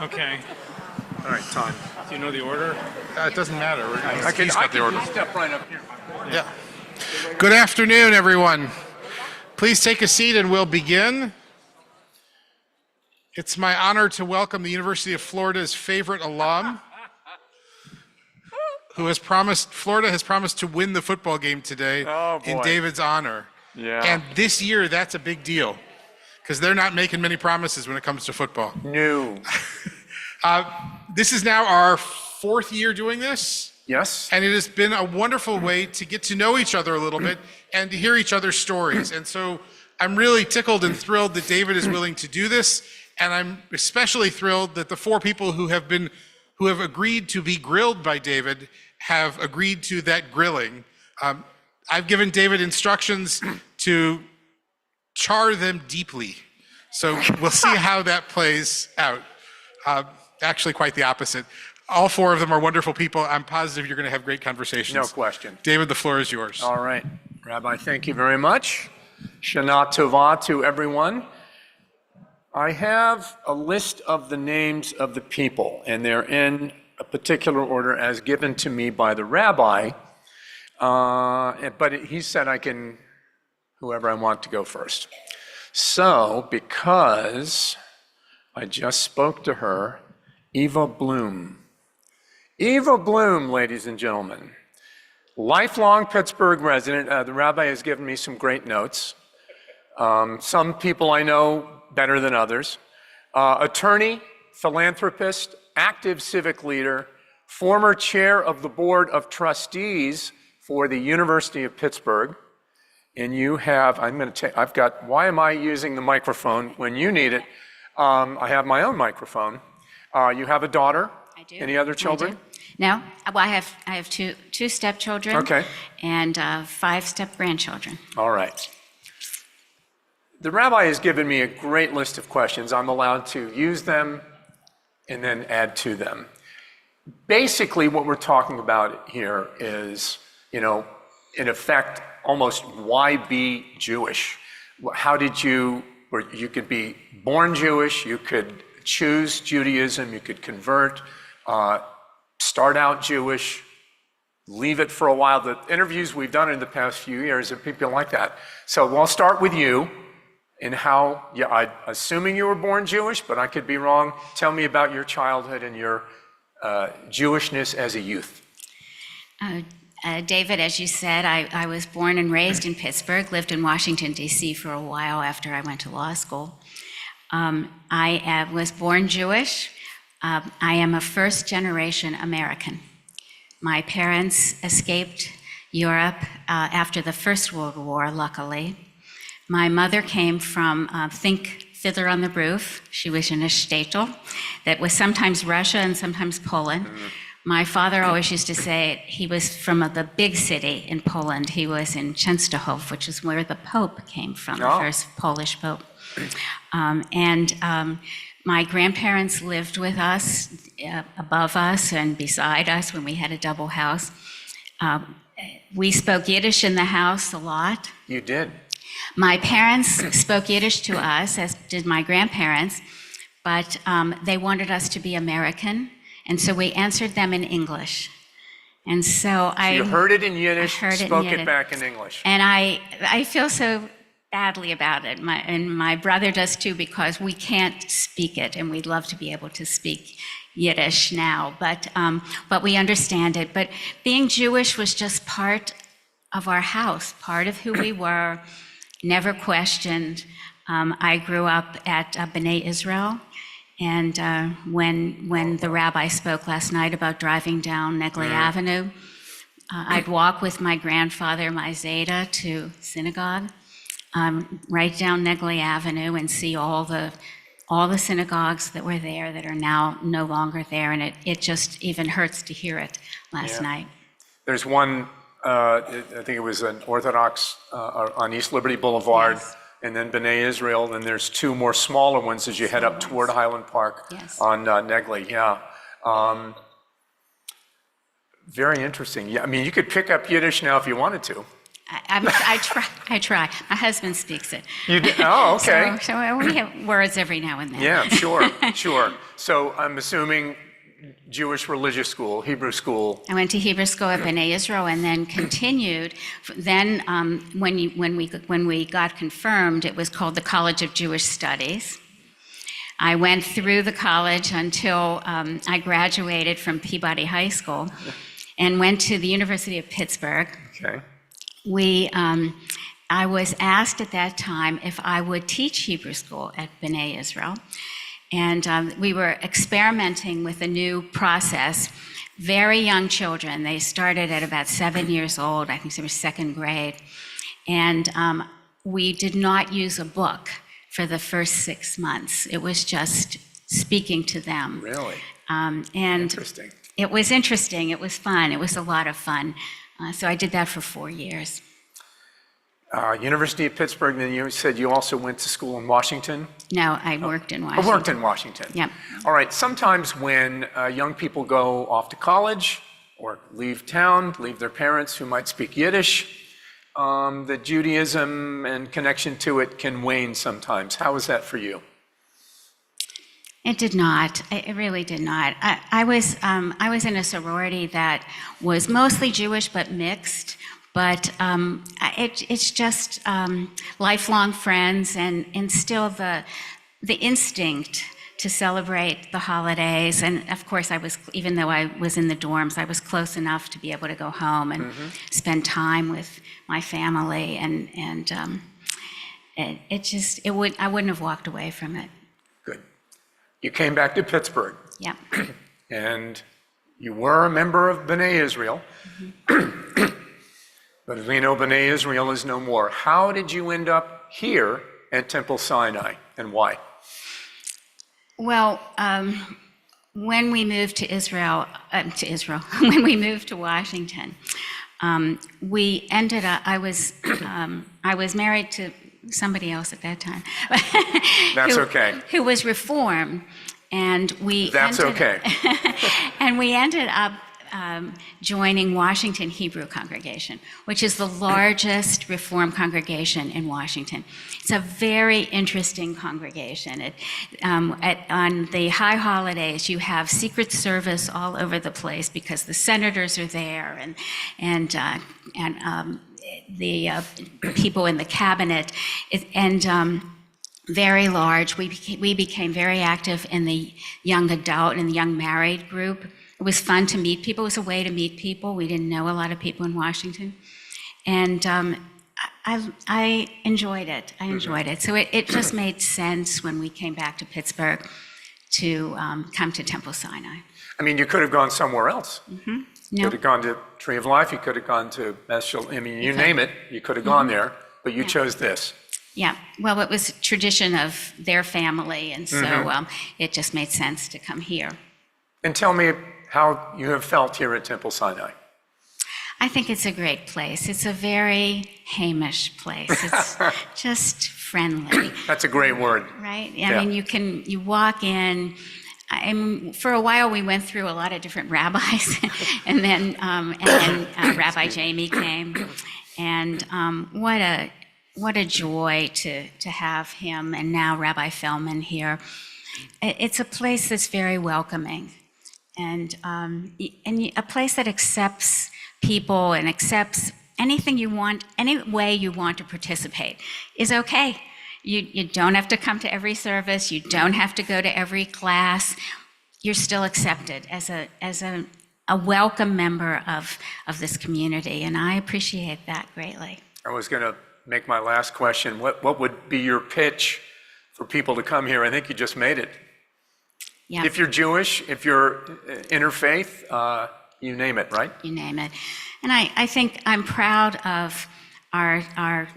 Okay. All right, time. Do you know the order? It doesn't matter. I can order. step right up here. Yeah. Good afternoon, everyone. Please take a seat and we'll begin. It's my honor to welcome the University of Florida's favorite alum, Florida has promised to win the football game today in David's honor. Yeah. And this year, that's a big deal because they're not making many promises when it comes to football. No. This is now our fourth year doing this. Yes. And it has been a wonderful way to get to know each other a little bit and to hear each other's stories. And so I'm really tickled and thrilled that David is willing to do this. And I'm especially thrilled that the four people who have agreed to be grilled by David have agreed to that grilling. I've given David instructions to char them deeply. So we'll see how that plays out. Actually, quite the opposite. All four of them are wonderful people. I'm positive you're going to have great conversations. No question. David, the floor is yours. All right. Rabbi, thank you very much. Shana Tova to everyone. I have a list of the names of the people, and they're in a particular order as given to me by the rabbi. But he said I can, whoever I want to go first. So, because I just spoke to her, Eva Bloom. Eva Bloom, ladies and gentlemen, lifelong Pittsburgh resident. The rabbi has given me some great notes. Some people I know better than others. Attorney, philanthropist, active civic leader, former chair of the Board of Trustees for the University of Pittsburgh. And you have, why am I using the microphone when you need it? I have my own microphone. You have a daughter. I do. Any other children? I do. No, well, I have two stepchildren. Okay. And 5 step-grandchildren. All right. The rabbi has given me a great list of questions. I'm allowed to use them and then add to them. Basically, what we're talking about here is, in effect, almost why be Jewish? How did you could be born Jewish, you could choose Judaism, you could convert, start out Jewish, leave it for a while. The interviews we've done in the past few years are people like that. So we'll start with you and how, assuming you were born Jewish, but I could be wrong. Tell me about your childhood and your Jewishness as a youth. David, as you said, I was born and raised in Pittsburgh, lived in Washington, D.C. for a while after I went to law school. I was born Jewish. I am a first-generation American. My parents escaped Europe after the First World War, luckily. My mother came from, think Fiddler on the Roof. She was in a shtetl that was sometimes Russia and sometimes Poland. My father always used to say he was from the big city in Poland. He was in Częstochow, which is where the Pope came from, the first Polish Pope. My grandparents lived with us, above us and beside us when we had a double house. We spoke Yiddish in the house a lot. You did? My parents spoke Yiddish to us, as did my grandparents, but they wanted us to be American, and so we answered them in English. And so you heard it in Yiddish, spoke it back in English. And I feel so badly about it, and my brother does too, because we can't speak it, and we'd love to be able to speak Yiddish now, but we understand it. But being Jewish was just part of our house, part of who we were, never questioned. I grew up at Beit Israel, and when the rabbi spoke last night about driving down Negley Avenue, I'd walk with my grandfather, my Zeta, to synagogue, right down Negley Avenue, and see all the synagogues that were there that are now no longer there, and it just even hurts to hear it last night. There's one, I think it was an Orthodox on East Liberty Boulevard, Yes. and then B'nai Israel, and there's 2 more smaller ones as you head up toward Highland Park on Negley. Very interesting. Yeah, I mean, you could pick up Yiddish now if you wanted to. I try. My husband speaks it. You do? Oh, okay. So we have words every now and then. Yeah, sure, sure. So I'm assuming Jewish religious school, Hebrew school. I went to Hebrew school at Bnei Israel and then continued. Then when we got confirmed, it was called the College of Jewish Studies. I went through the college until I graduated from Peabody High School and went to the University of Pittsburgh. Okay. I was asked at that time if I would teach Hebrew school at Bnei Israel. And we were experimenting with a new process. Very young children, they started at about 7 years old, I think they were second grade. And we did not use a book for the first 6 months. It was just speaking to them. Really? And Interesting. it was interesting, it was fun, it was a lot of fun. So I did that for 4 years. University of Pittsburgh, then you said you also went to school in Washington? No, I worked in I Washington. worked in Washington. Yep. All right, sometimes when young people go off to college or leave town, leave their parents who might speak Yiddish, the Judaism and connection to it can wane sometimes. How was that for you? It did not. It really did not. I was in a sorority that was mostly Jewish but mixed. But it's just lifelong friends and still the instinct to celebrate the holidays. And of course, even though I was in the dorms, I was close enough to be able to go home and spend time with my family. And I wouldn't have walked away from it. Good. You came back to Pittsburgh. Yeah. And you were a member of B'nai Israel. But as we know, B'nai Israel is no more. How did you end up here at Temple Sinai, and why? Well, when we moved to Israel, when we moved to Washington, we ended up. I was married to somebody else at that time. That's okay. Who was Reformed, and we. That's okay. And we ended up joining Washington Hebrew Congregation, which is the largest Reformed congregation in Washington. It's a very interesting congregation. On the high holidays, you have Secret Service all over the place because the senators are there and the people in the cabinet, very large. We became very active in the young adult and the young married group. It was fun to meet people. It was a way to meet people. We didn't know a lot of people in Washington. And I enjoyed it. I enjoyed it. So it just made sense when we came back to Pittsburgh to come to Temple Sinai. I mean, you could have gone somewhere else. No. You could have gone to Tree of Life. You could have gone to Meshul. I mean, you name it. You could have gone there, but you chose this. Yeah. Well, it was a tradition of their family, and so it just made sense to come here. And tell me how you have felt here at Temple Sinai. I think it's a great place. It's a very Hamish place. It's just friendly. That's a great word. Right? Yeah. I mean, you walk in, and for a while we went through a lot of different rabbis, and then Rabbi Jamie came, and what a joy to have him, and now Rabbi Feldman here. It's a place that's very welcoming. And a place that accepts people and accepts anything you want, any way you want to participate is okay. You don't have to come to every service. You don't have to go to every class. You're still accepted as a welcome member of this community, and I appreciate that greatly. I was going to make my last question. What would be your pitch for people to come here? I think you just made it. Yeah. If you're Jewish, if you're interfaith, you name it, right? You name it. And I think I'm proud of our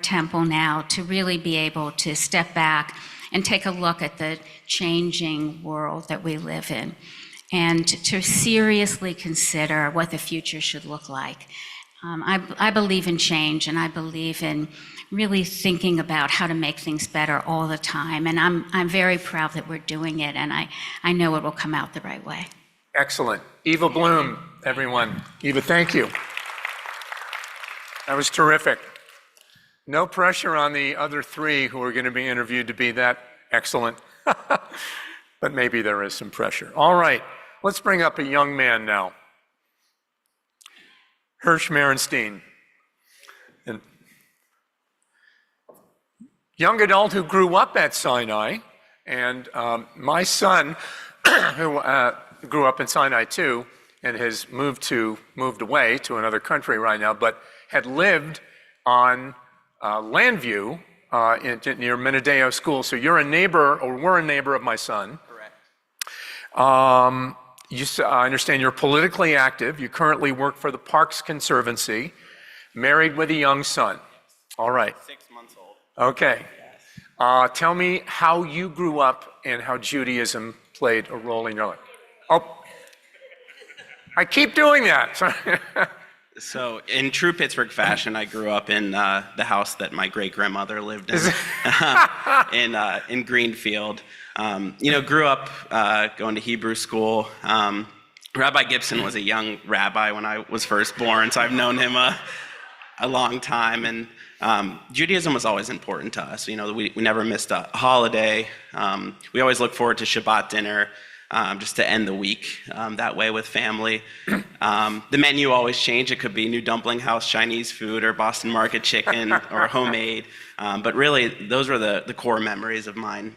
temple now to really be able to step back and take a look at the changing world that we live in and to seriously consider what the future should look like. I believe in change, and I believe in really thinking about how to make things better all the time. And I'm very proud that we're doing it, and I know it will come out the right way. Excellent. Eva Bloom, everyone. Eva, thank you. That was terrific. No pressure on the other three who are going to be interviewed to be that excellent. But maybe there is some pressure. All right, let's bring up a young man now. Hirsch Merenstein. And young adult who grew up at Sinai. And my son, who grew up in Sinai too, and has moved away to another country right now, but had lived on Landview near Menadeo School. So you're a neighbor, or were a neighbor of my son. Correct. I understand you're politically active. You currently work for the Parks Conservancy, married with a young son. All right. 6 months old. Okay. Tell me how you grew up and how Judaism played a role in your life. Oh, I keep doing that. Sorry. So in true Pittsburgh fashion, I grew up in the house that my great-grandmother lived in, in Greenfield. Grew up going to Hebrew school. Rabbi Gibson was a young rabbi when I was first born, so I've known him a long time. And Judaism was always important to us. We never missed a holiday. We always looked forward to Shabbat dinner. Just to end the week that way with family. The menu always changed. It could be New Dumpling House Chinese food or Boston Market chicken or homemade. But really, those were the core memories of mine.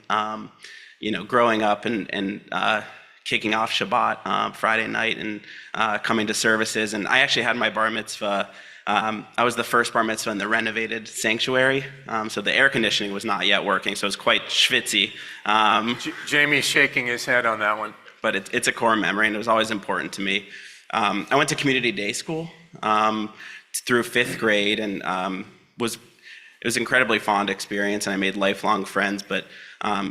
Growing up and kicking off Shabbat Friday night and coming to services. And I actually had my bar mitzvah. I was the first bar mitzvah in the renovated sanctuary, so the air conditioning was not yet working, so it was quite schwitzy. Jamie's shaking his head on that one. But it's a core memory, and it was always important to me. I went to community day school through 5th grade, and it was an incredibly fond experience, and I made lifelong friends. But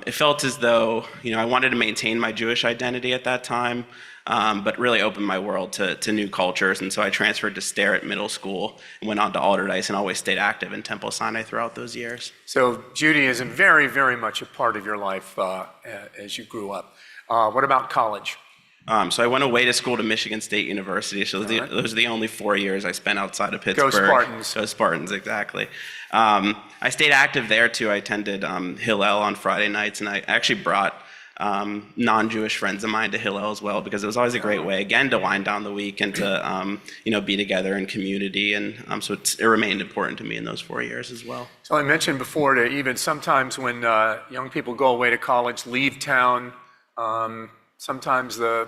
it felt as though I wanted to maintain my Jewish identity at that time. But really opened my world to new cultures. And so I transferred to Sterrett Middle School and went on to Alderdice and always stayed active in Temple Sinai throughout those years. So Judaism very, very much a part of your life as you grew up. What about college? So I went away to school to Michigan State University. So those are the only 4 years I spent outside of Pittsburgh. Go Spartans. Go Spartans, exactly. I stayed active there too. I attended Hillel on Friday nights, and I actually brought non-Jewish friends of mine to Hillel as well, because it was always a great way, again, to wind down the week and to be together in community. And so it remained important to me in those 4 years as well. So I mentioned before that even sometimes when young people go away to college, leave town, sometimes the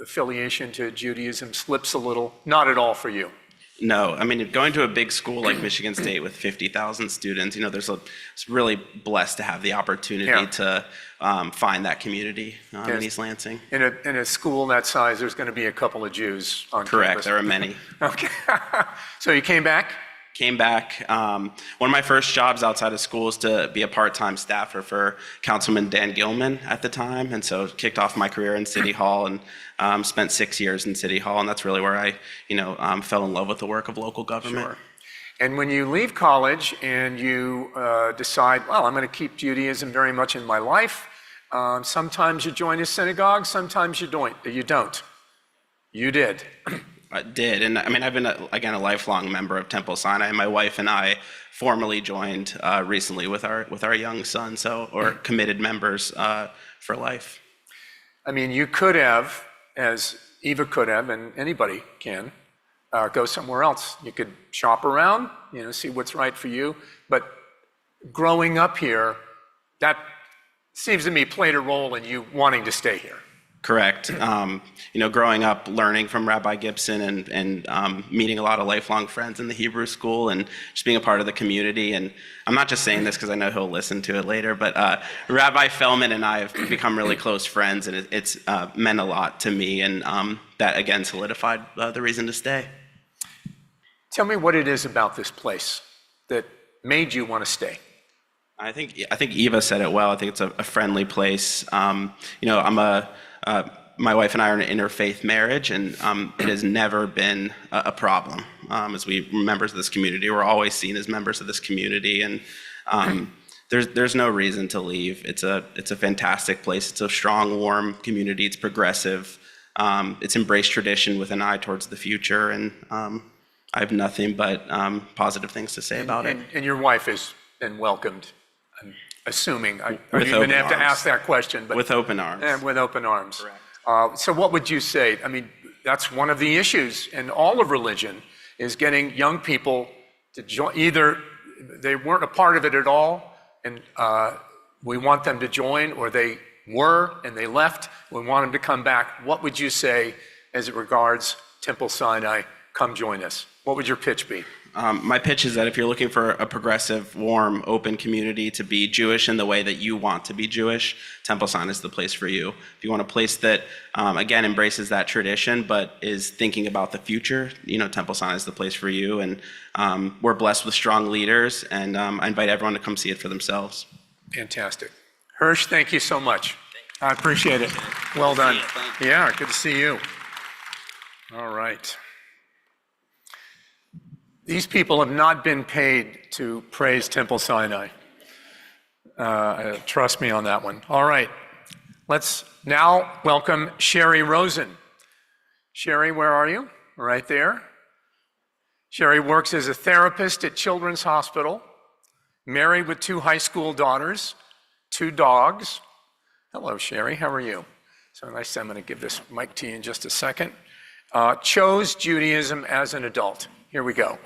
affiliation to Judaism slips a little. Not at all for you. No, I mean, going to a big school like Michigan State with 50,000 students, it's really blessed to have the opportunity to find that community in East Lansing. In a school that size, there's going to be a couple of Jews on Correct, campus. there are many. Okay. So you came back? Came back. One of my first jobs outside of school was to be a part-time staffer for Councilman Dan Gilman at the time, and so kicked off my career in City Hall and spent 6 years in City Hall, and that's really where I, fell in love with the work of local government. Sure. And when you leave college and you decide, well, I'm going to keep Judaism very much in my life, sometimes you join a synagogue, sometimes you don't. You did. I did, and I mean, I've been, a lifelong member of Temple Sinai. My wife and I formally joined recently with our young son, or committed members for life. I mean, you could have, as Eva could have, and anybody can, go somewhere else. You could shop around, see what's right for you. But growing up here, that seems to me played a role in you wanting to stay here. Correct. Growing up, learning from Rabbi Gibson and meeting a lot of lifelong friends in the Hebrew school and just being a part of the community. And I'm not just saying this because I know he'll listen to it later, but Rabbi Fellman and I have become really close friends, and it's meant a lot to me. And that, again, solidified the reason to stay. Tell me what it is about this place that made you want to stay. I think Eva said it well. I think it's a friendly place. My wife and I are in an interfaith marriage, and it has never been a problem. As members of this community, we're always seen as members of this community, and there's no reason to leave. It's a fantastic place. It's a strong, warm community. It's progressive. It's embraced tradition with an eye towards the future, and have nothing but positive things to say about it. And your wife has been welcomed, I'm assuming. I don't With even open have to arms. ask that question, but. With open arms. And with open arms. Correct. So what would you say? I mean, that's one of the issues in all of religion, is getting young people to join. Either they weren't a part of it at all, and we want them to join, or they were and they left, we want them to come back. What would you say as it regards Temple Sinai? Come join us. What would your pitch be? My pitch is that if you're looking for a progressive, warm, open community to be Jewish in the way that you want to be Jewish, Temple Sinai is the place for you. If you want a place that, again, embraces that tradition, but is thinking about the future, Temple Sinai is the place for you. And we're blessed with strong leaders, and I invite everyone to come see it for themselves. Fantastic. Hirsch, thank you so much. I appreciate it. Well done. Yeah, good to see you. All right. These people have not been paid to praise Temple Sinai. Trust me on that one. All right. Let's now welcome Sherry Rosen. Sherry, where are you? Right there. Sherry works as a therapist at Children's Hospital, married with 2 high school daughters, 2 dogs. Hello, Sherry. How are you? So nice. I'm going to give this mic to you in just a second. Chose Judaism as an adult. Here we go.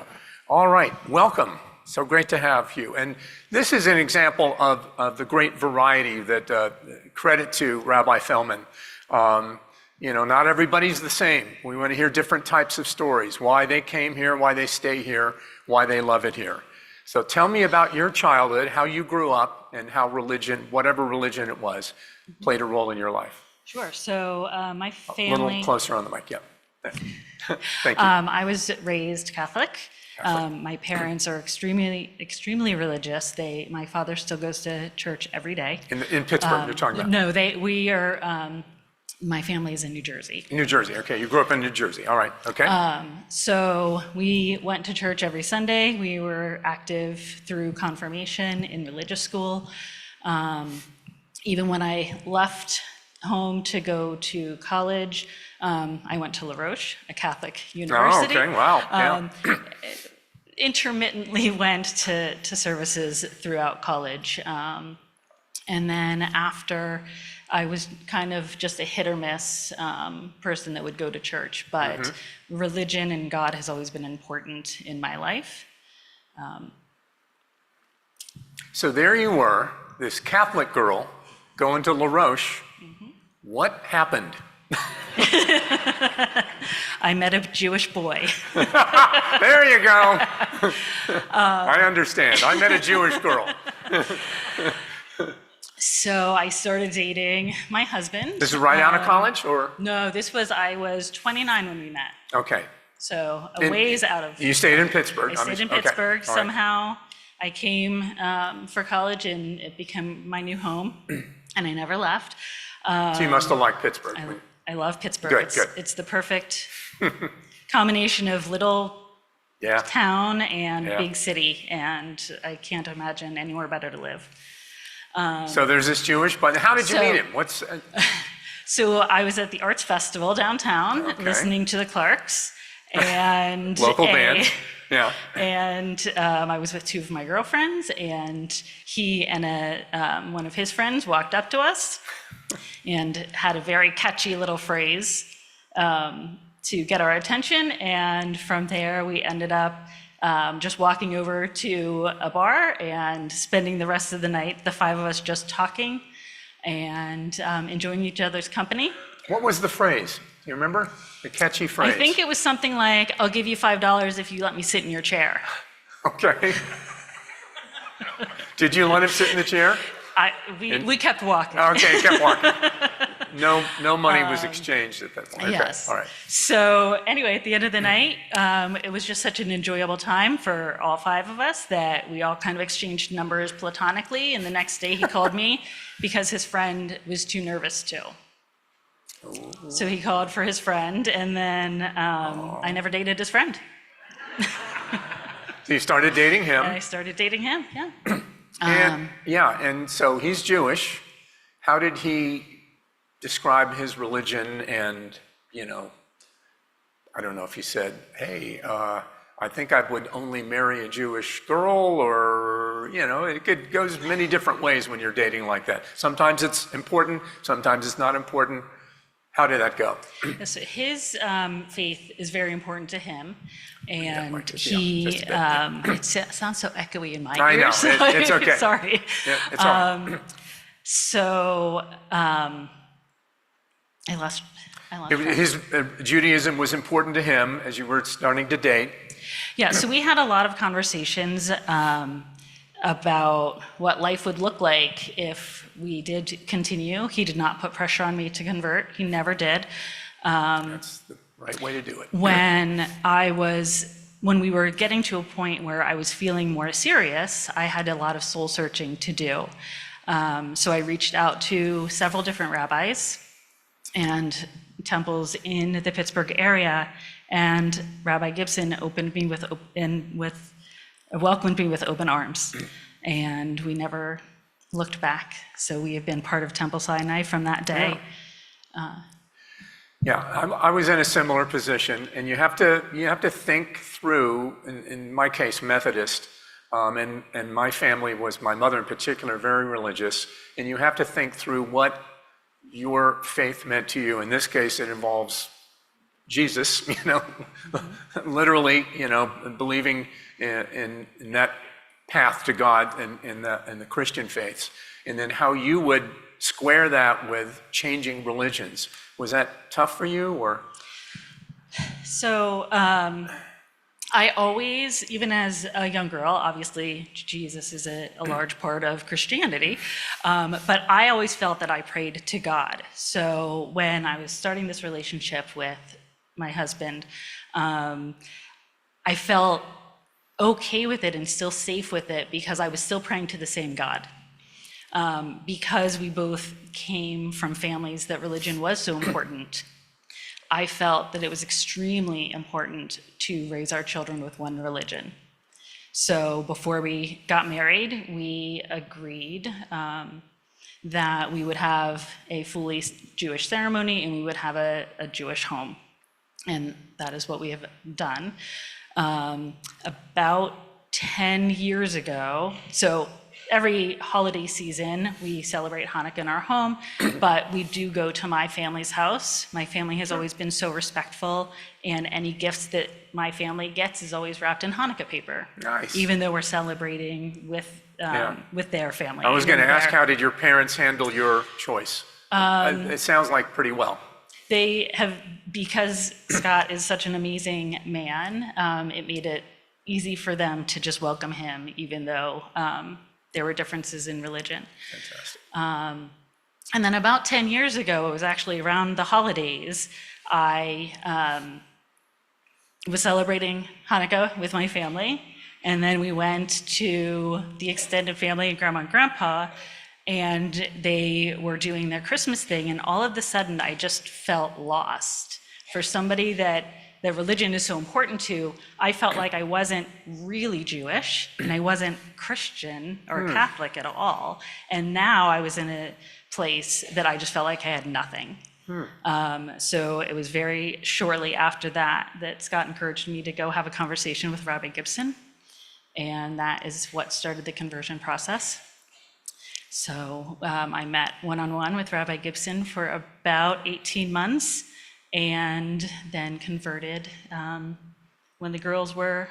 All right, welcome. So great to have you. And this is an example of the great variety that, credit to Rabbi Feldman. Not everybody's the same. We want to hear different types of stories, why they came here, why they stay here, why they love it here. So tell me about your childhood, how you grew up, and how religion, whatever religion it was, played a role in your life. Sure. So my A family. little closer on the mic, yeah. Thank you. I was raised Catholic. My parents are extremely religious. My father still goes to church every day. In Pittsburgh, you're talking about? No, we are. My family is in New Jersey. New Jersey, okay. You grew up in New Jersey. All right, okay. So we went to church every Sunday. We were active through confirmation in religious school. Even when I left home to go to college, I went to La Roche, a Catholic university. Oh, okay, wow, yeah. Intermittently went to services throughout college. And then after, I was kind of just a hit or miss person that would go to church, but religion and God has always been important in my life. So there you were, this Catholic girl going to La Roche. What happened? I met a Jewish boy. There you go. I understand. I met a Jewish girl. So I started dating my husband. This is right out of college, or? No, I was 29 when we met. Okay. So a And ways out of. You stayed in Pittsburgh. I stayed in Okay, Pittsburgh. all right. Somehow I came for college and it became my new home, and I never left. So you must have liked Pittsburgh. I love Pittsburgh. Good, good. It's the perfect combination of little Yeah. town and Yeah. big city, and I can't imagine anywhere better to live. So there's this Jewish, but how did you So- meet him? So I was at the Arts Festival downtown, Okay. listening to the Clarks, and Local band? Yeah. And I was with 2 of my girlfriends, and he and one of his friends walked up to us and had a very catchy little phrase to get our attention. And from there, we ended up just walking over to a bar and spending the rest of the night, the 5 of us, just talking and enjoying each other's company. What was the phrase? Do you remember? The catchy phrase. I think it was something like, "I'll give you $5 if you let me sit in your chair." Okay. Did you let him sit in the chair? We kept walking. Okay, kept walking. No money was exchanged at that point. Okay, Yes. all right. So anyway, at the end of the night, it was just such an enjoyable time for all 5 of us that we all kind of exchanged numbers platonically. And the next day he called me because his friend was too nervous to. So he called for his friend, and then I never dated his friend. So you started dating him. And I started dating him, yeah. And so he's Jewish. How did he describe his religion? And, I don't know if he said, hey, I think I would only marry a Jewish girl, or, it goes many different ways when you're dating like that. Sometimes it's important, sometimes it's not important. How did that go? So his faith is very important to him, and like this, he, just a bit. it sounds so echoey in my I know, ears. so it's okay. Sorry. Yeah, it's all right. So I lost track. His Judaism was important to him as you were starting to date. Yeah, so we had a lot of conversations about what life would look like if we did continue. He did not put pressure on me to convert. He never did. That's the right way to do it. When we were getting to a point where I was feeling more serious, I had a lot of soul searching to do. So I reached out to several different rabbis and temples in the Pittsburgh area, and Rabbi Gibson welcomed me with open arms, and we never looked back. So we have been part of Temple Sinai from that day. Yeah, I was in a similar position, and you have to think through. In my case, Methodist, and my family was, my mother in particular, very religious, and you have to think through what your faith meant to you. In this case, it involves Jesus, literally, believing in that path to God in the Christian faiths, and then how you would square that with changing religions. Was that tough for you, or? So I always, even as a young girl, obviously Jesus is a large part of Christianity, but I always felt that I prayed to God. So when I was starting this relationship with my husband, I felt okay with it and still safe with it because I was still praying to the same God. Because we both came from families that religion was so important, I felt that it was extremely important to raise our children with one religion. So before we got married, we agreed that we would have a fully Jewish ceremony and we would have a Jewish home. And that is what we have done. About 10 years ago, so every holiday season, we celebrate Hanukkah in our home, but we do go to my family's house. My family has always been so respectful, and any gifts that my family gets is always wrapped in Hanukkah paper. Nice. Even though we're celebrating with their family. I was going to ask, how did your parents handle your choice? It sounds like pretty well. They have, because Scott is such an amazing man, it made it easy for them to just welcome him, even though there were differences in religion. Fantastic. And then about 10 years ago, it was actually around the holidays, I was celebrating Hanukkah with my family, and then we went to the extended family, grandma and grandpa, and they were doing their Christmas thing, and all of a sudden I just felt lost. For somebody that religion is so important to, I felt like I wasn't really Jewish, and I wasn't Christian or Catholic at all. And now I was in a place that I just felt like I had nothing. So it was very shortly after that Scott encouraged me to go have a conversation with Rabbi Gibson, and that is what started the conversion process. So I met one-on-one with Rabbi Gibson for about 18 months, and then converted when the girls were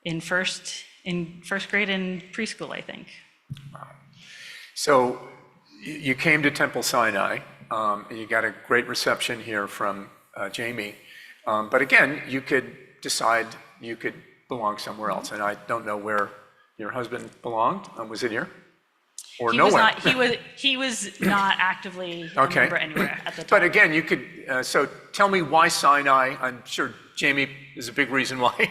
in first grade and preschool, I think. Wow. So you came to Temple Sinai, and you got a great reception here from Jamie. But again, you could decide you could belong somewhere else, and I don't know where your husband belonged. Was it here? Or He nowhere? he was not actively a Okay. member anywhere at the time. But again, you could, so tell me why Sinai. I'm sure Jamie is a big reason why.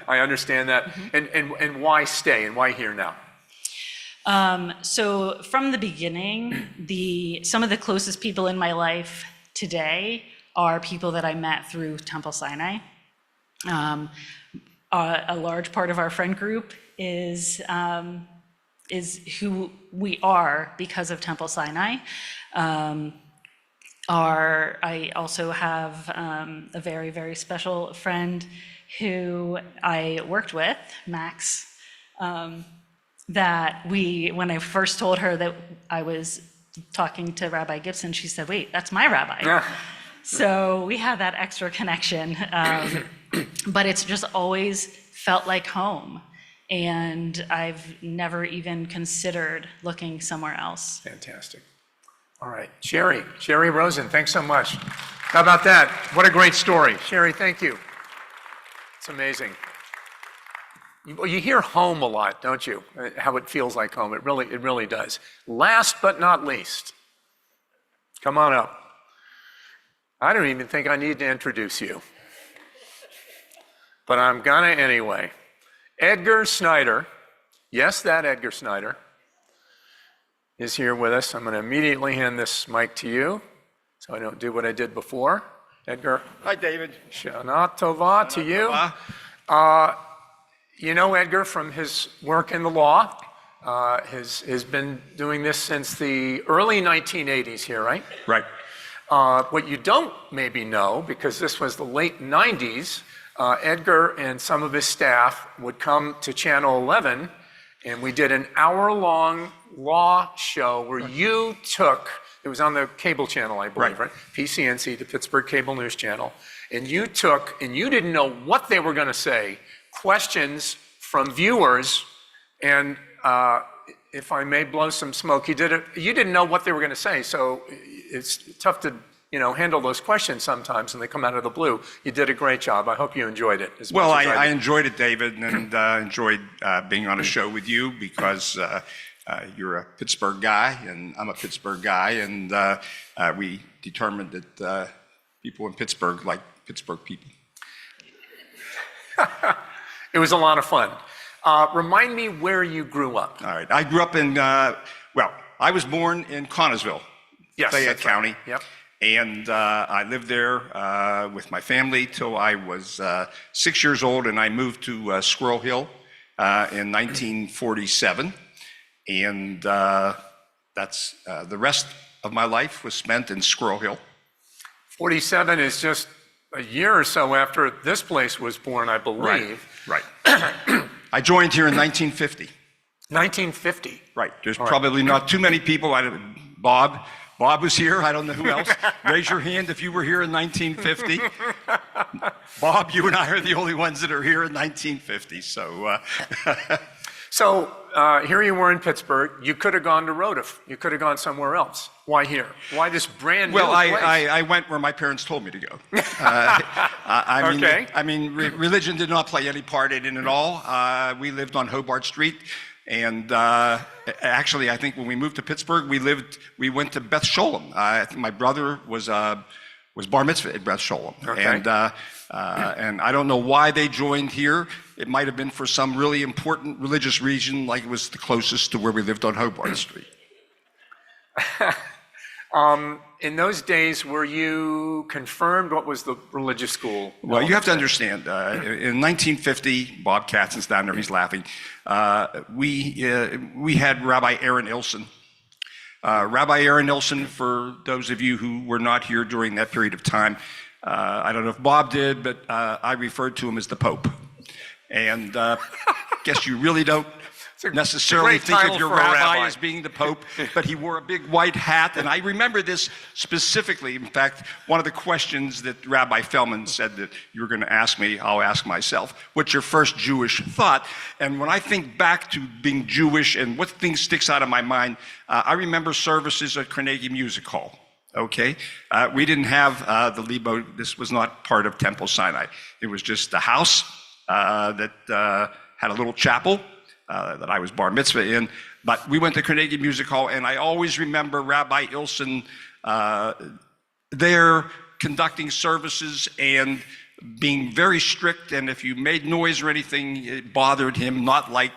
I understand that. And why stay, and why here now? So from the beginning, some of the closest people in my life today are people that I met through Temple Sinai. A large part of our friend group is who we are because of Temple Sinai. I also have a very, very special friend who I worked with, Max, that when I first told her that I was talking to Rabbi Gibson, she said, wait, that's my rabbi. So we had that extra connection, but it's just always felt like home. And I've never even considered looking somewhere else. Fantastic. All right, Sherry Rosen, thanks so much. How about that? What a great story. Sherry, thank you. It's amazing. You hear home a lot, don't you? How it feels like home. It really does. Last but not least, come on up. I don't even think I need to introduce you, but I'm gonna anyway. Edgar Snyder, yes, that Edgar Snyder, is here with us. I'm going to immediately hand this mic to you so I don't do what I did before. Edgar. Hi, David. Shana Tova to you. You know Edgar from his work in the law. Has been doing this since the early 1980s here, right? Right. What you don't maybe know, because this was the late 90s, Edgar and some of his staff would come to Channel 11, and we did an hour-long law show where you took, it was on the cable channel, I believe, right? PCNC, the Pittsburgh Cable News Channel, and you took, and you didn't know what they were going to say, questions from viewers, and if I may blow some smoke, you didn't know what they were going to say, so it's tough to handle those questions sometimes, and they come out of the blue. You did a great job. I hope you enjoyed it as much as I did. I enjoyed it, David, and enjoyed being on a show with you because you're a Pittsburgh guy, and I'm a Pittsburgh guy, and we determined that people in Pittsburgh like Pittsburgh people. It was a lot of fun. Remind me where you grew up. All right. I grew up in, I was born in Connersville, Fayette County. Yep. And I lived there with my family till I was 6 years old, and I moved to Squirrel Hill in 1947. And that's the rest of my life was spent in Squirrel Hill. 47 is just a year or so after this place was born, I believe. Right. I joined here in 1950. 1950. Right. There's probably not too many people. Bob was here. I don't know who else. Raise your hand if you were here in 1950. Bob, you and I are the only ones that are here in 1950. So here you were in Pittsburgh. You could have gone to Rhodef. You could have gone somewhere else. Why here? Why this brand new place? I went where my parents told me to go. Religion did not play any part in it at all. We lived on Hobart Street. And actually, I think when we moved to Pittsburgh, we went to Beth Sholem. I think my brother was bar mitzvah at Beth Sholem. Okay. And I don't know why they joined here. It might have been for some really important religious reason, like it was the closest to where we lived on Hobart Street. In those days, were you confirmed? What was the religious school? Well, you have to understand, in 1950, Bob Katzen's down there, he's laughing. We had Rabbi Aaron Ilson. Rabbi Aaron Ilson, for those of you who were not here during that period of time, I don't know if Bob did, but I referred to him as the Pope. And guess you really don't necessarily think of your rabbi as being the Pope, but he wore a big white hat, and I remember this specifically. In fact, one of the questions that Rabbi Feldman said that you were going to ask me, I'll ask myself, what's your first Jewish thought? And when I think back to being Jewish and what thing sticks out of my mind, I remember services at Carnegie Music Hall. Okay, we didn't have the Lebo. This was not part of Temple Sinai. It was just a house that had a little chapel that I was bar mitzvah in, but we went to Carnegie Music Hall, and I always remember Rabbi Ilson there conducting services and being very strict, and if you made noise or anything, it bothered him, not like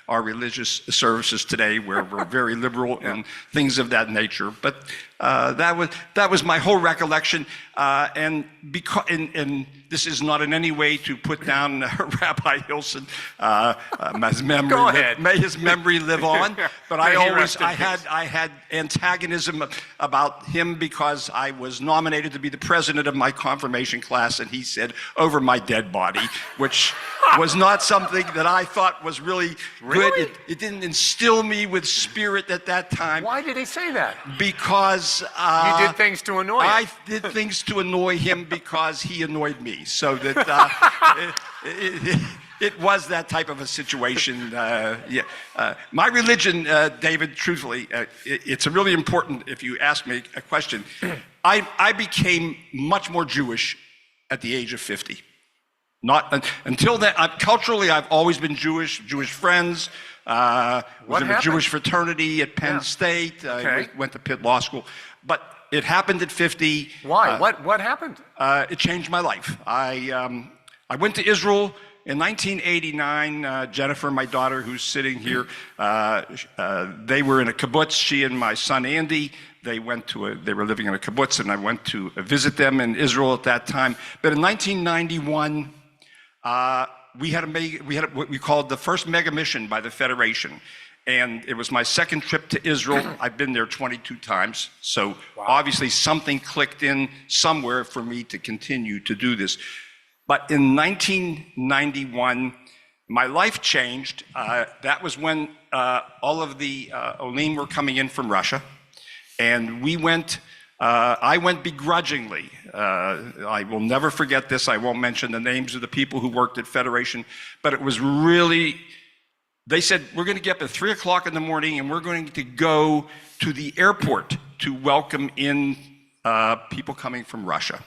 our religious services today, where we're very liberal and things of that nature. But That was my whole recollection. And this is not in any way to put down Rabbi Hilson. May his memory live on. But I had antagonism about him because I was nominated to be the president of my confirmation class, and he said, "Over my dead body," which was not something that I thought was really good. It didn't instill me with spirit at that time. Why did he say that? Because you did things to annoy him. I did things to annoy him because he annoyed me. So that it was that type of a situation. My religion, David, truthfully, it's really important if you ask me a question. I became much more Jewish at the age of 50. Not until then. Culturally, I've always been Jewish. Jewish friends. Was in a Jewish fraternity at Penn State. I went to Pitt Law School, but it happened at 50. Why? What happened? It changed my life. I went to Israel in 1989. Jennifer, my daughter, who's sitting here, they were in a kibbutz. She and my son Andy. They were living in a kibbutz, and I went to visit them in Israel at that time. But in 1991. We had what we called the first mega mission by the Federation, and it was my second trip to Israel. I've been there 22 times, so obviously something clicked in somewhere for me to continue to do this. But in 1991, my life changed. That was when all of the Olim were coming in from Russia, and we went. I went begrudgingly. I will never forget this. I won't mention the names of the people who worked at Federation, but it was really, they said, we're going to get up at 3 o'clock in the morning and we're going to go to the airport to welcome in people coming from Russia.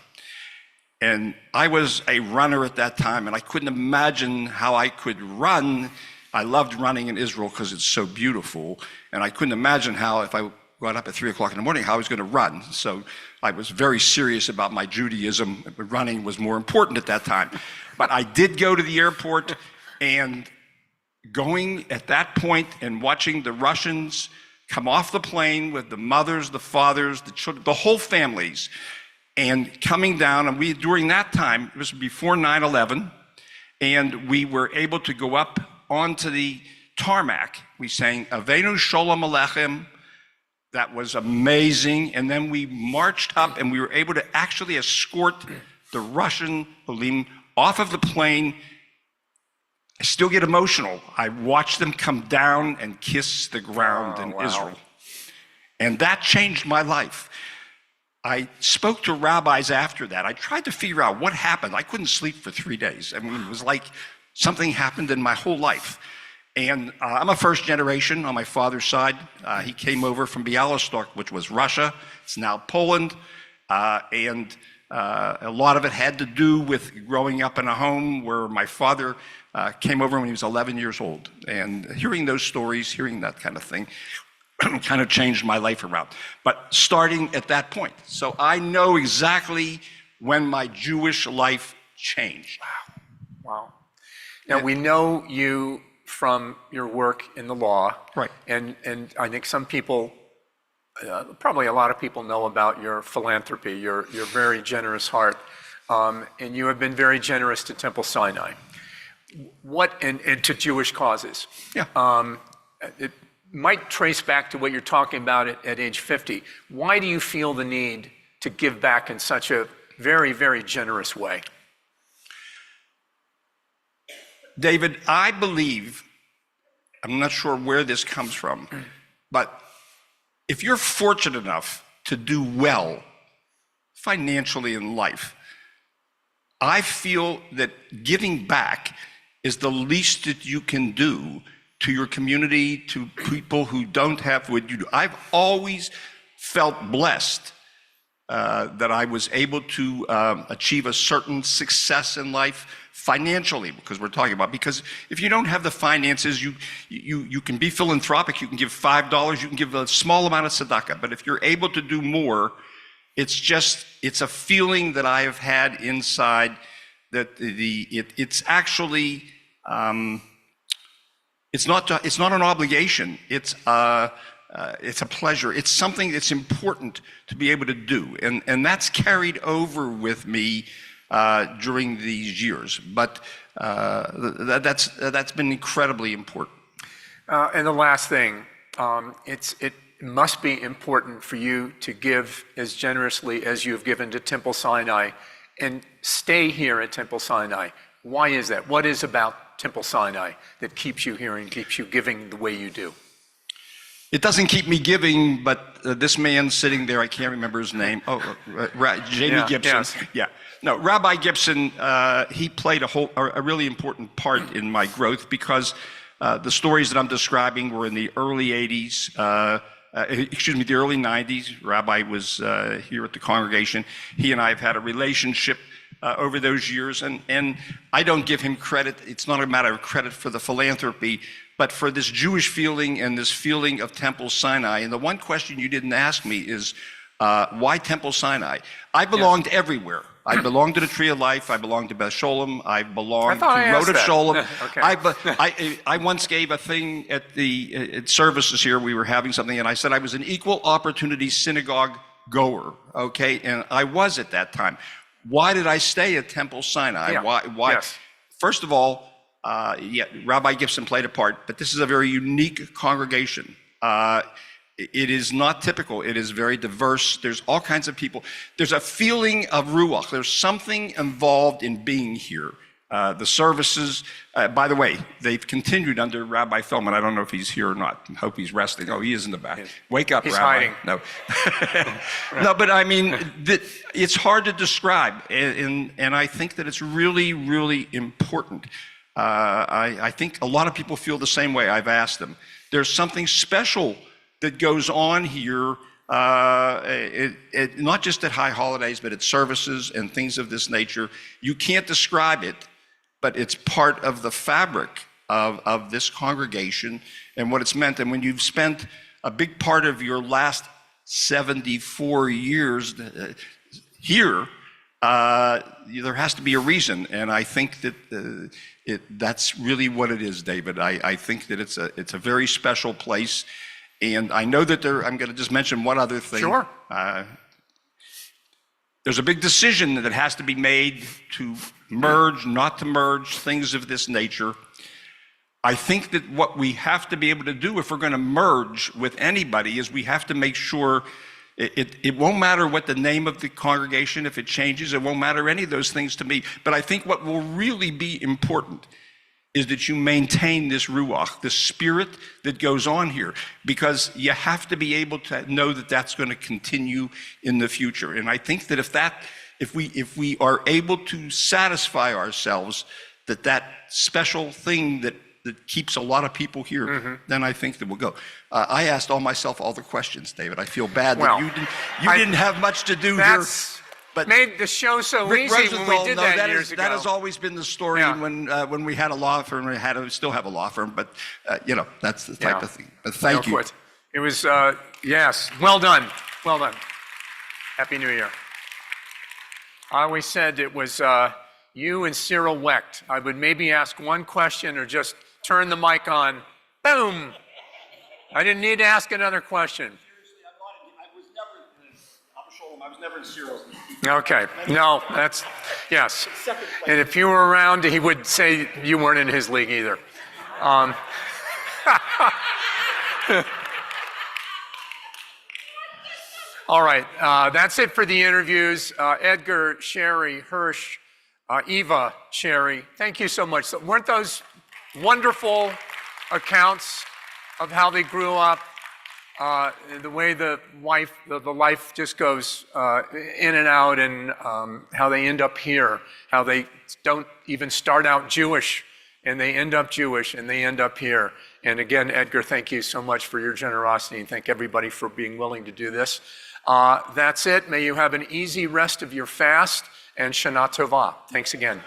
And I was a runner at that time, and I couldn't imagine how I could run. I loved running in Israel because it's so beautiful, and I couldn't imagine how, if I got up at 3 o'clock in the morning, how I was going to run. So I was very serious about my Judaism. Running was more important at that time. But I did go to the airport, and going at that point and watching the Russians come off the plane with the mothers, the fathers, the children, the whole families, and coming down, and during that time, it was before 9/11, and we were able to go up onto the tarmac. We sang Avenu Sholem Aleichem. That was amazing. And then we marched up, and we were able to actually escort the Russian Olim off of the plane. I still get emotional. I watched them come down and kiss the ground in Israel. And that changed my life. I spoke to rabbis after that. I tried to figure out what happened. I couldn't sleep for 3 days. I mean, it was like something happened in my whole life. And I'm a first generation on my father's side. He came over from Bialystok, which was Russia. It's now Poland. And a lot of it had to do with growing up in a home where my father came over when he was 11 years old. And hearing those stories, hearing that kind of thing, kind of changed my life around. But starting at that point. So I know exactly when my Jewish life changed. Wow. Now, we know you from your work in the law. Right. And I think some people, probably a lot of people know about your philanthropy, your very generous heart. And you have been very generous to Temple Sinai. And to Jewish causes. Yeah. It might trace back to what you're talking about at age 50. Why do you feel the need to give back in such a very, very generous way? David, I believe, I'm not sure where this comes from, but if you're fortunate enough to do well financially in life, I feel that giving back is the least that you can do to your community, to people who don't have what you do. I've always felt blessed that I was able to achieve a certain success in life financially, because we're talking about, because if you don't have the finances, you can be philanthropic, you can give $5, you can give a small amount of tzedakah, but if you're able to do more, it's a feeling that I have had inside that it's actually, it's not an obligation, it's it's a pleasure. It's something that's important to be able to do. And that's carried over with me during these years. But that's been incredibly important. And the last thing, it must be important for you to give as generously as you've given to Temple Sinai and stay here at Temple Sinai. Why is that? What is about Temple Sinai that keeps you here and keeps you giving the way you do? It doesn't keep me giving, but this man sitting there, I can't remember his name. Jamie Gibson. Yes. Yeah. No, Rabbi Gibson, he played a really important part in my growth because the stories that I'm describing were in the early 80s, the early 90s. Rabbi was here at the congregation. He and I have had a relationship over those years, and I don't give him credit. It's not a matter of credit for the philanthropy, but for this Jewish feeling and this feeling of Temple Sinai. And the one question you didn't ask me is, why Temple Sinai? I belonged everywhere. I belonged to the Tree of Life. I belonged to Beth Sholem. I belonged to Road of Sholem. Okay. I once gave a thing at the services here. We were having something, and I said I was an equal opportunity synagogue goer. Okay, and I was at that time. Why did I stay at Temple Sinai? Yeah. Why? Yes. First of all, Rabbi Gibson played a part, but this is a very unique congregation. It is not typical. It is very diverse. There's all kinds of people. There's a feeling of ruach. There's something involved in being here. The services, by the way, they've continued under Rabbi Feldman. I don't know if he's here or not. I hope he's resting. Oh, he is in the back. Wake up, He's Rabbi. hiding. No. No, but I mean, it's hard to describe. And I think that it's really, really important. I think a lot of people feel the same way. I've asked them. There's something special that goes on here, not just at high holidays, but at services and things of this nature. You can't describe it, but it's part of the fabric of this congregation and what it's meant. And when you've spent a big part of your last 74 years here, there has to be a reason. And I think that that's really what it is, David. I think that it's a very special place. And I know that I'm going to just mention one other thing. Sure. There's a big decision that has to be made to merge, not to merge, things of this nature. I think that what we have to be able to do if we're going to merge with anybody is we have to make sure it won't matter what the name of the congregation, if it changes, it won't matter any of those things to me. But I think what will really be important is that you maintain this ruach, this spirit that goes on here, because you have to be able to know that that's going to continue in the future. And I think that if we are able to satisfy ourselves that special thing that keeps a lot of people here, then I think that we'll go. I asked myself all the questions, David. I feel bad that you didn't have much to do here. But made the show so Rick easy when we Rosenthal, did no, that years ago. That has always been the story. Yeah. When we had a law firm, we still have a law firm, but that's the type of thing. But thank you. It was, yes, well done, well done. Happy New Year. I always said it was you and Cyril Wecht. I would maybe ask one question or just turn the mic on, boom. I didn't need to ask another question. I was never in Cyril's. Okay, no, yes. And if you were around, he would say you weren't in his league either. All right, that's it for the interviews. Edgar, Sherry, Hirsch, Eva, Sherry, thank you so much. Weren't those wonderful accounts of how they grew up? The way the life just goes in and out, and how they end up here, how they don't even start out Jewish, and they end up Jewish, and they end up here. And again, Edgar, thank you so much for your generosity, and thank everybody for being willing to do this. That's it. May you have an easy rest of your fast, and Shana Tova. Thanks again.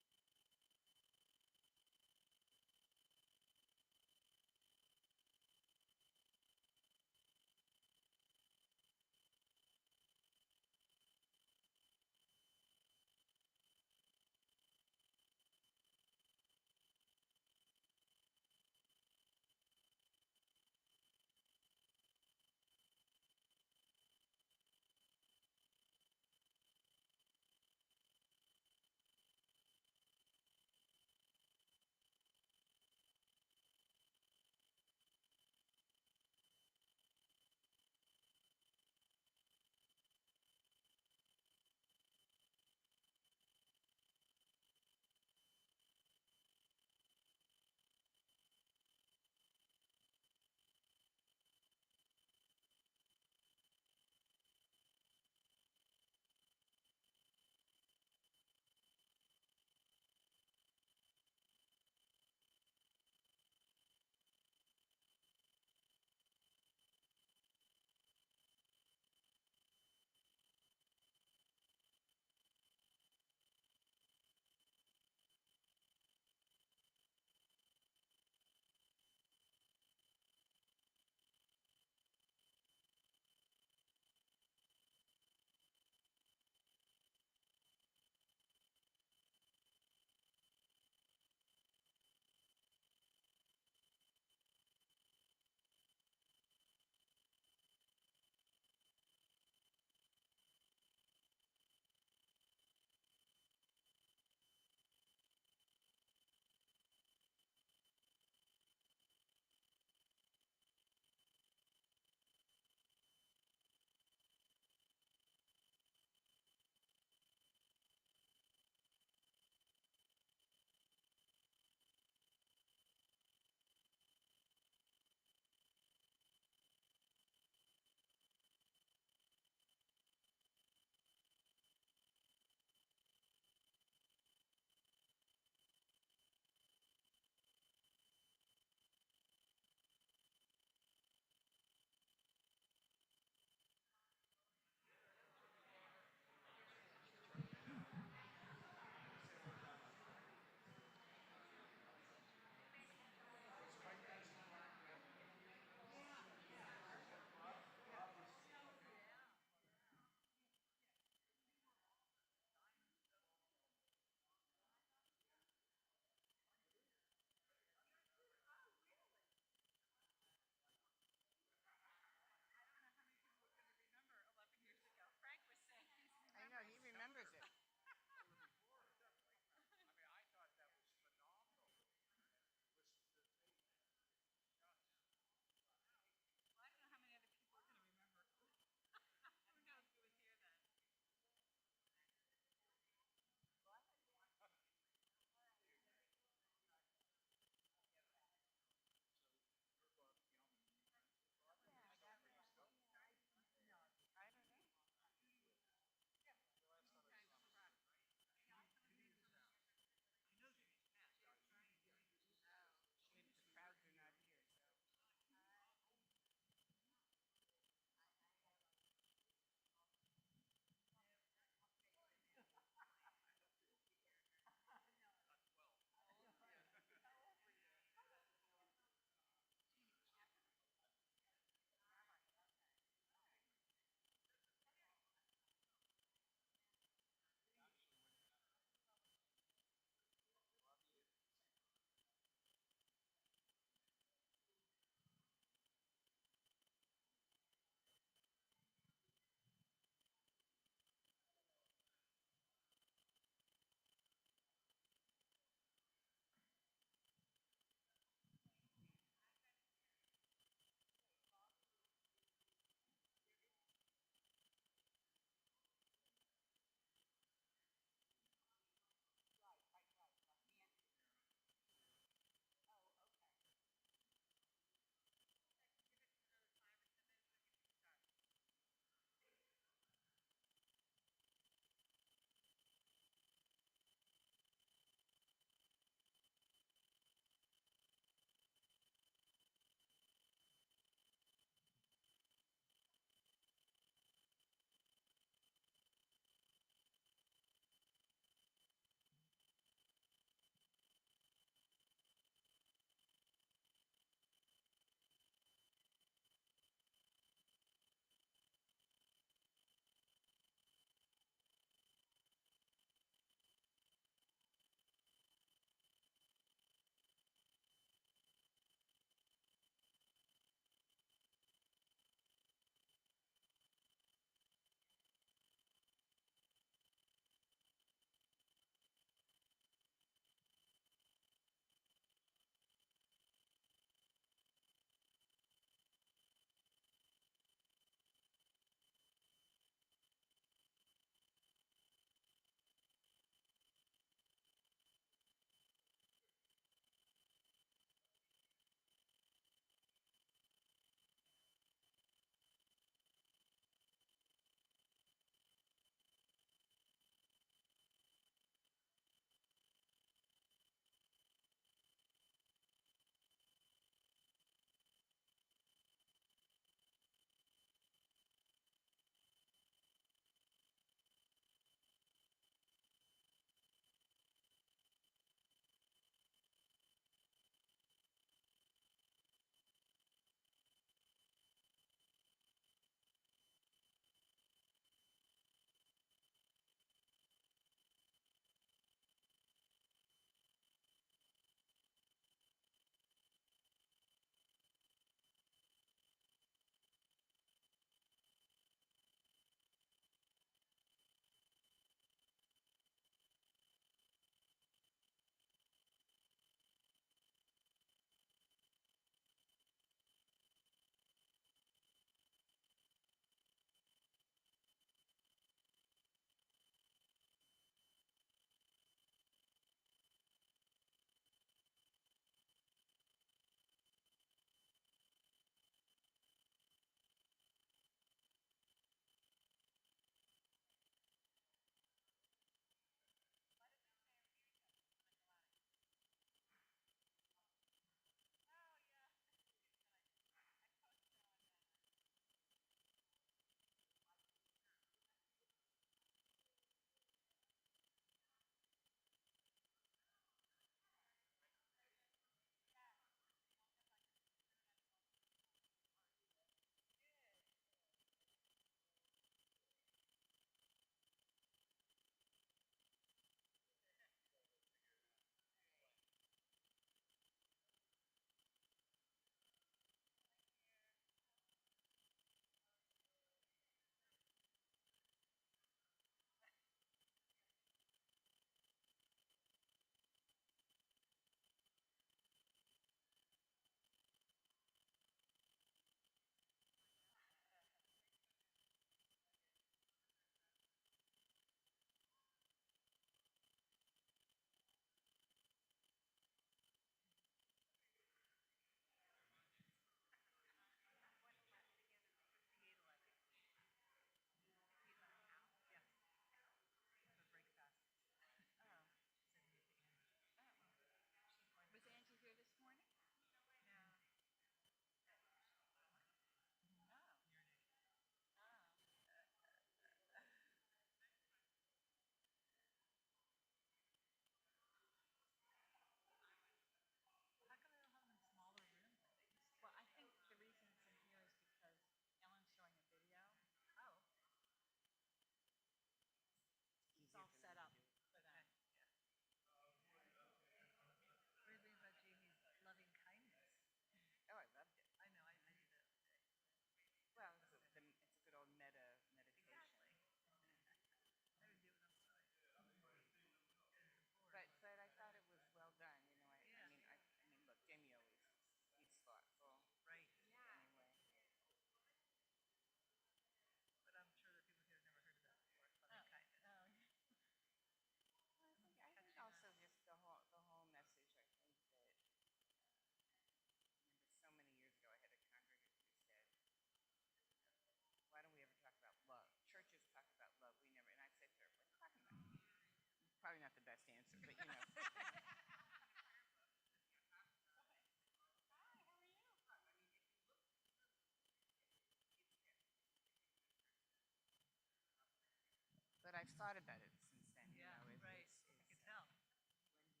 thought about it since then. You know, it is when we clearer about that.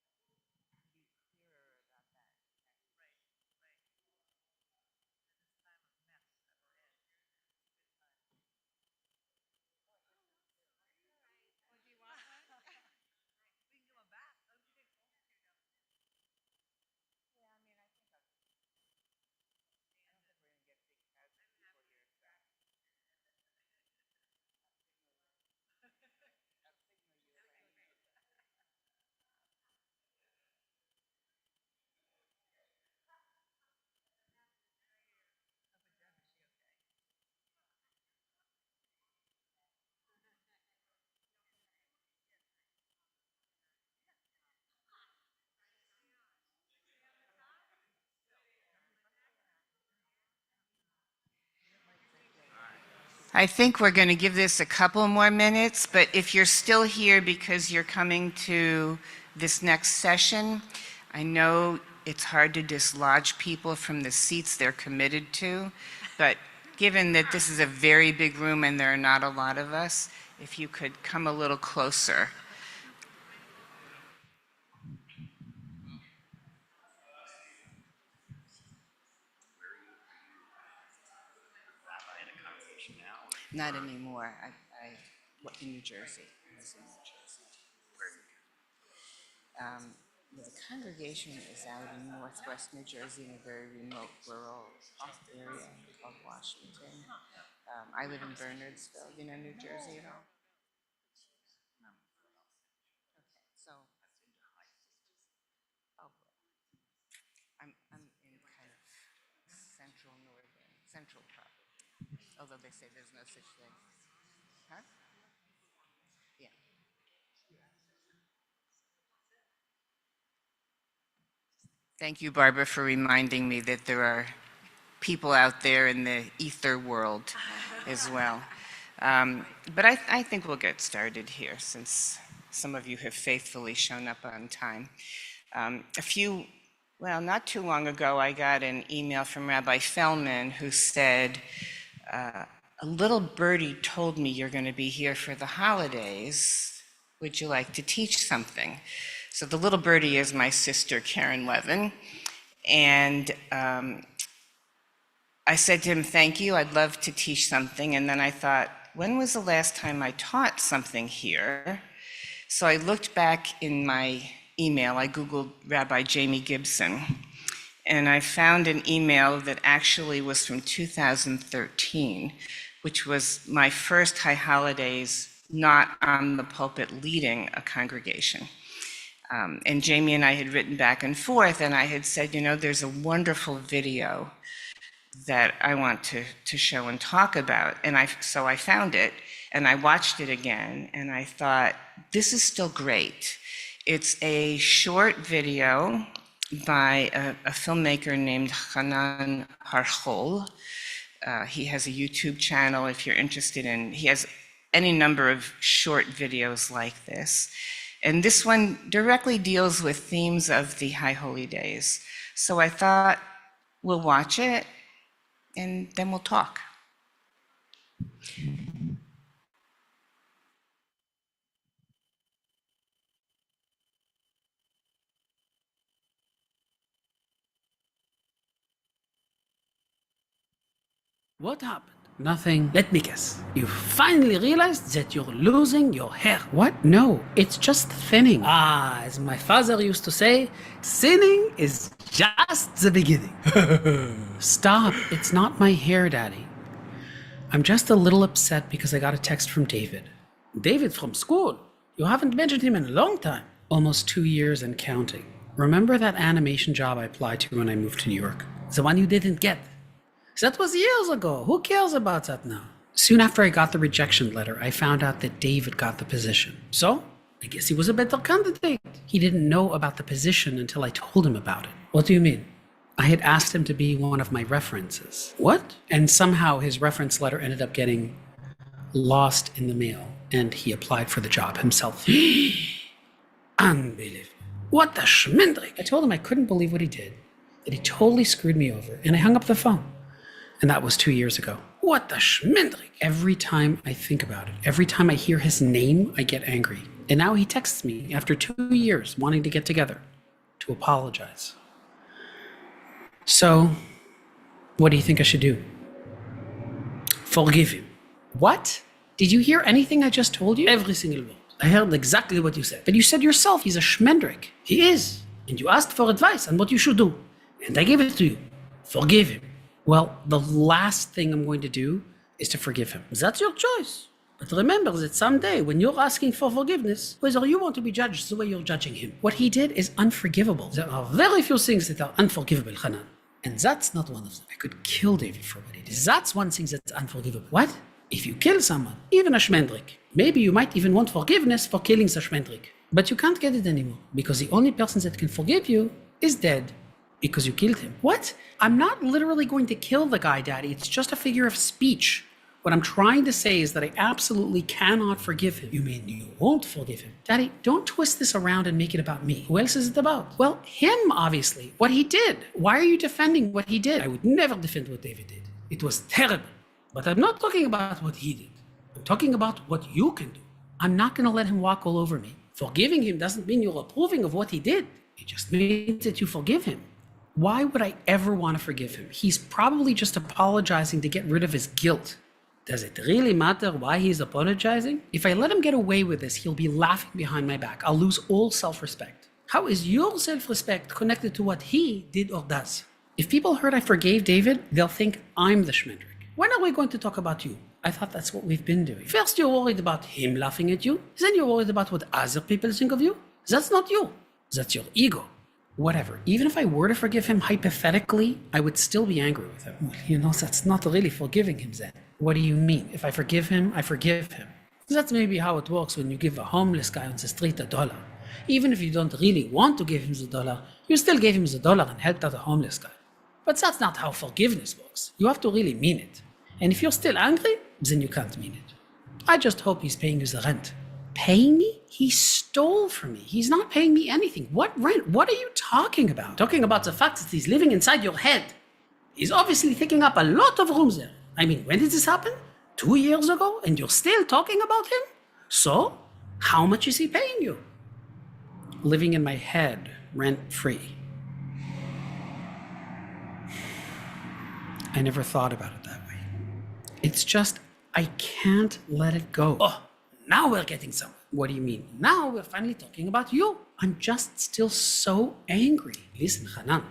Yeah, I mean, I think I don't think we're gonna get big crowds of people here. So I'll signal you if I need to. I think we're going to give this a couple more minutes, but if you're still here because you're coming to this next session, I know it's hard to dislodge people from the seats they're committed to, but given that this is a very big room and there are not a lot of us, if you could come a little closer. Not anymore. In New Jersey. I was in New Jersey. The congregation is out in northwest New Jersey in a very remote rural area called Washington. I live in Bernardsville, you know New Jersey at all? Okay, so, oh boy. I'm in kind of central probably, although they say there's no such thing. Huh? Yeah. Thank you, Barbara, for reminding me that there are people out there in the ether world as well. But I think we'll get started here since some of you have faithfully shown up on time. Not too long ago, I got an email from Rabbi Feldman who said, a little birdie told me you're going to be here for the holidays. Would you like to teach something? So the little birdie is my sister, Karen Levin. And I said to him, thank you, I'd love to teach something. And then I thought, when was the last time I taught something here? So I looked back in my email, I Googled Rabbi Jamie Gibson, and I found an email that actually was from 2013, which was my first High Holidays not on the pulpit leading a congregation. And Jamie and I had written back and forth, and I had said, you know, there's a wonderful video that I want to show and talk about. And so I found it, and I watched it again, and I thought, this is still great. It's a short video by a filmmaker named Hanan Harchol. He has a YouTube channel if you're interested in, he has any number of short videos like this. And this one directly deals with themes of the High Holy Days. So I thought we'll watch it and then we'll talk. What happened? Nothing. Let me guess. You finally realized that you're losing your hair. What? No, it's just thinning. Ah, as my father used to say, thinning is just the beginning. Stop. It's not my hair, Daddy. I'm just a little upset because I got a text from David. David from school? You haven't mentioned him in a long time. Almost 2 years and counting. Remember that animation job I applied to when I moved to New York? The one you didn't get. That was years ago. Who cares about that now? Soon after I got the rejection letter, I found out that David got the position. So, I guess he was a better candidate. He didn't know about the position until I told him about it. What do you mean? I had asked him to be one of my references. What? And somehow his reference letter ended up getting lost in the mail, and he applied for the job himself. Unbelievable. What the schmendrick? I told him I couldn't believe what he did, that he totally screwed me over, and I hung up the phone. And that was 2 years ago. What the schmendrick? Every time I think about it, every time I hear his name, I get angry. And now he texts me after 2 years wanting to get together to apologize. So, what do you think I should do? Forgive him. What? Did you hear anything I just told you? Every single word. I heard exactly what you said. But you said yourself he's a schmendrick. He is. And you asked for advice on what you should do. And I gave it to you. Forgive him. Well, the last thing I'm going to do is to forgive him. That's your choice. But remember that someday when you're asking for forgiveness, whether you want to be judged the way you're judging him, what he did is unforgivable. There are very few things that are unforgivable, Hanan. And that's not one of them. I could kill David for what he did. That's one thing that's unforgivable. What? If you kill someone, even a schmendrick, maybe you might even want forgiveness for killing the schmendrick. But you can't get it anymore because the only person that can forgive you is dead. Because you killed him. What? I'm not literally going to kill the guy, Daddy. It's just a figure of speech. What I'm trying to say is that I absolutely cannot forgive him. You mean you won't forgive him? Daddy, don't twist this around and make it about me. Who else is it about? Well, him, obviously. What he did. Why are you defending what he did? I would never defend what David did. It was terrible. But I'm not talking about what he did. I'm talking about what you can do. I'm not going to let him walk all over me. Forgiving him doesn't mean you're approving of what he did. It just means that you forgive him. Why would I ever want to forgive him? He's probably just apologizing to get rid of his guilt. Does it really matter why he's apologizing? If I let him get away with this, he'll be laughing behind my back. I'll lose all self-respect. How is your self-respect connected to what he did or does? If people heard I forgave David, they'll think I'm the schmendrick. When are we going to talk about you? I thought that's what we've been doing. First you're worried about him laughing at you, then you're worried about what other people think of you. That's not you. That's your ego. Whatever. Even if I were to forgive him hypothetically, I would still be angry with him. Well, that's not really forgiving him then. What do you mean? If I forgive him, I forgive him. That's maybe how it works when you give a homeless guy on the street $1. Even if you don't really want to give him the $1, you still gave him the $1 and helped out a homeless guy. But that's not how forgiveness works. You have to really mean it. And if you're still angry, then you can't mean it. I just hope he's paying you the rent. Paying me? He stole from me. He's not paying me anything. What rent? What are you talking about? Talking about the fact that he's living inside your head. He's obviously taking up a lot of room there. I mean, when did this happen? 2 years ago? And you're still talking about him? So, how much is he paying you? Living in my head, rent-free. I never thought about it that way. It's just, I can't let it go. Oh, now we're getting somewhere. What do you mean? Now we're finally talking about you. I'm just still so angry. Listen, Hanan,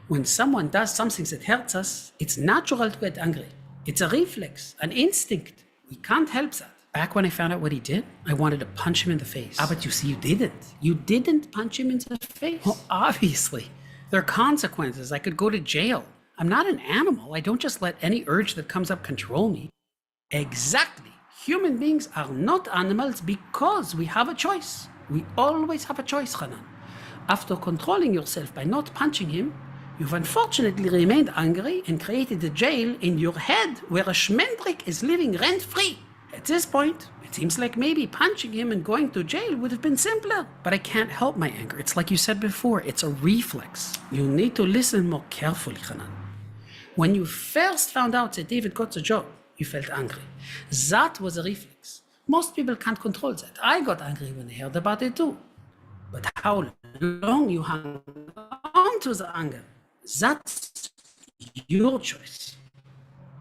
when someone does something that hurts us, it's natural to get angry. It's a reflex, an instinct. We can't help that. Back when I found out what he did, I wanted to punch him in the face. Ah, but you see, you didn't. You didn't punch him in the face. Well, obviously. There are consequences. I could go to jail. I'm not an animal. I don't just let any urge that comes up control me. Exactly. Human beings are not animals because we have a choice. We always have a choice, Hanan. After controlling yourself by not punching him, you've unfortunately remained angry and created a jail in your head where a schmendrick is living rent-free. At this point, it seems like maybe punching him and going to jail would have been simpler. But I can't help my anger. It's like you said before, it's a reflex. You need to listen more carefully, Hanan. When you first found out that David got the job, you felt angry. That was a reflex. Most people can't control that. I got angry when I heard about it too. But how long you hung on to the anger, that's your choice.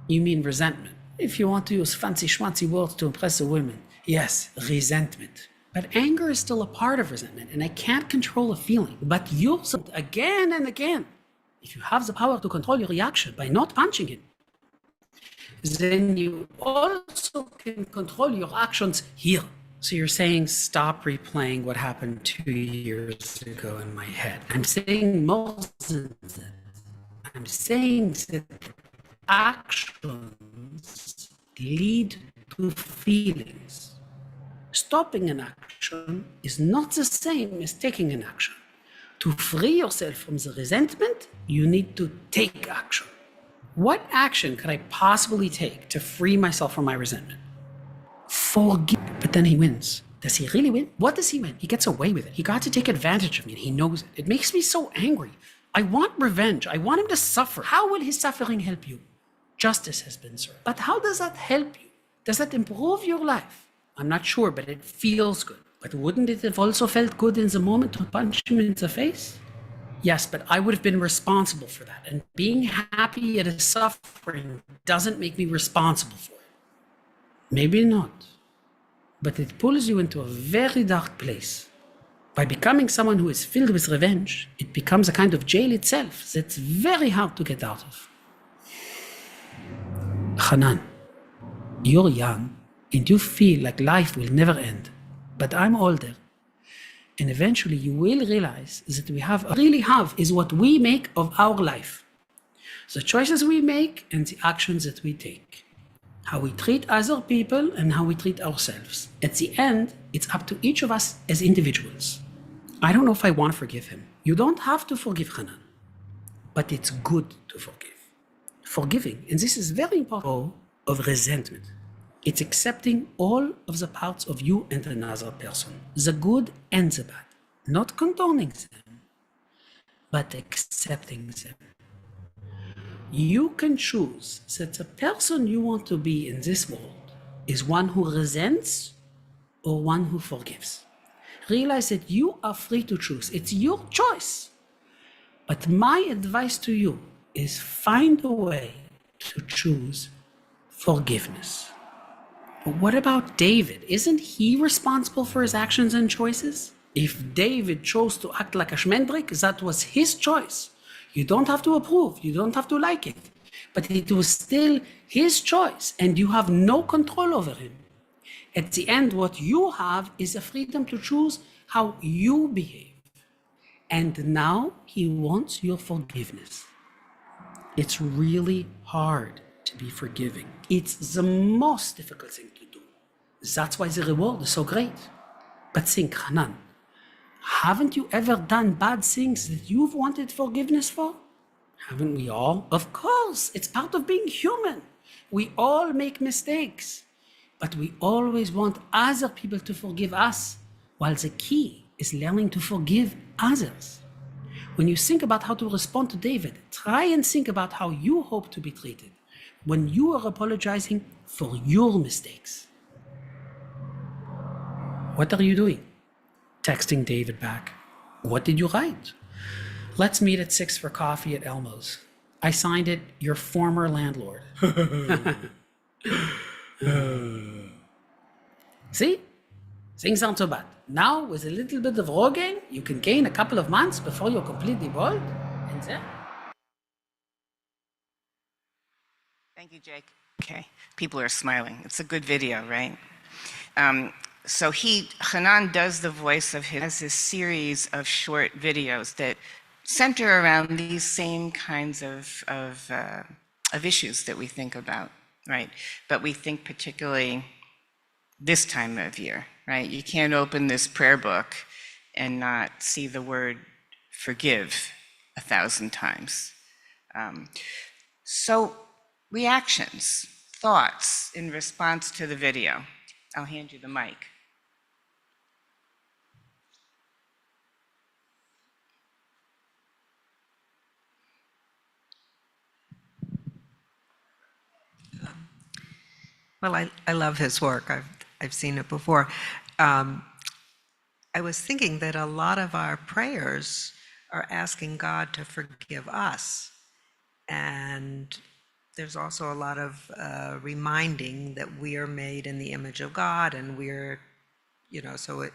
You mean resentment. If you want to use fancy schmancy words to impress a woman, yes, resentment. But anger is still a part of resentment, and I can't control a feeling. But you, again and again, if you have the power to control your reaction by not punching him, then you also can control your actions here. So you're saying stop replaying what happened 2 years ago in my head. I'm saying more than that. I'm saying that actions lead to feelings. Stopping an action is not the same as taking an action. To free yourself from the resentment, you need to take action. What action could I possibly take to free myself from my resentment? Forgive. But then he wins. Does he really win? What does he win? He gets away with it. He got to take advantage of me, and he knows it. It makes me so angry. I want revenge. I want him to suffer. How will his suffering help you? justice has been served. But how does that help you? Does that improve your life? I'm not sure, but it feels good. But wouldn't it have also felt good in the moment to punch him in the face? Yes, but I would have been responsible for that. And being happy at his suffering doesn't make me responsible for it. Maybe not. But it pulls you into a very dark place. By becoming someone who is filled with revenge, it becomes a kind of jail itself that's very hard to get out of. Hanan, you're young and you feel like life will never end. But I'm older. And eventually you will realize that really have is what we make of our life. The choices we make and the actions that we take. How we treat other people and how we treat ourselves. At the end, it's up to each of us as individuals. I don't know if I want to forgive him. You don't have to forgive Hanan. But it's good to forgive. Forgiving, and this is very important, of resentment. It's accepting all of the parts of you and another person, the good and the bad. Not condoning them, but accepting them. You can choose that the person you want to be in this world is one who resents or one who forgives. Realize that you are free to choose. It's your choice. But my advice to you is find a way to choose forgiveness. But what about David? Isn't he responsible for his actions and choices? If David chose to act like a shmendrik, that was his choice. You don't have to approve, you don't have to like it. But it was still his choice, and you have no control over him. At the end, what you have is a freedom to choose how you behave. And now he wants your forgiveness. It's really hard to be forgiving. It's the most difficult thing to do. That's why the reward is so great. But think, Hanan, haven't you ever done bad things that you've wanted forgiveness for? Haven't we all? Of course, it's part of being human. We all make mistakes. But we always want other people to forgive us, while the key is learning to forgive others. When you think about how to respond to David, try and think about how you hope to be treated when you are apologizing for your mistakes. What are you doing? Texting David back. What did you write? Let's meet at 6 for coffee at Elmo's. I signed it, your former landlord. See? Things aren't so bad. Now, with a little bit of Rogaine, you can gain a couple of months before you're completely bald. And then... Thank you, Jake. Okay, people are smiling. It's a good video, right? So Hanan does the voice of his, has this series of short videos that center around these same kinds of issues that we think about, right? But we think particularly this time of year, right? You can't open this prayer book and not see the word forgive 1,000 times. So reactions, thoughts in response to the video. I'll hand you the mic. Well, I love his work. I've seen it before. I was thinking that a lot of our prayers are asking God to forgive us. And there's also a lot of reminding that we are made in the image of God, and we're, so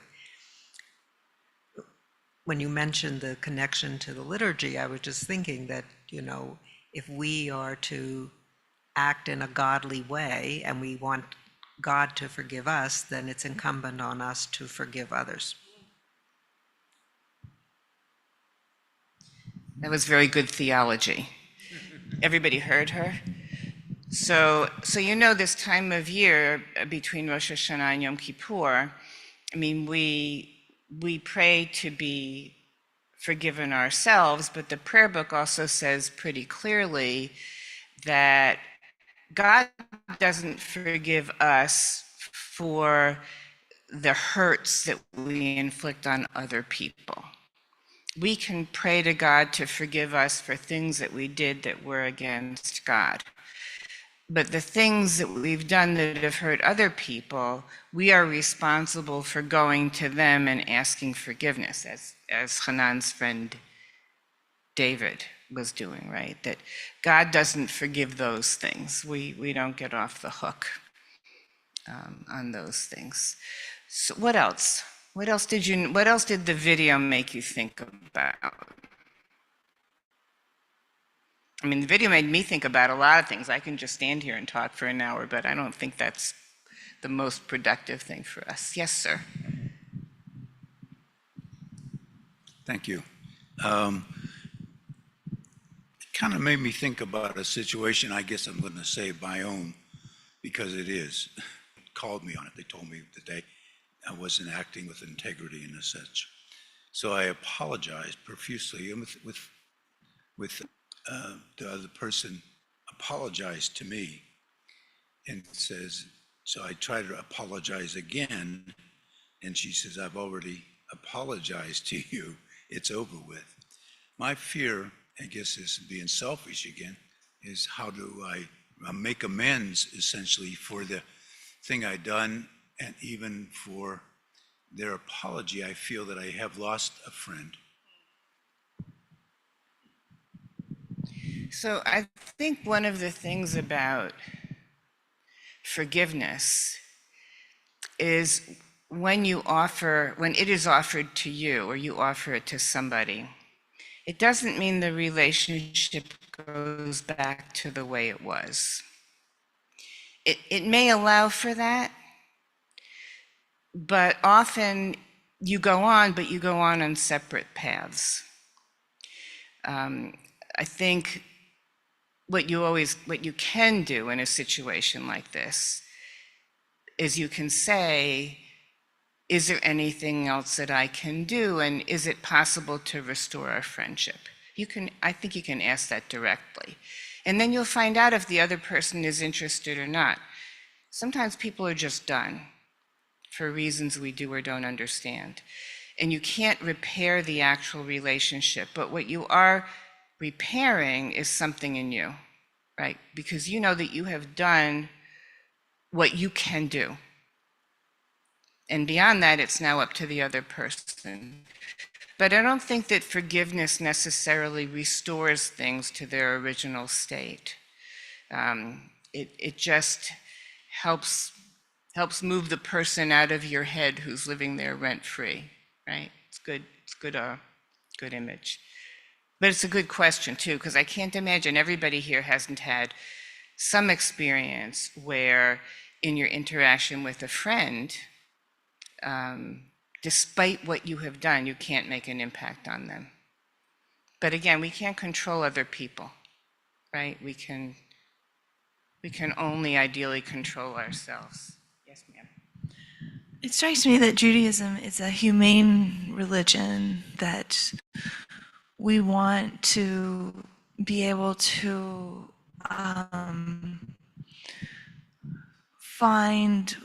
when you mentioned the connection to the liturgy, I was just thinking that, if we are to act in a godly way and we want God to forgive us, then it's incumbent on us to forgive others. That was very good theology. Everybody heard her? So this time of year between Rosh Hashanah and Yom Kippur, we pray to be forgiven ourselves, but the prayer book also says pretty clearly that God doesn't forgive us for the hurts that we inflict on other people. We can pray to God to forgive us for things that we did that were against God. But the things that we've done that have hurt other people, we are responsible for going to them and asking forgiveness, as Hanan's friend David was doing, right? That God doesn't forgive those things. We don't get off the hook on those things. So what else? What else did the video make you think about? I mean, the video made me think about a lot of things. I can just stand here and talk for an hour, but I don't think that's the most productive thing for us. Yes, sir. Thank you. It kind of made me think about a situation, I guess I'm going to say my own, because it is. Called me on it. They told me that I wasn't acting with integrity and such. So I apologized profusely, and with the other person apologized to me and says, so I try to apologize again, and she says, I've already apologized to you. It's over with. My fear, I guess, is being selfish again, is how do I make amends essentially for the thing I done, and even for their apology. I feel that I have lost a friend. So I think one of the things about forgiveness is when it is offered to you or you offer it to somebody, it doesn't mean the relationship goes back to the way it was. It may allow for that, but often you go on, but you go on separate paths. I think what you can do in a situation like this is you can say, is there anything else that I can do? And is it possible to restore our friendship? I think you can ask that directly. And then you'll find out if the other person is interested or not. Sometimes people are just done for reasons we do or don't understand. And you can't repair the actual relationship, but what you are repairing is something in you, right? Because you know that you have done what you can do. And beyond that, it's now up to the other person. But I don't think that forgiveness necessarily restores things to their original state. It just helps move the person out of your head who's living there rent-free, right? It's good image. But it's a good question too, because I can't imagine everybody here hasn't had some experience where in your interaction with a friend, despite what you have done, you can't make an impact on them. But again, we can't control other people, right? We can only ideally control ourselves. Yes, ma'am. It strikes me that Judaism is a humane religion, that we want to be able to find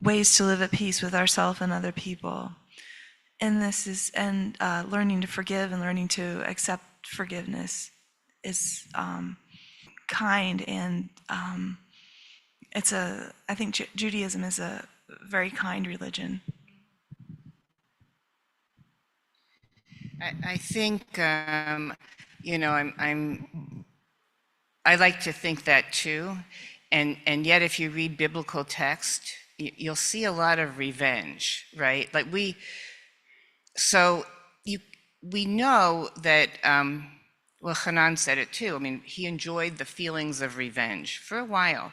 ways to live at peace with ourselves and other people. And learning to forgive and learning to accept forgiveness is kind, and I think Judaism is a very kind religion. I think, I like to think that too. And yet if you read biblical text, you'll see a lot of revenge, right? Like we know that, well, Hanan said it too. I mean, he enjoyed the feelings of revenge for a while.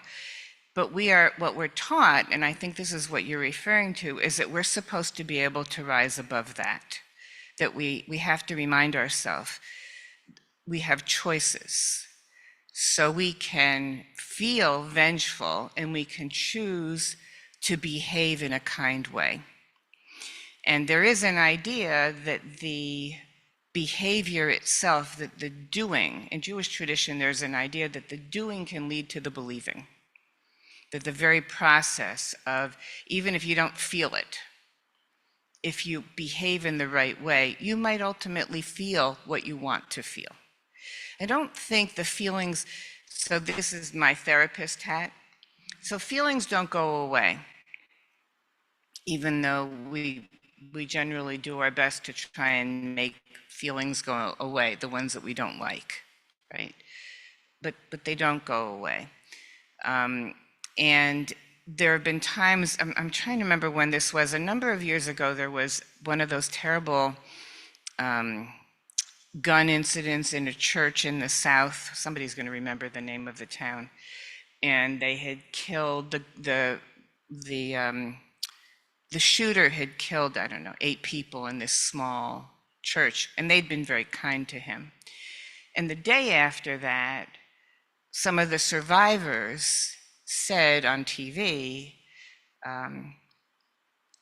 But what we're taught, and I think this is what you're referring to, is that we're supposed to be able to rise above that. That we have to remind ourselves we have choices. So we can feel vengeful and we can choose to behave in a kind way. And there is an idea that the behavior itself, that the doing, in Jewish tradition, there's an idea that the doing can lead to the believing. That the very process of, even if you don't feel it, if you behave in the right way, you might ultimately feel what you want to feel. I don't think the feelings So this is my therapist hat. So feelings don't go away, even though we generally do our best to try and make feelings go away, the ones that we don't like, right? But they don't go away. And there have been times, I'm trying to remember when this was, a number of years ago, there was one of those terrible gun incidents in a church in the South. Somebody's going to remember the name of the town. And they had killed, the shooter had killed, I don't know, 8 people in this small church, and they'd been very kind to him. And the day after that, some of the survivors said on TV,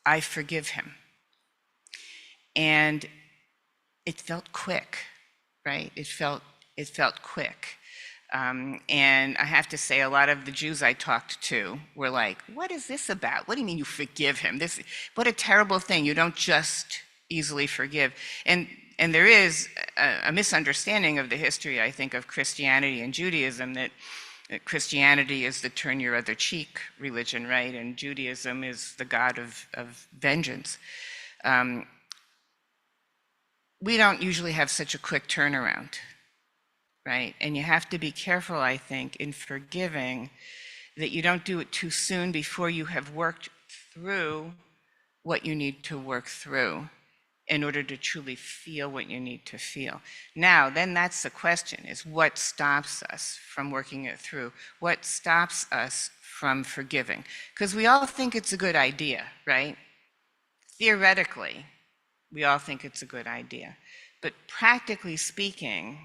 I forgive him. And it felt quick, right? It felt quick. And I have to say, a lot of the Jews I talked to were like, what is this about? What do you mean you forgive him? What a terrible thing. You don't just easily forgive. And there is a misunderstanding of the history, I think, of Christianity and Judaism, that Christianity is the turn your other cheek religion, right? And Judaism is the God of vengeance. We don't usually have such a quick turnaround, right? And you have to be careful, I think, in forgiving, that you don't do it too soon before you have worked through what you need to work through in order to truly feel what you need to feel. Now, then that's the question, is what stops us from working it through? What stops us from forgiving? Because we all think it's a good idea, right? Theoretically, we all think it's a good idea. But practically speaking,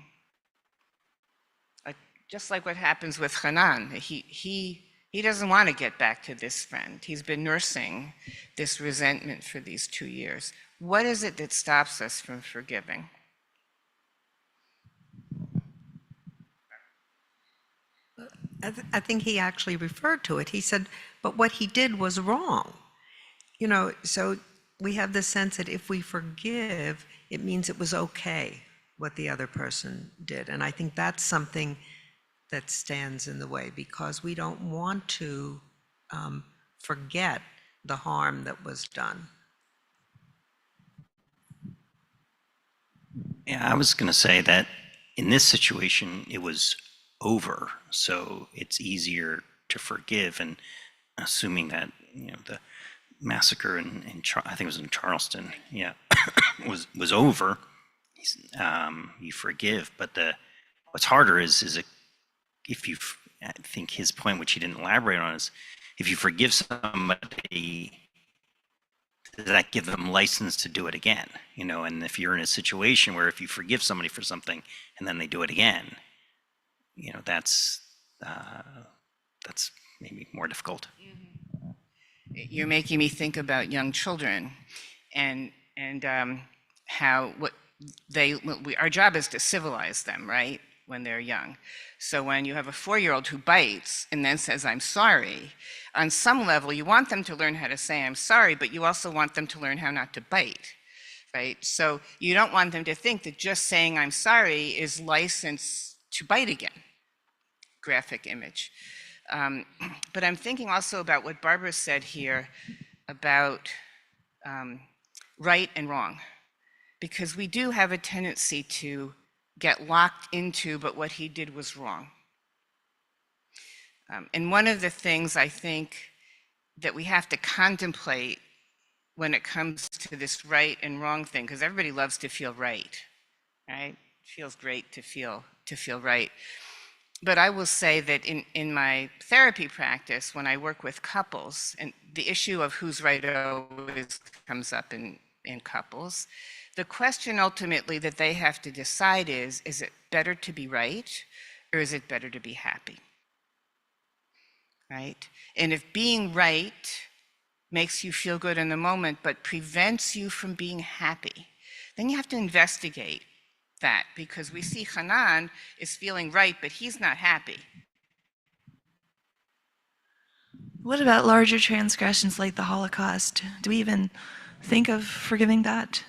just like what happens with Hanan, he doesn't want to get back to this friend. He's been nursing this resentment for these 2 years. What is it that stops us from forgiving? I think he actually referred to it. He said, but what he did was wrong. So we have the sense that if we forgive, it means it was okay what the other person did. And I think that's something that stands in the way, because we don't want to forget the harm that was done. Yeah, I was going to say that in this situation, it was over, so it's easier to forgive. And assuming that the massacre in I think it was in Charleston, yeah, was over, you forgive. But what's harder is if you, I think his point, which he didn't elaborate on, is if you forgive somebody, does that give them license to do it again? And if you're in a situation where if you forgive somebody for something and then they do it again, that's maybe more difficult. You're making me think about young children and how our job is to civilize them, right? When they're young. So when you have a 4-year-old who bites and then says, I'm sorry, on some level, you want them to learn how to say, I'm sorry, but you also want them to learn how not to bite, right? So you don't want them to think that just saying, I'm sorry, is license to bite again. Graphic image. But I'm thinking also about what Barbara said here about right and wrong, because we do have a tendency to get locked into, but what he did was wrong. And one of the things I think that we have to contemplate when it comes to this right and wrong thing, because everybody loves to feel right? It feels great to feel right. But I will say that in my therapy practice, when I work with couples, and the issue of who's right always comes up in couples, the question ultimately that they have to decide is it better to be right or is it better to be happy? Right? And if being right makes you feel good in the moment but prevents you from being happy, then you have to investigate that, because we see Hanan is feeling right, but he's not happy. What about larger transgressions like the Holocaust? Do we even think of forgiving that?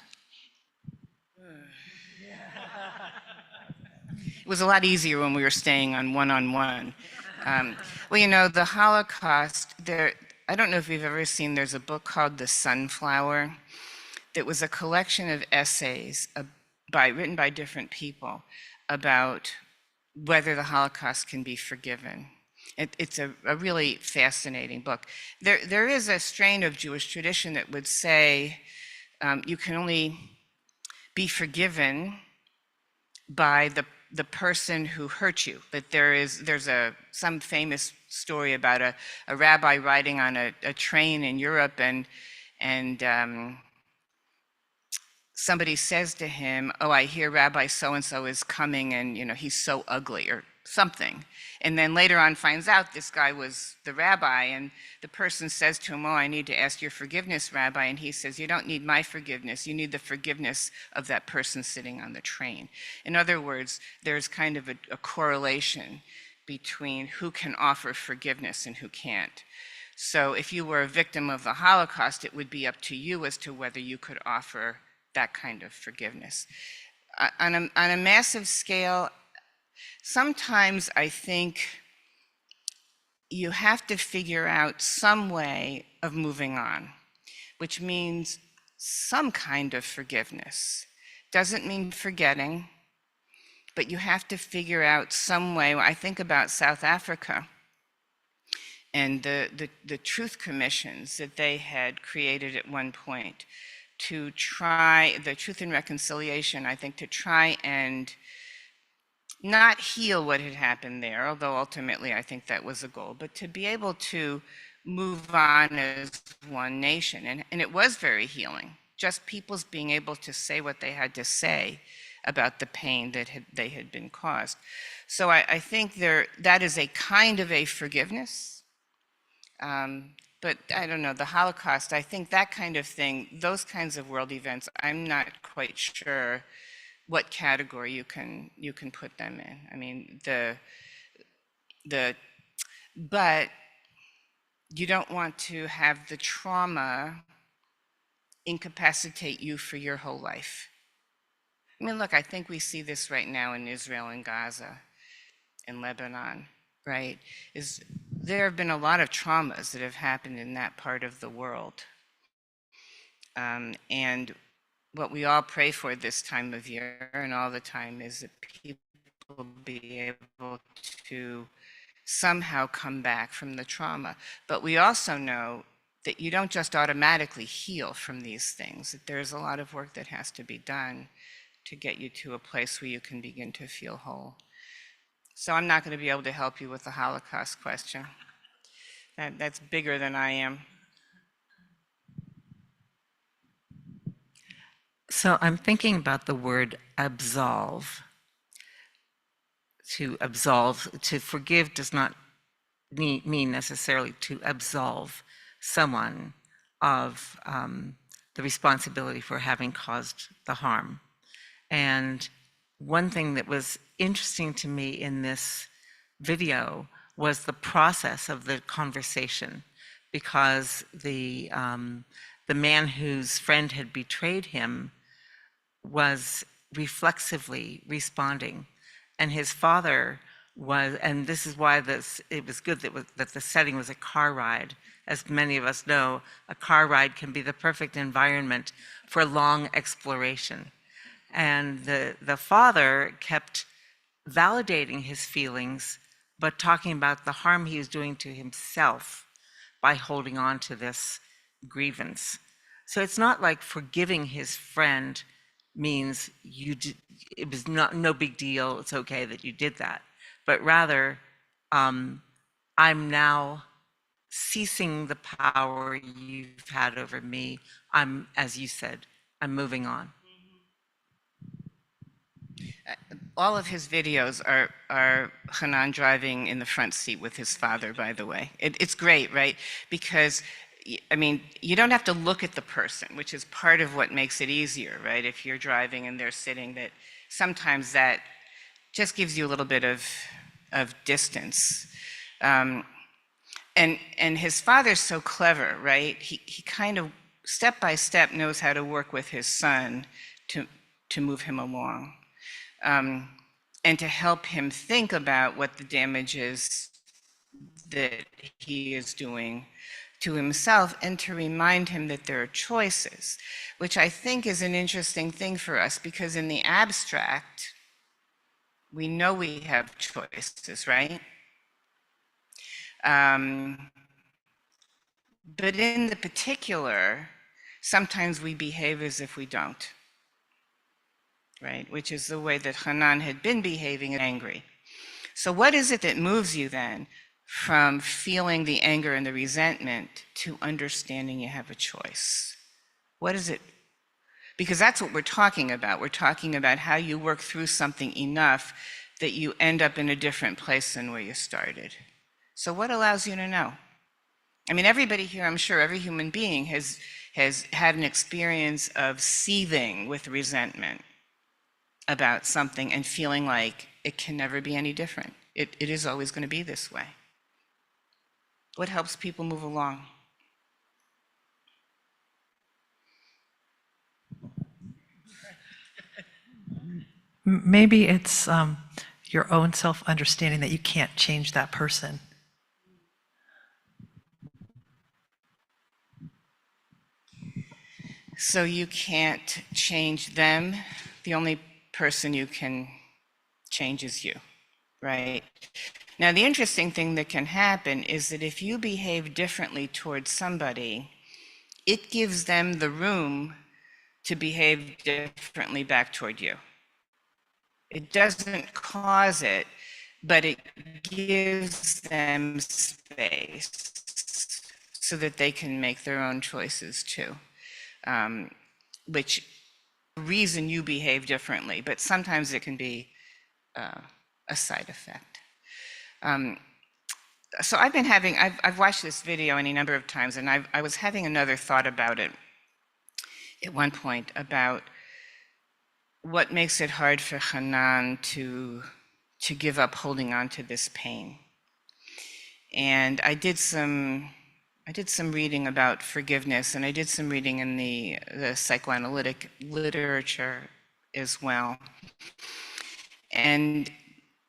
It was a lot easier when we were staying on one-on-one. Well, you know, the Holocaust, I don't know if you've ever seen, there's a book called The Sunflower that was a collection of essays written by different people about whether the Holocaust can be forgiven. It's a really fascinating book. There is a strain of Jewish tradition that would say you can only be forgiven by the person who hurt you. But there's some famous story about a rabbi riding on a train in Europe, and somebody says to him, "Oh, I hear Rabbi so-and-so is coming, and you know he's so ugly," or something. And then later on finds out this guy was the rabbi, and the person says to him, "Oh, I need to ask your forgiveness, Rabbi." And he says, "You don't need my forgiveness, you need the forgiveness of that person sitting on the train." In other words, there's kind of a correlation between who can offer forgiveness and who can't. So if you were a victim of the Holocaust, it would be up to you as to whether you could offer that kind of forgiveness. On a massive scale, sometimes I think you have to figure out some way of moving on, which means some kind of forgiveness. Doesn't mean forgetting, but you have to figure out some way. I think about South Africa and the truth commissions that they had created at one point to try, the Truth and Reconciliation, I think, to try and not heal what had happened there, although ultimately I think that was a goal, but to be able to move on as one nation. And it was very healing, just people's being able to say what they had to say about the pain that they had been caused. So I think that is a kind of a forgiveness. But I don't know, the Holocaust, I think that kind of thing, those kinds of world events, I'm not quite sure what category you can put them in. I mean, but you don't want to have the trauma incapacitate you for your whole life. I mean, look, I think we see this right now in Israel and Gaza, in Lebanon, right? There have been a lot of traumas that have happened in that part of the world. And what we all pray for this time of year and all the time is that people be able to somehow come back from the trauma. But we also know that you don't just automatically heal from these things, that there's a lot of work that has to be done to get you to a place where you can begin to feel whole. So I'm not going to be able to help you with the Holocaust question. That's bigger than I am. So I'm thinking about the word absolve. To absolve, to forgive does not mean necessarily to absolve someone of the responsibility for having caused the harm. And one thing that was interesting to me in this video was the process of the conversation, because the man whose friend had betrayed him was reflexively responding, and his father was, and this is why it was good that the setting was a car ride. As many of us know, a car ride can be the perfect environment for long exploration. And the father kept validating his feelings, but talking about the harm he was doing to himself by holding on to this grievance. So it's not like forgiving his friend means it was no big deal, it's okay that you did that. But rather, I'm now ceasing the power you've had over me. As you said, I'm moving on. All of his videos are Hanan driving in the front seat with his father, by the way. It's great, right? Because, I mean, you don't have to look at the person, which is part of what makes it easier, right? If you're driving and they're sitting, that sometimes that just gives you a little bit of distance. And his father's so clever, right? He kind of step by step knows how to work with his son to move him along. and to help him think about what the damage is that he is doing to himself, and to remind him that there are choices, which I think is an interesting thing for us, because in the abstract, we know we have choices, right? But in the particular, sometimes we behave as if we don't, right? Which is the way that Hanan had been behaving, angry. So what is it that moves you then from feeling the anger and the resentment to understanding you have a choice? What is it? Because that's what we're talking about. We're talking about how you work through something enough that you end up in a different place than where you started. So what allows you to know? I mean, everybody here, I'm sure every human being has had an experience of seething with resentment about something and feeling like it can never be any different. It is always going to be this way. What helps people move along? Maybe it's your own self-understanding that you can't change that person. So you can't change them. The only person you can change is you, right? Now, the interesting thing that can happen is that if you behave differently towards somebody, it gives them the room to behave differently back toward you. It doesn't cause it, but it gives them space so that they can make their own choices too. Which reason you behave differently, but sometimes it can be a side effect. So I've watched this video any number of times, and I was having another thought about it at one point, about what makes it hard for Hanan to give up holding on to this pain. And I did some reading about forgiveness, and I did some reading in the psychoanalytic literature as well. And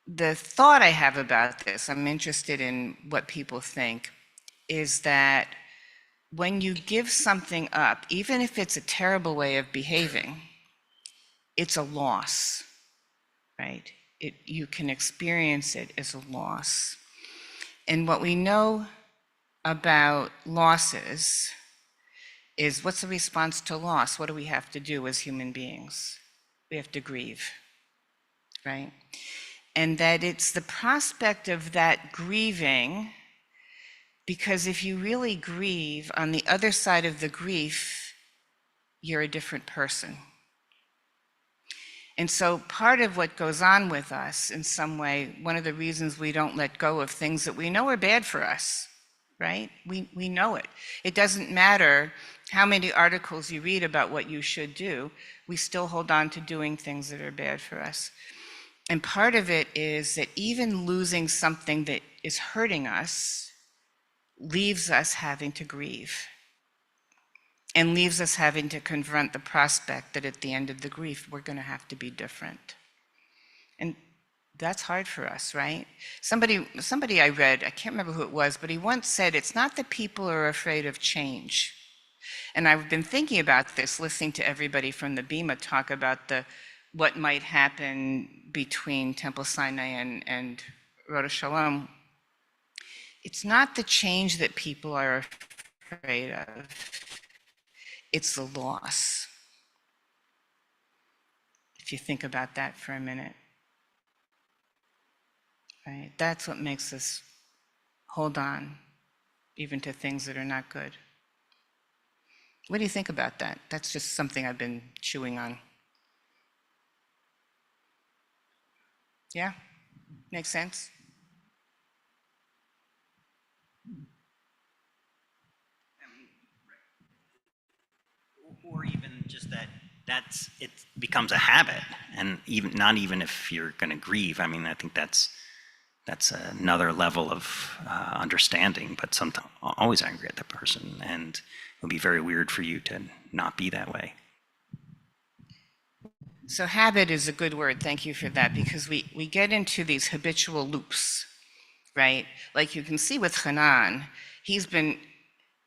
the thought I have about this, I'm interested in what people think, is that when you give something up, even if it's a terrible way of behaving, it's a loss, right? You can experience it as a loss. And what we know about losses is, what's the response to loss? What do we have to do as human beings? We have to grieve, right? And that it's the prospect of that grieving, because if you really grieve, on the other side of the grief, you're a different person. And so part of what goes on with us in some way, one of the reasons we don't let go of things that we know are bad for us, right? We know it. It doesn't matter how many articles you read about what you should do, we still hold on to doing things that are bad for us. And part of it is that even losing something that is hurting us leaves us having to grieve, and leaves us having to confront the prospect that at the end of the grief, we're going to have to be different. And that's hard for us, right? Somebody I read, I can't remember who it was, but he once said, it's not that people are afraid of change. And I've been thinking about this, listening to everybody from the Bima talk about what might happen between Temple Sinai and Rod Shalom. It's not the change that people are afraid of. It's the loss. If you think about that for a minute, right? That's what makes us hold on, even to things that are not good. What do you think about that? That's just something I've been chewing on. Yeah? Makes sense? Or even just it becomes a habit, and not even if you're going to grieve. I mean, I think that's another level of understanding. But sometimes always angry at the person, and it'll be very weird for you to not be that way. So habit is a good word, thank you for that, because we get into these habitual loops, right? Like you can see with Hanan,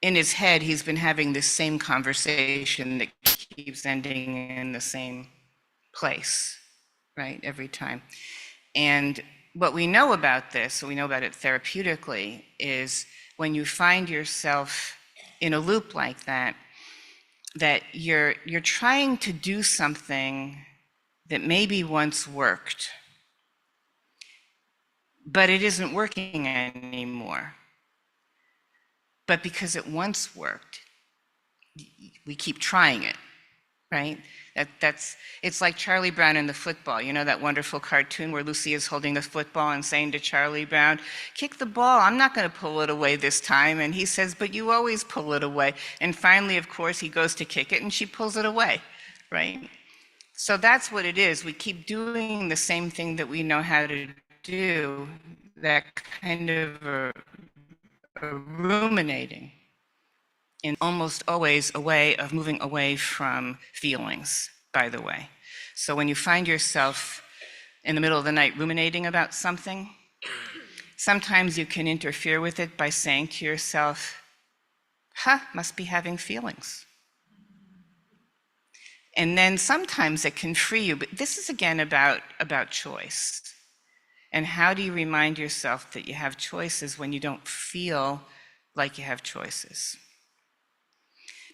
in his head, he's been having this same conversation that keeps ending in the same place, right, every time. And what we know about this, we know about it therapeutically, is when you find yourself in a loop like that, that you're trying to do something that maybe once worked, but it isn't working anymore. But because it once worked, we keep trying it, right? It's like Charlie Brown and the football. You know that wonderful cartoon where Lucy is holding the football and saying to Charlie Brown, "Kick the ball, I'm not going to pull it away this time." And he says, "But you always pull it away." And finally, of course, he goes to kick it and she pulls it away, right? So that's what it is. We keep doing the same thing that we know how to do, that kind of a ruminating, and almost always a way of moving away from feelings, by the way. So when you find yourself in the middle of the night ruminating about something, sometimes you can interfere with it by saying to yourself, must be having feelings. And then sometimes it can free you, but this is again about choice. And how do you remind yourself that you have choices when you don't feel like you have choices?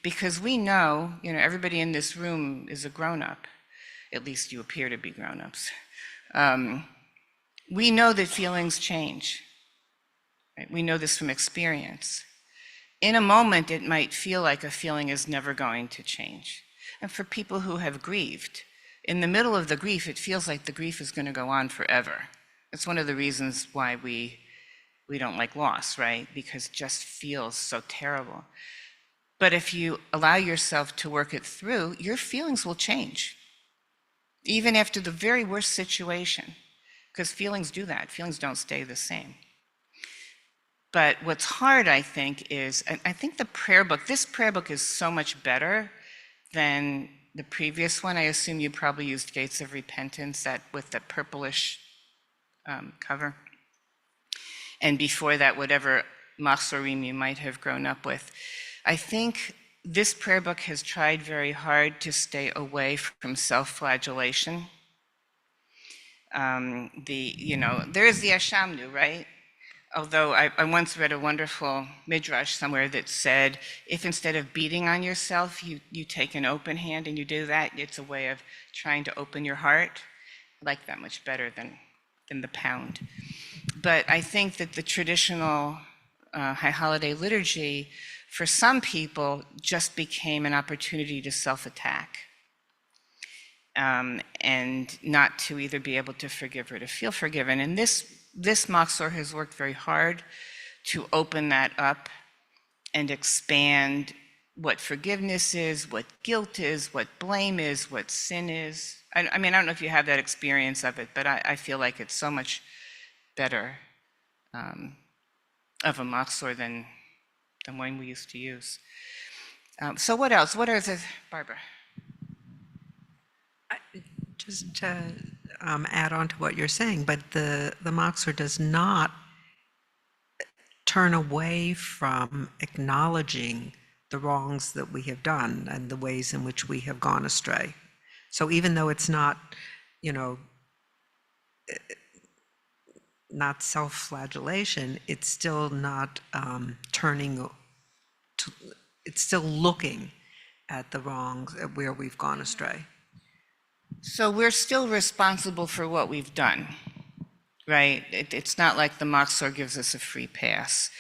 Because we know, everybody in this room is a grown-up. At least you appear to be grown-ups. We know that feelings change. Right? We know this from experience. In a moment, it might feel like a feeling is never going to change. And for people who have grieved, in the middle of the grief, it feels like the grief is going to go on forever. It's one of the reasons why we don't like loss, right? Because it just feels so terrible. But if you allow yourself to work it through, your feelings will change, even after the very worst situation, because feelings do that. Feelings don't stay the same. But what's hard, I think, is, and I think this prayer book is so much better than the previous one. I assume you probably used Gates of Repentance, with the purplish cover. And before that, whatever Machzorim you might have grown up with. I think this prayer book has tried very hard to stay away from self-flagellation. There is the Ashamnu, right? Although I once read a wonderful Midrash somewhere that said, if instead of beating on yourself, you take an open hand and you do that, it's a way of trying to open your heart. I like that much better than the pound. But I think that the traditional High Holiday liturgy, for some people, just became an opportunity to self-attack. And not to either be able to forgive or to feel forgiven. And this Machzor has worked very hard to open that up and expand what forgiveness is, what guilt is, what blame is, what sin is. I mean, I don't know if you have that experience of it, but I feel like it's so much better of a Machzor than one we used to use. So what else? What are the, Barbara? Just to add on to what you're saying, but the Machzor does not turn away from acknowledging the wrongs that we have done and the ways in which we have gone astray. So even though it's not, not self-flagellation, it's still not it's still looking at the wrongs at where we've gone astray. So we're still responsible for what we've done, right? It's not like the Machzor gives us a free pass.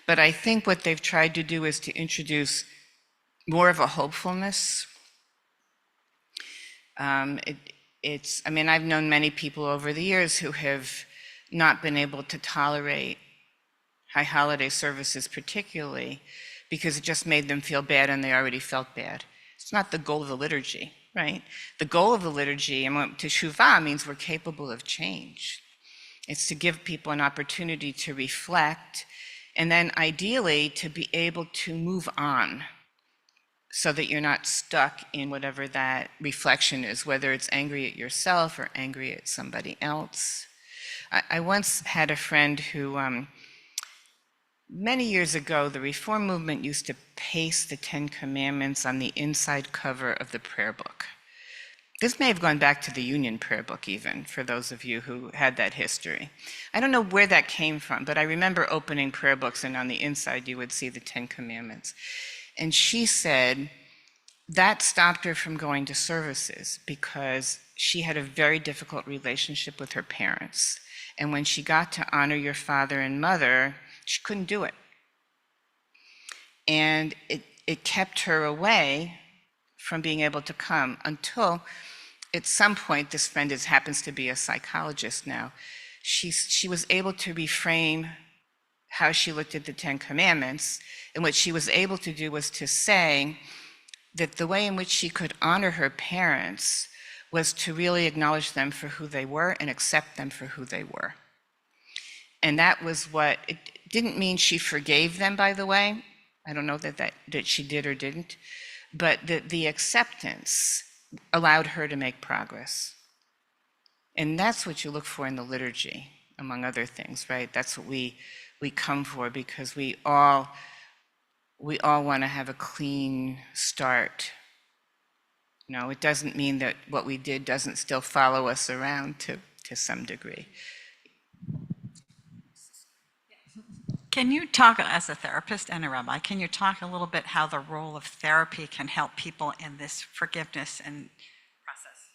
But I think what they've tried to do is to introduce more of a hopefulness. I've known many people over the years who have not been able to tolerate High Holiday services particularly because it just made them feel bad and they already felt bad. It's not the goal of the liturgy. Right? The goal of the liturgy, and teshuvah means we're capable of change. It's to give people an opportunity to reflect, and then ideally to be able to move on. so that you're not stuck in whatever that reflection is, whether it's angry at yourself or angry at somebody else. I once had a friend who, many years ago, the Reform movement used to paste the Ten Commandments on the inside cover of the prayer book. This may have gone back to the Union prayer book even, for those of you who had that history. I don't know where that came from, but I remember opening prayer books and on the inside you would see the Ten Commandments. And she said that stopped her from going to services because she had a very difficult relationship with her parents. And when she got to honor your father and mother, she couldn't do it. And it kept her away from being able to come until at some point, this friend happens to be a psychologist now, she was able to reframe how she looked at the Ten Commandments, and what she was able to do was to say that the way in which she could honor her parents was to really acknowledge them for who they were and accept them for who they were. And that was it didn't mean she forgave them, by the way. I don't know that she did or didn't, but the acceptance allowed her to make progress. And that's what you look for in the liturgy, among other things, right? That's what we come for, because we all want to have a clean start. It doesn't mean that what we did doesn't still follow us around to some degree. Can you talk, as a therapist and a rabbi, can you talk a little bit how the role of therapy can help people in this forgiveness and process?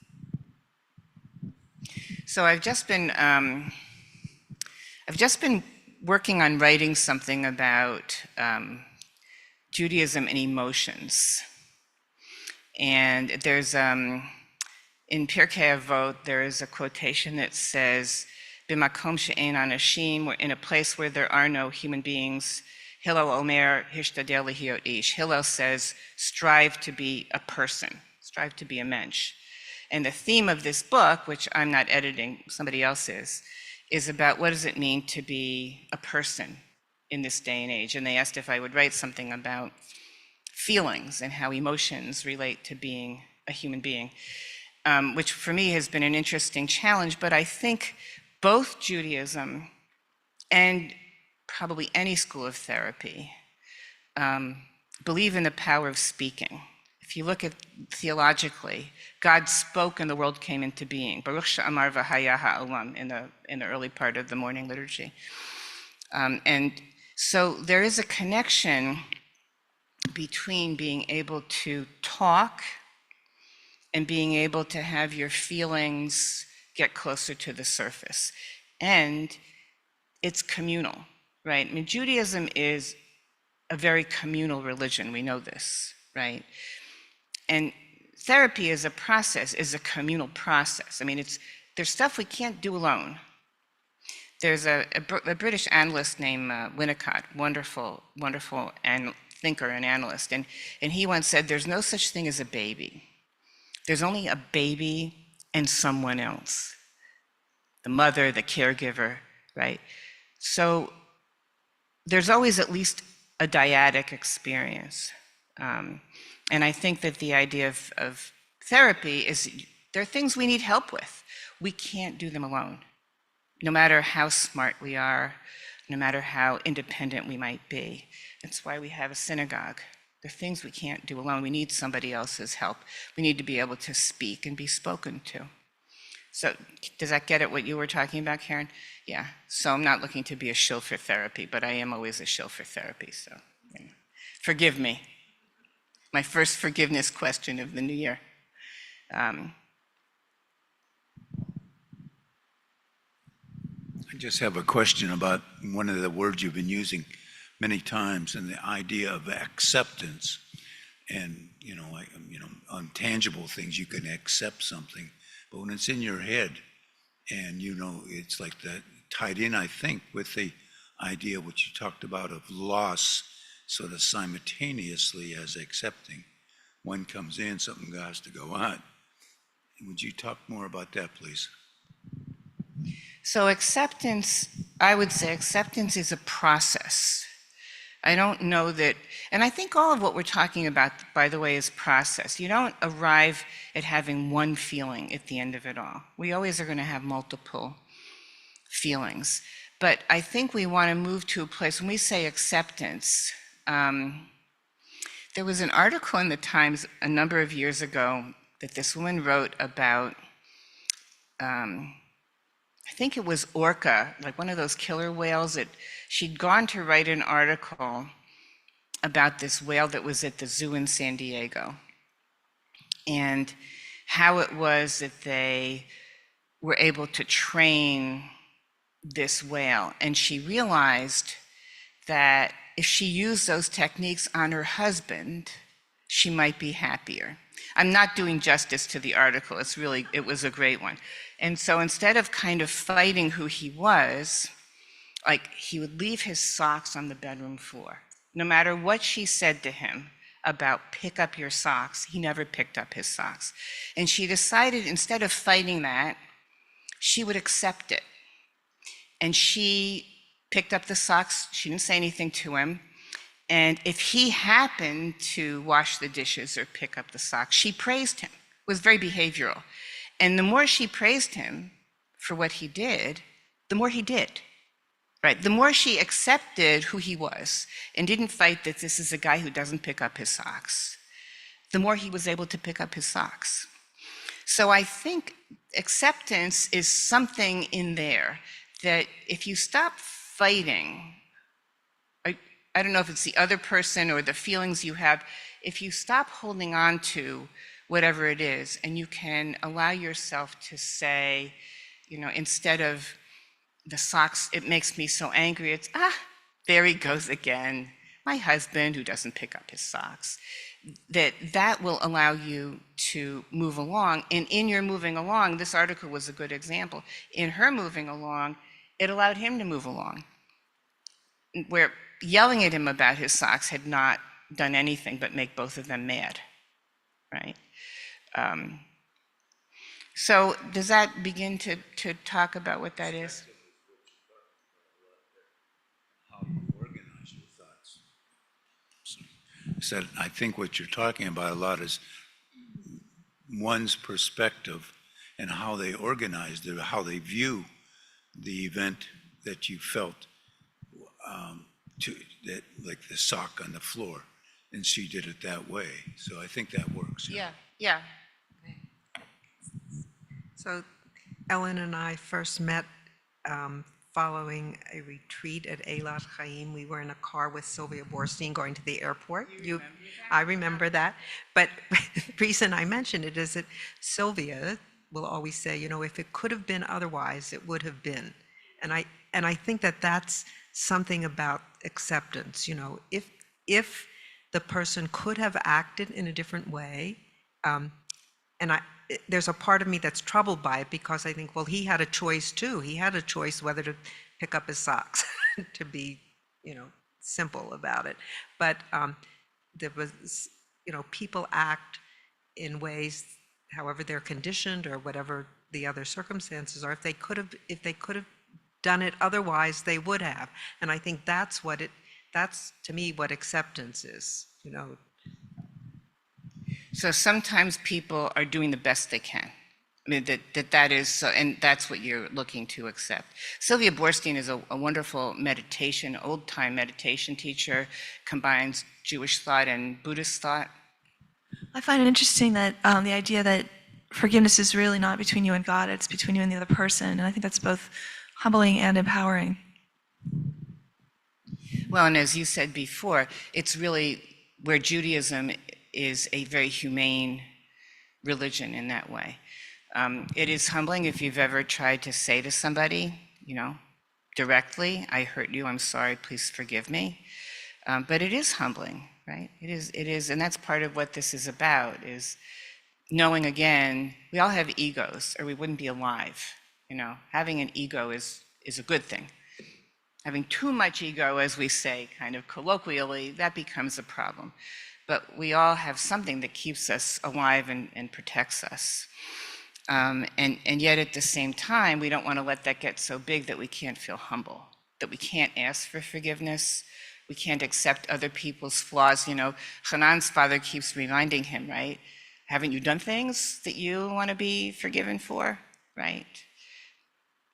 So I've just been working on writing something about Judaism and emotions. And there's, in Pirkei Avot, there is a quotation that says, B'makom she'ein anashim, we're in a place where there are no human beings. Hillel omer, hishtadel lihiot ish. Hillel says, strive to be a person, strive to be a mensch. And the theme of this book, which I'm not editing, somebody else is about what does it mean to be a person in this day and age. And they asked if I would write something about feelings and how emotions relate to being a human being, which for me has been an interesting challenge. But I think both Judaism and probably any school of therapy believe in the power of speaking. If you look at theologically, God spoke and the world came into being. Baruch she'amar v'haya ha'olam in the early part of the morning liturgy. And so there is a connection between being able to talk and being able to have your feelings get closer to the surface. And it's communal, right? I mean, Judaism is a very communal religion. We know this, right? And therapy is a process, is a communal process. I mean, there's stuff we can't do alone. There's a British analyst named Winnicott, wonderful thinker and analyst, and he once said, there's no such thing as a baby. There's only a baby and someone else. The mother, the caregiver, right? So there's always at least a dyadic experience. And I think that the idea of therapy is there are things we need help with. We can't do them alone, no matter how smart we are, no matter how independent we might be. That's why we have a synagogue. There are things we can't do alone. We need somebody else's help. We need to be able to speak and be spoken to. So does that get at what you were talking about, Karen? Yeah. So I'm not looking to be a shill for therapy, but I am always a shill for therapy. So forgive me. My first forgiveness question of the new year. I just have a question about one of the words you've been using many times, and the idea of acceptance. And untangible things, you can accept something, but when it's in your head, and it's like that tied in, I think, with the idea which you talked about of loss, sort of simultaneously as accepting. One comes in, something has to go on. Would you talk more about that, please? So acceptance, I would say acceptance is a process. I don't know that, and I think all of what we're talking about, by the way, is process. You don't arrive at having one feeling at the end of it all. We always are going to have multiple feelings. But I think we want to move to a place, when we say acceptance, there was an article in the Times a number of years ago that this woman wrote about, I think it was orca, like one of those killer whales. She'd gone to write an article about this whale that was at the zoo in San Diego, and how it was that they were able to train this whale. And she realized that if she used those techniques on her husband, she might be happier. I'm not doing justice to the article. It was a great one. And so instead of kind of fighting who he was, like he would leave his socks on the bedroom floor. No matter what she said to him about pick up your socks, he never picked up his socks. And she decided instead of fighting that, she would accept it. And she picked up the socks. She didn't say anything to him. And if he happened to wash the dishes or pick up the socks, she praised him. It was very behavioral. And the more she praised him for what he did, the more he did, right? The more she accepted who he was and didn't fight that this is a guy who doesn't pick up his socks, the more he was able to pick up his socks. So I think acceptance is something in there that if you stop fighting, I don't know if it's the other person or the feelings you have, if you stop holding on to whatever it is, and you can allow yourself to say, instead of the socks, it makes me so angry, it's, there he goes again, my husband who doesn't pick up his socks. That will allow you to move along. And in your moving along, this article was a good example. In her moving along, it allowed him to move along, where yelling at him about his socks had not done anything but make both of them mad, right? So does that begin to talk about what that is? How you organize your thoughts. So I think what you're talking about a lot is one's perspective and how they organize, how they view the event that you felt, like the sock on the floor, and she did it that way. So I think that works. Yeah. So Ellen and I first met following a retreat at Eilat Chaim. We were in a car with Sylvia Borstein going to the airport. I remember that. But the reason I mention it is that Sylvia will always say, if it could have been otherwise, it would have been. And I think that that's something about acceptance. If the person could have acted in a different way, there's a part of me that's troubled by it, because I think, well, he had a choice too. He had a choice whether to pick up his socks, to be, simple about it. But there was, people act in ways, however they're conditioned or whatever the other circumstances are. If they could have done it otherwise, they would have. And I think that's to me what acceptance is, So sometimes people are doing the best they can. I mean, that is so, and that's what you're looking to accept. Sylvia Borstein is a wonderful meditation, old-time meditation teacher, combines Jewish thought and Buddhist thought. I find it interesting that the idea that forgiveness is really not between you and God, it's between you and the other person. And I think that's both humbling and empowering. Well, and as you said before, it's really where Judaism is a very humane religion in that way. It is humbling if you've ever tried to say to somebody, directly, I hurt you, I'm sorry, please forgive me. But it is humbling, right? It is, and that's part of what this is about, is knowing, again, we all have egos, or we wouldn't be alive. Having an ego is a good thing. Having too much ego, as we say, kind of colloquially, that becomes a problem. But we all have something that keeps us alive and protects us. And yet at the same time, we don't want to let that get so big that we can't feel humble, that we can't ask for forgiveness, We can't accept other people's flaws. You know, Hanan's father keeps reminding him, right? Haven't you done things that you want to be forgiven for, right?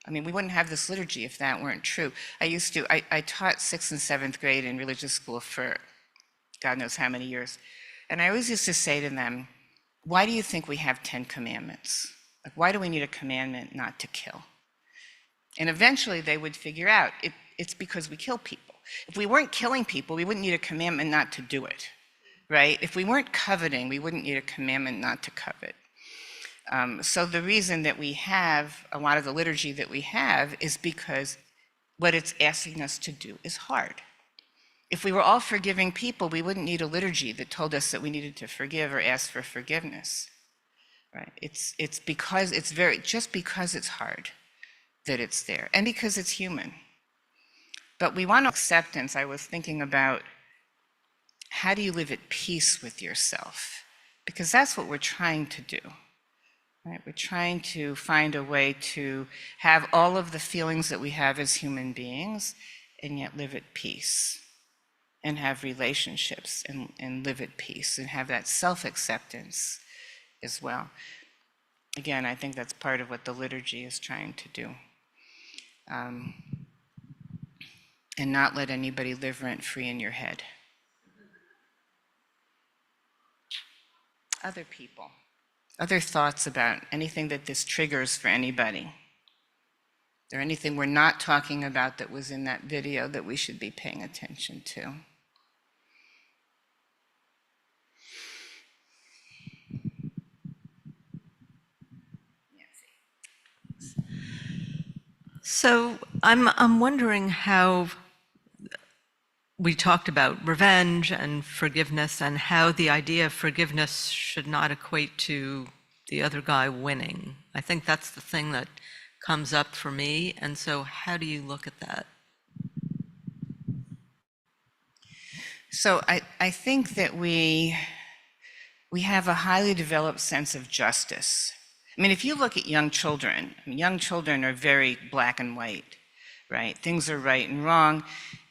I mean, we wouldn't have this liturgy if that weren't true. I taught 6th and 7th grade in religious school for God knows how many years. And I always used to say to them, why do you think we have 10 commandments? Like, why do we need a commandment not to kill? And eventually they would figure out it's because we kill people. If we weren't killing people, we wouldn't need a commandment not to do it, right? If we weren't coveting, we wouldn't need a commandment not to covet. So the reason that we have a lot of the liturgy that we have is because what it's asking us to do is hard. If we were all forgiving people, we wouldn't need a liturgy that told us that we needed to forgive or ask for forgiveness, right? It's because it's just because it's hard that it's there, and because it's human. But we want acceptance. I was thinking about, how do you live at peace with yourself? Because that's what we're trying to do, right? We're trying to find a way to have all of the feelings that we have as human beings and yet live at peace, and have relationships and live at peace, and have that self-acceptance as well. Again, I think that's part of what the liturgy is trying to do. And not let anybody live rent-free in your head. Other people, other thoughts about anything that this triggers for anybody? Is there anything we're not talking about that was in that video that we should be paying attention to? So I'm wondering how we talked about revenge and forgiveness, and how the idea of forgiveness should not equate to the other guy winning. I think that's the thing that comes up for me. And so how do you look at that? So I think that we have a highly developed sense of justice. I mean, if you look at young children, young children are very black and white, right? Things are right and wrong,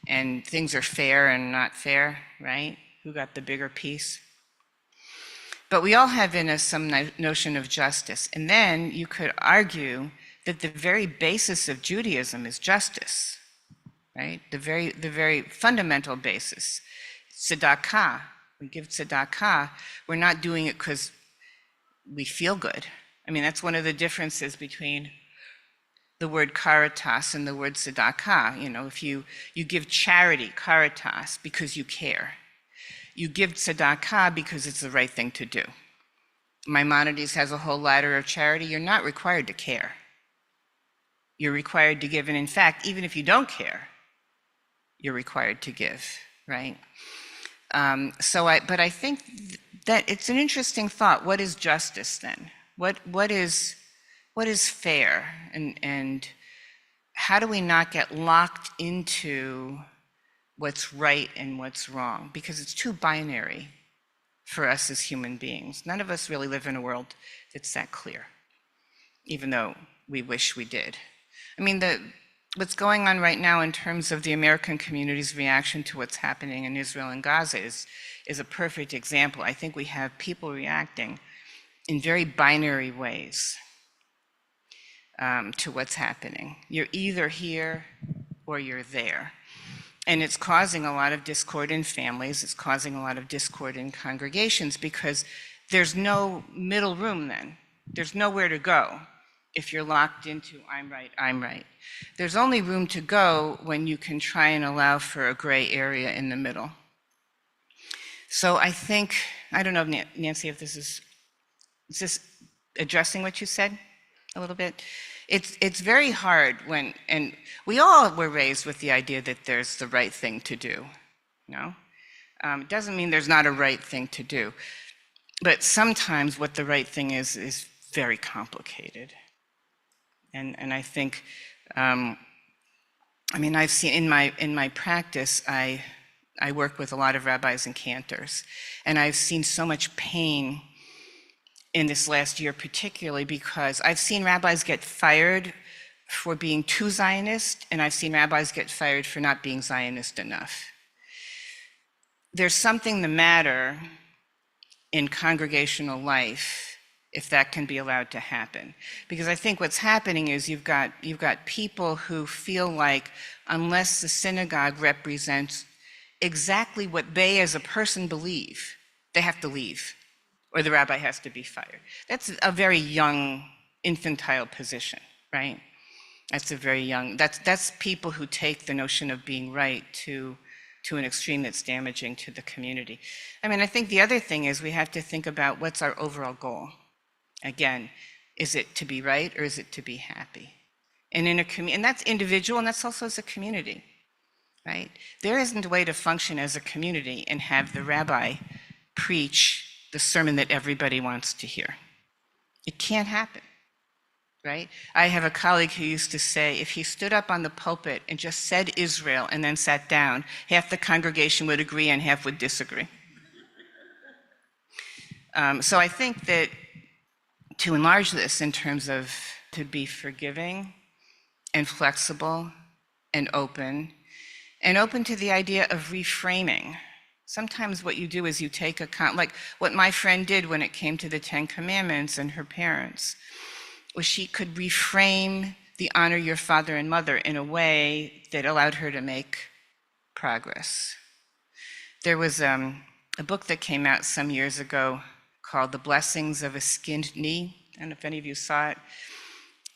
and things are fair and not fair, right? Who got the bigger piece? But we all have in us some notion of justice. And then you could argue that the very basis of Judaism is justice, right? The very fundamental basis. Tzedakah, we give tzedakah, we're not doing it because we feel good. I mean, that's one of the differences between the word caritas and the word tzedakah. You know, if you give charity, caritas, because you care. You give tzedakah because it's the right thing to do. Maimonides has a whole ladder of charity. You're not required to care. You're required to give, and in fact, even if you don't care, you're required to give, right? But I think that it's an interesting thought. What is justice then? What is fair, and how do we not get locked into what's right and what's wrong? Because it's too binary for us as human beings. None of us really live in a world that's that clear, even though we wish we did. I mean, what's going on right now in terms of the American community's reaction to what's happening in Israel and Gaza is a perfect example. I think we have people reacting in very binary ways to what's happening. You're either here or you're there. And it's causing a lot of discord in families. It's causing a lot of discord in congregations, because there's no middle room then. There's nowhere to go if you're locked into I'm right, I'm right. There's only room to go when you can try and allow for a gray area in the middle. So I think, I don't know, Nancy, if is this addressing what you said a little bit? It's very hard when, and we all were raised with the idea that there's the right thing to do, you know? It doesn't mean there's not a right thing to do, but sometimes what the right thing is very complicated. And I think, I mean, I've seen in my practice, I work with a lot of rabbis and cantors, and I've seen so much pain in this last year, particularly because I've seen rabbis get fired for being too Zionist, and I've seen rabbis get fired for not being Zionist enough. there's something the matter in congregational life if that can be allowed to happen. Because I think what's happening is you've got people who feel like unless the synagogue represents exactly what they as a person believe, they have to leave, or the rabbi has to be fired. That's a very young, infantile position, right? That's a very young, that's people who take the notion of being right to an extreme that's damaging to the community. I mean, I think the other thing is we have to think about what's our overall goal. Again, is it to be right or is it to be happy? And in a community, and that's individual, and that's also as a community, right? There isn't a way to function as a community and have the rabbi preach the sermon that everybody wants to hear. It can't happen, right? I have a colleague who used to say if he stood up on the pulpit and just said Israel and then sat down, half the congregation would agree and half would disagree. So I think that to enlarge this in terms of to be forgiving and flexible and open to the idea of reframing. Sometimes what you do is you take like what my friend did when it came to the 10 Commandments and her parents, was she could reframe the honor your father and mother in a way that allowed her to make progress. There was a book that came out some years ago called The Blessings of a Skinned Knee. I don't know if any of you saw it.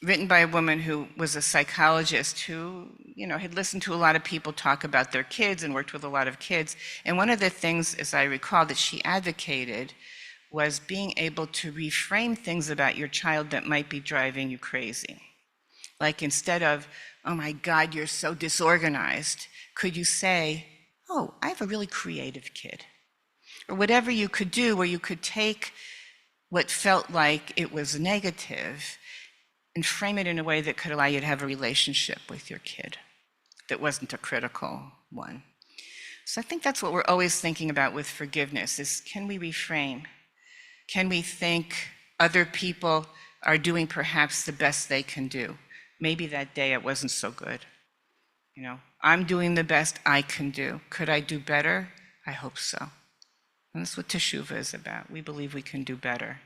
Written by a woman who was a psychologist who, had listened to a lot of people talk about their kids and worked with a lot of kids. And one of the things, as I recall, that she advocated was being able to reframe things about your child that might be driving you crazy. Like instead of, oh my God, you're so disorganized, could you say, oh, I have a really creative kid? Or whatever you could do where you could take what felt like it was negative and frame it in a way that could allow you to have a relationship with your kid that wasn't a critical one. So I think that's what we're always thinking about with forgiveness is, can we reframe? Can we think other people are doing perhaps the best they can do? Maybe that day it wasn't so good. I'm doing the best I can do. Could I do better? I hope so. And that's what Teshuvah is about. We believe we can do better.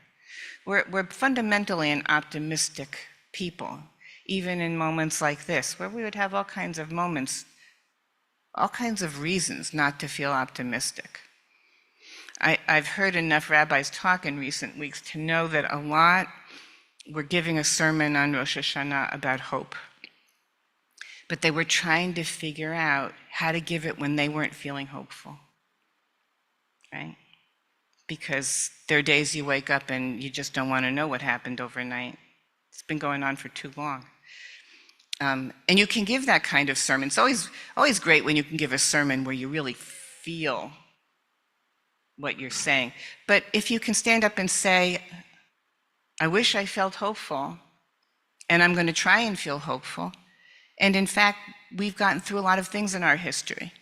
We're fundamentally an optimistic people, even in moments like this, where we would have all kinds of moments, all kinds of reasons not to feel optimistic. I've heard enough rabbis talk in recent weeks to know that a lot were giving a sermon on Rosh Hashanah about hope. But they were trying to figure out how to give it when they weren't feeling hopeful, right? Because there are days you wake up and you just don't want to know what happened overnight. It's been going on for too long. And you can give that kind of sermon. It's always great when you can give a sermon where you really feel what you're saying. But if you can stand up and say, I wish I felt hopeful, and I'm going to try and feel hopeful. And in fact, we've gotten through a lot of things in our history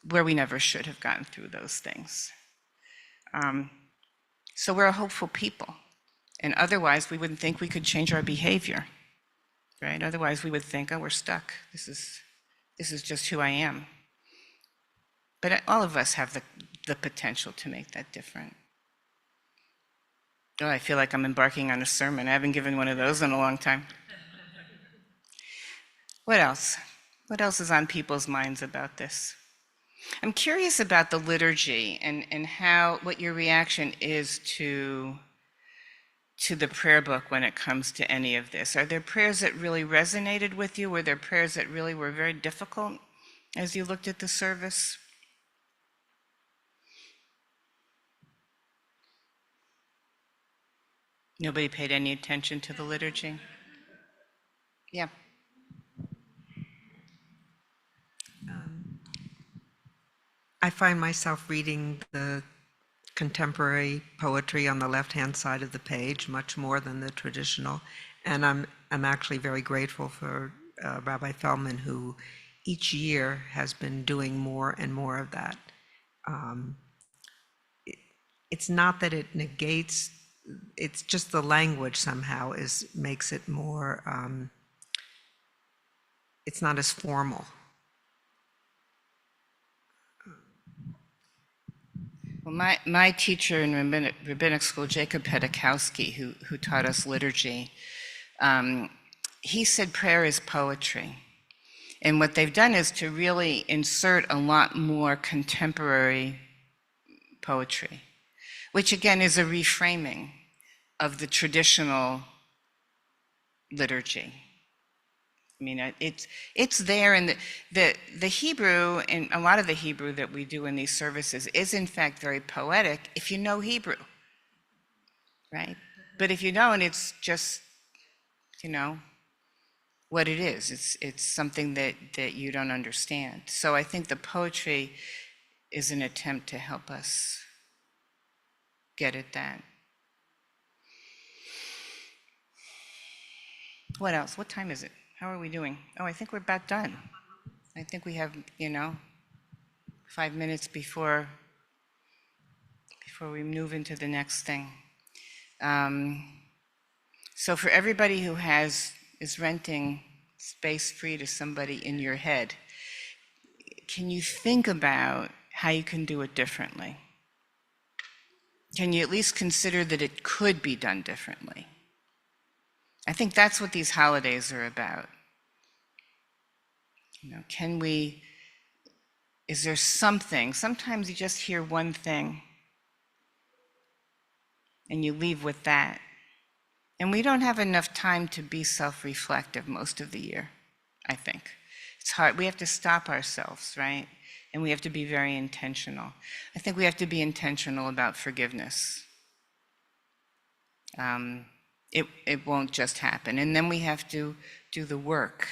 where we never should have gotten through those things. So we're a hopeful people. And otherwise, we wouldn't think we could change our behavior, right? Otherwise, we would think, oh, we're stuck. This is just who I am. But all of us have the potential to make that different. Oh, I feel like I'm embarking on a sermon. I haven't given one of those in a long time. What else? What else is on people's minds about this? I'm curious about the liturgy and what your reaction is to the prayer book when it comes to any of this. Are there prayers that really resonated with you? Were there prayers that really were very difficult as you looked at the service? Nobody paid any attention to the liturgy? Yeah. I find myself reading the contemporary poetry on the left-hand side of the page much more than the traditional, and I'm actually very grateful for Rabbi Feldman, who each year has been doing more and more of that. It's not that it negates, it's just the language somehow makes it more, it's not as formal. Well, my teacher in rabbinic school, Jacob Pedakowski, who taught us liturgy, he said prayer is poetry. And what they've done is to really insert a lot more contemporary poetry, which again is a reframing of the traditional liturgy. I mean, it's there, and the Hebrew, and a lot of the Hebrew that we do in these services is in fact very poetic if you know Hebrew, right? But if you don't, it's just, what it is. It's something that you don't understand. So I think the poetry is an attempt to help us get at that. What else? What time is it? How are we doing? Oh, I think we're about done. I think we have, 5 minutes before we move into the next thing. So for everybody who is renting space free to somebody in your head, can you think about how you can do it differently? Can you at least consider that it could be done differently? I think that's what these holidays are about. Is there something? Sometimes you just hear one thing and you leave with that. And we don't have enough time to be self-reflective most of the year, I think. It's hard. We have to stop ourselves, right? And we have to be very intentional. I think we have to be intentional about forgiveness. It won't just happen. And then we have to do the work,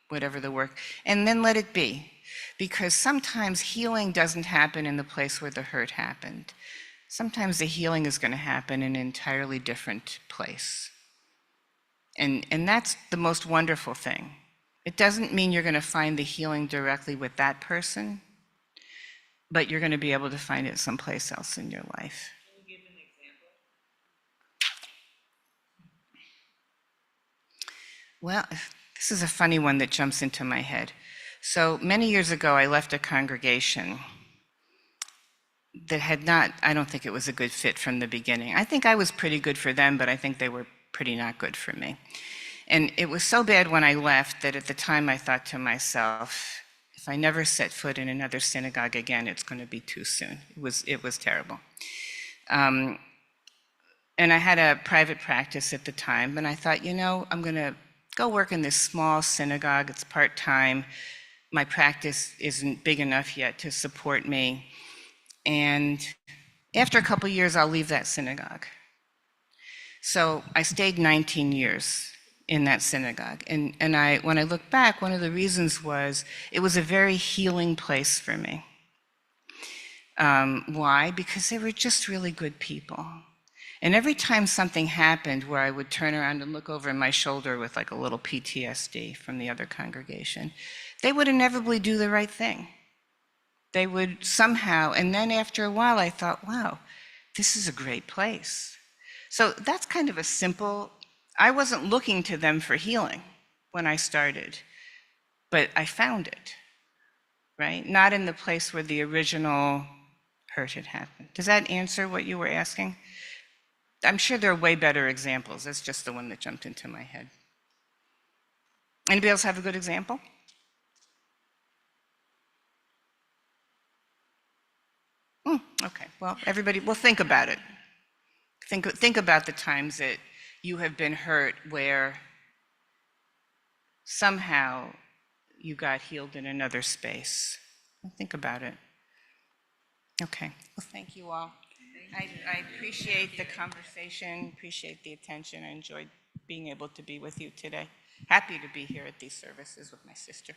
whatever the work, and then let it be. Because sometimes healing doesn't happen in the place where the hurt happened. Sometimes the healing is going to happen in an entirely different place. And that's the most wonderful thing. It doesn't mean you're going to find the healing directly with that person, but you're going to be able to find it someplace else in your life. Can you give an example? Well, this is a funny one that jumps into my head. So many years ago, I left a congregation that I don't think it was a good fit from the beginning. I think I was pretty good for them, but I think they were pretty not good for me. And it was so bad when I left that at the time I thought to myself, if I never set foot in another synagogue again, it's going to be too soon. It was terrible. And I had a private practice at the time, and I thought, I'm going to go work in this small synagogue. It's part-time. My practice isn't big enough yet to support me. And after a couple years, I'll leave that synagogue. So I stayed 19 years in that synagogue. And when I look back, one of the reasons was it was a very healing place for me. Why? Because they were just really good people. And every time something happened where I would turn around and look over my shoulder with like a little PTSD from the other congregation, they would inevitably do the right thing. They would somehow, and then after a while I thought, wow, this is a great place. So that's kind of a simple, I wasn't looking to them for healing when I started, but I found it, right? Not in the place where the original hurt had happened. Does that answer what you were asking? I'm sure there are way better examples. That's just the one that jumped into my head. Anybody else have a good example? Okay, well, everybody, think about it. Think about the times that you have been hurt where somehow you got healed in another space. Think about it. Okay, well, thank you all. I appreciate the conversation, appreciate the attention. I enjoyed being able to be with you today. Happy to be here at these services with my sister.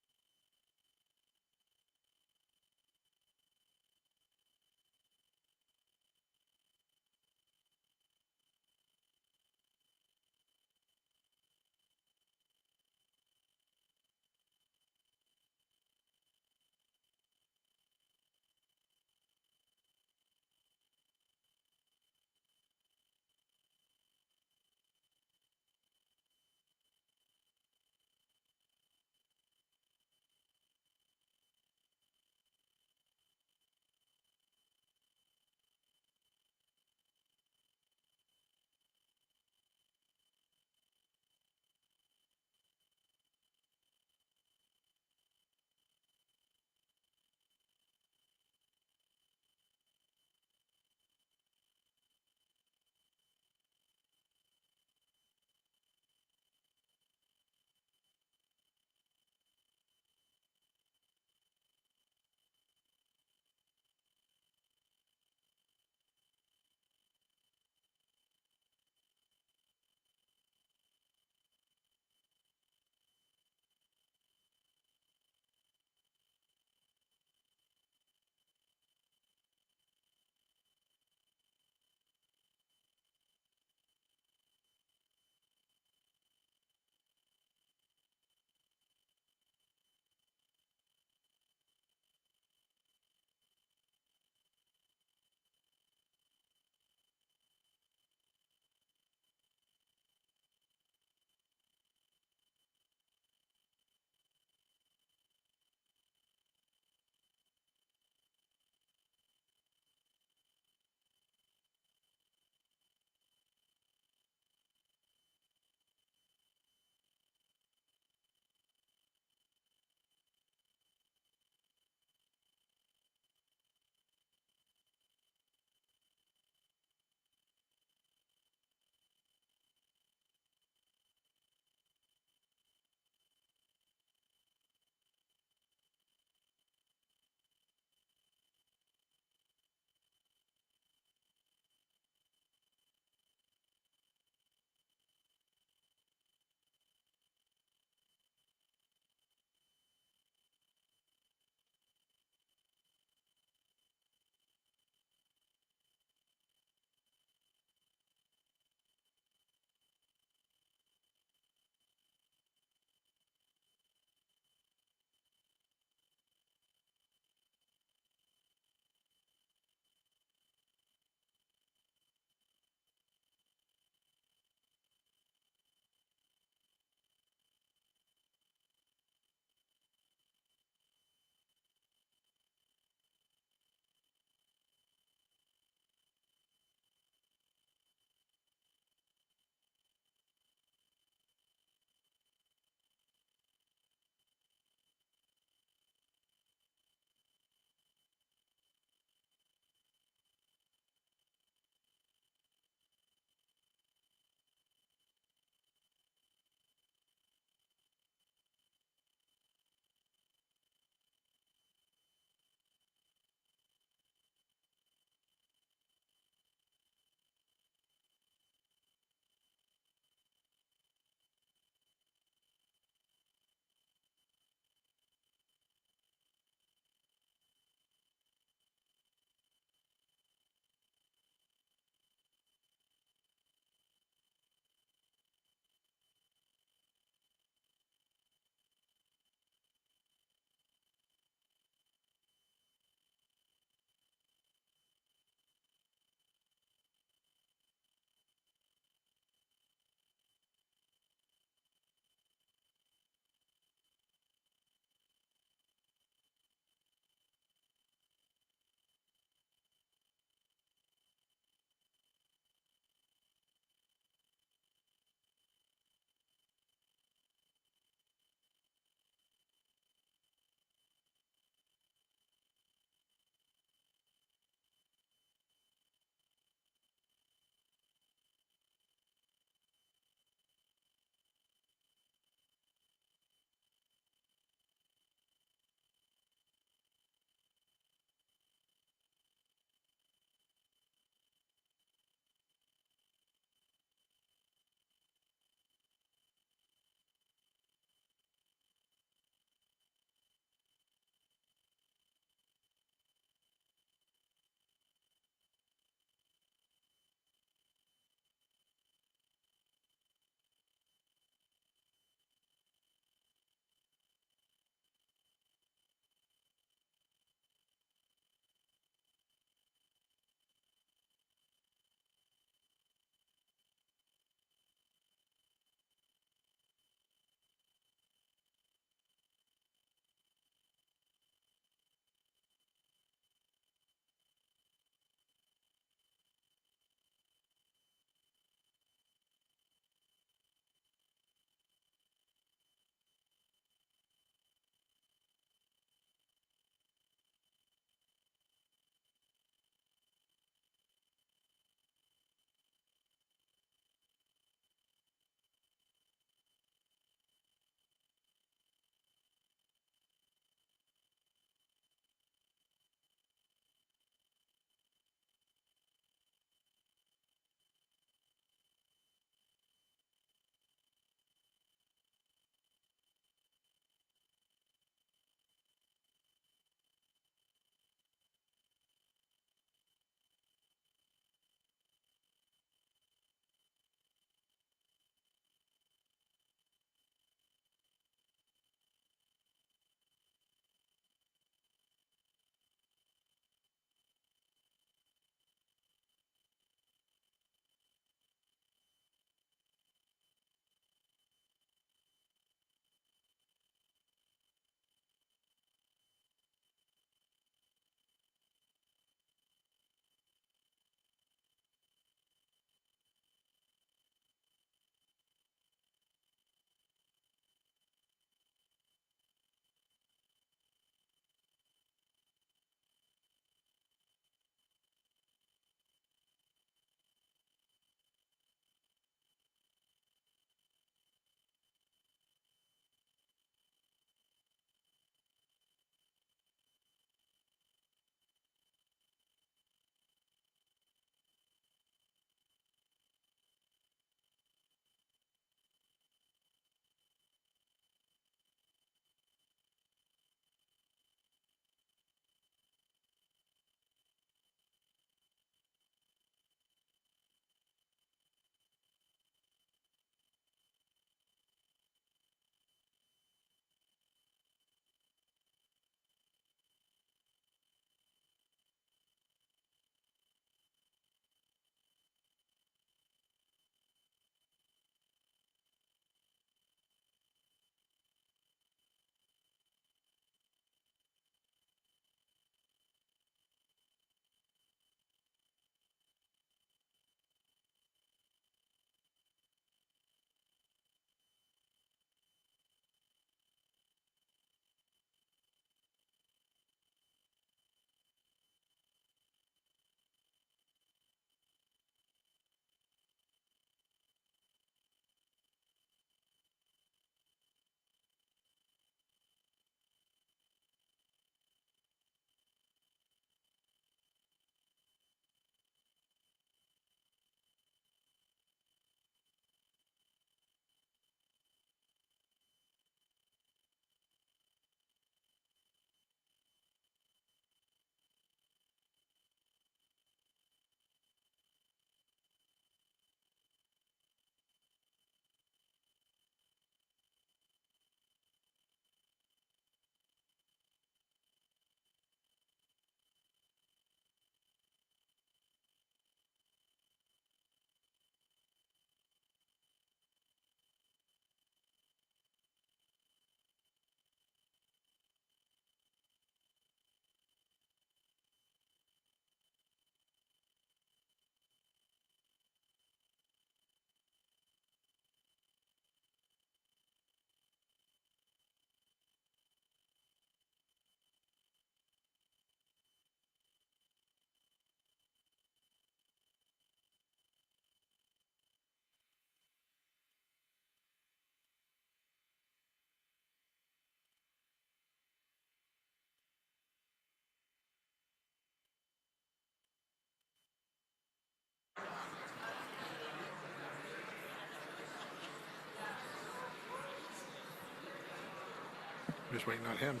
just waiting on him.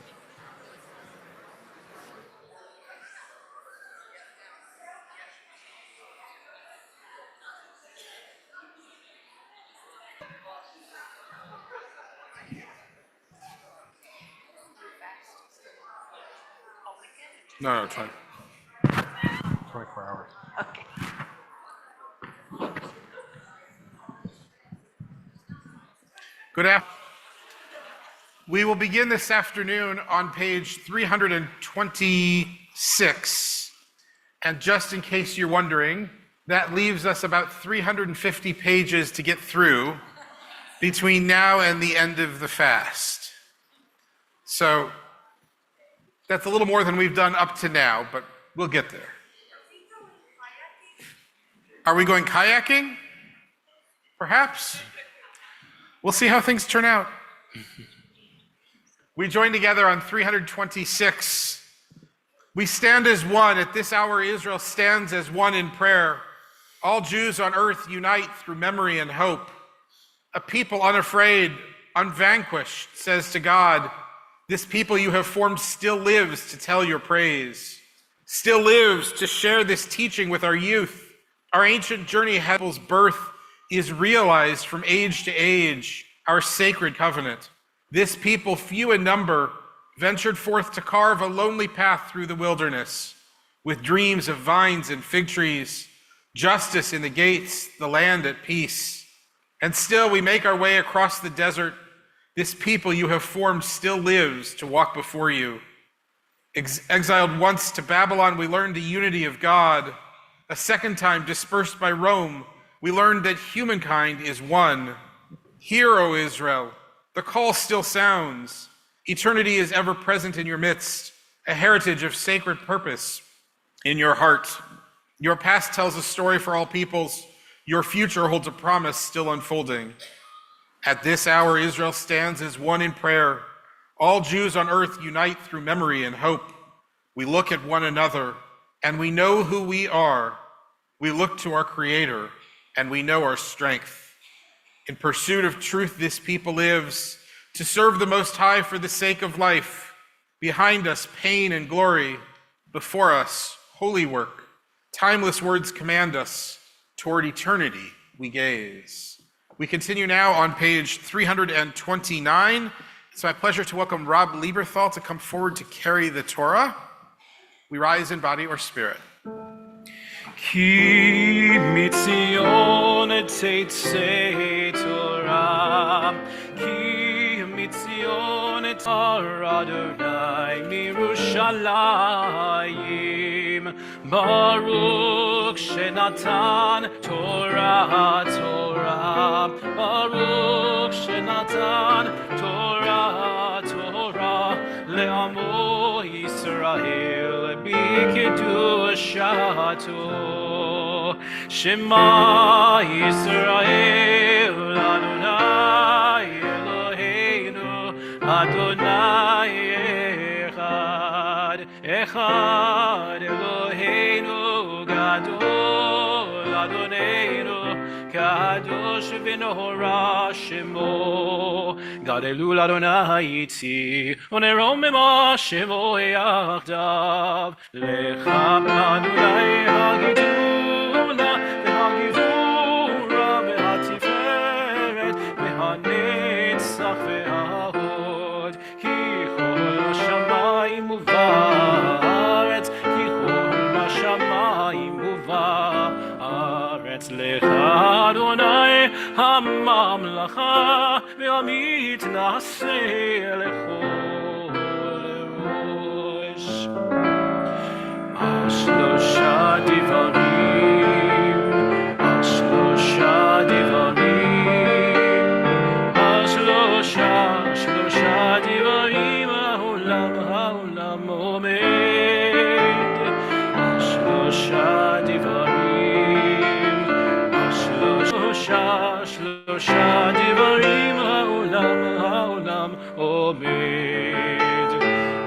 No, it's fine. 24 hours. Good afternoon. We will begin this afternoon on page 326. And just in case you're wondering, that leaves us about 350 pages to get through between now and the end of the fast. So that's a little more than we've done up to now, but we'll get there. Are we going kayaking? Perhaps? We'll see how things turn out. We join together on 326. We stand as one. At this hour, Israel stands as one in prayer. All Jews on earth unite through memory and hope. A people unafraid, unvanquished, says to God, this people you have formed still lives to tell your praise, still lives to share this teaching with our youth. Our ancient journey ahead of birth is realized from age to age, our sacred covenant. This people, few in number, ventured forth to carve a lonely path through the wilderness, with dreams of vines and fig trees, justice in the gates, the land at peace. And still we make our way across the desert. This people you have formed still lives to walk before you. Exiled once to Babylon, we learned the unity of God. A second time dispersed by Rome, we learned that humankind is one. Hear, O Israel, the call still sounds. Eternity is ever present in your midst, a heritage of sacred purpose in your heart. Your past tells a story for all peoples. Your future holds a promise still unfolding. At this hour, Israel stands as one in prayer. All Jews on earth unite through memory and hope. We look at one another, and we know who we are. We look to our Creator, and we know our strength. In pursuit of truth, this people lives, to serve the Most High for the sake of life. Behind us, pain and glory. Before us, holy work. Timeless words command us. Toward eternity we gaze. We continue now on page 329. It's my pleasure to welcome Rob Lieberthal to come forward to carry the Torah. We rise in body or spirit. Ki mitzion teitzei Torah, ki mitzion Torah Adonai mirushalayim, Baruch shenatan Torah Torah, Baruch shenatan Torah Torah, le'amo Yisrael b'kedushato. Shema Yisrael Adonai Eloheinu Adonai Echad Echad Eloheinu Gadol Adonenu Kadosh v'nohora Shemo Gadelu Adonai Itzi Onerom ema Shemo yachdav Lecha Adonai Hagidula v'hagidura v'hatiferet v'hanetzach v'hahod Ki chol hashamayim u'va'aretz Ki chol hashamayim u'va'aretz Lecha Adonai hamamlacha v'amit na'aseh lechol rosh Ashlosha divarim Ashlosha divarim Ashlosha divarim Ha'olam omed Ashlosha divarim Ashlosha divarim Ha'olam omed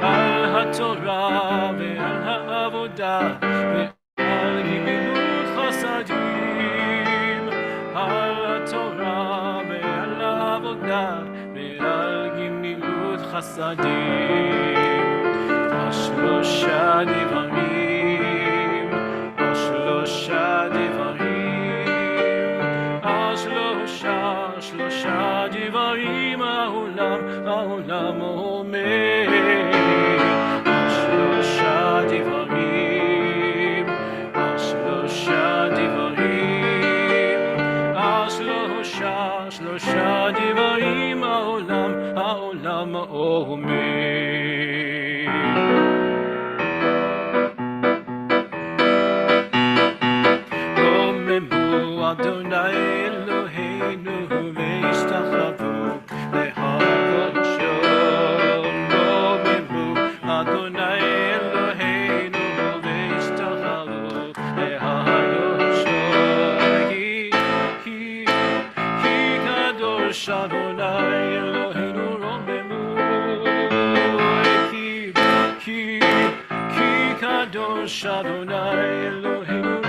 Al haTorah ve'al ha'avodah ve'al gimilut chasadim Al haTorah ve'al ha'avodah ve'al gimilut חסדים, השלושה דברים, השלושה דברים, שלושה דברים העולם אומר, השלושה דברים, השלושה דברים, שלושה דברים העולם אומר. רוממו אדוני אלוהינו והשתחוו להקדשו. רוממו אדוני אלוהינו והשתחוו להקדשו. כי קדוש אדוני אלוהינו רוממו. כי קדוש אדוני אלוהינו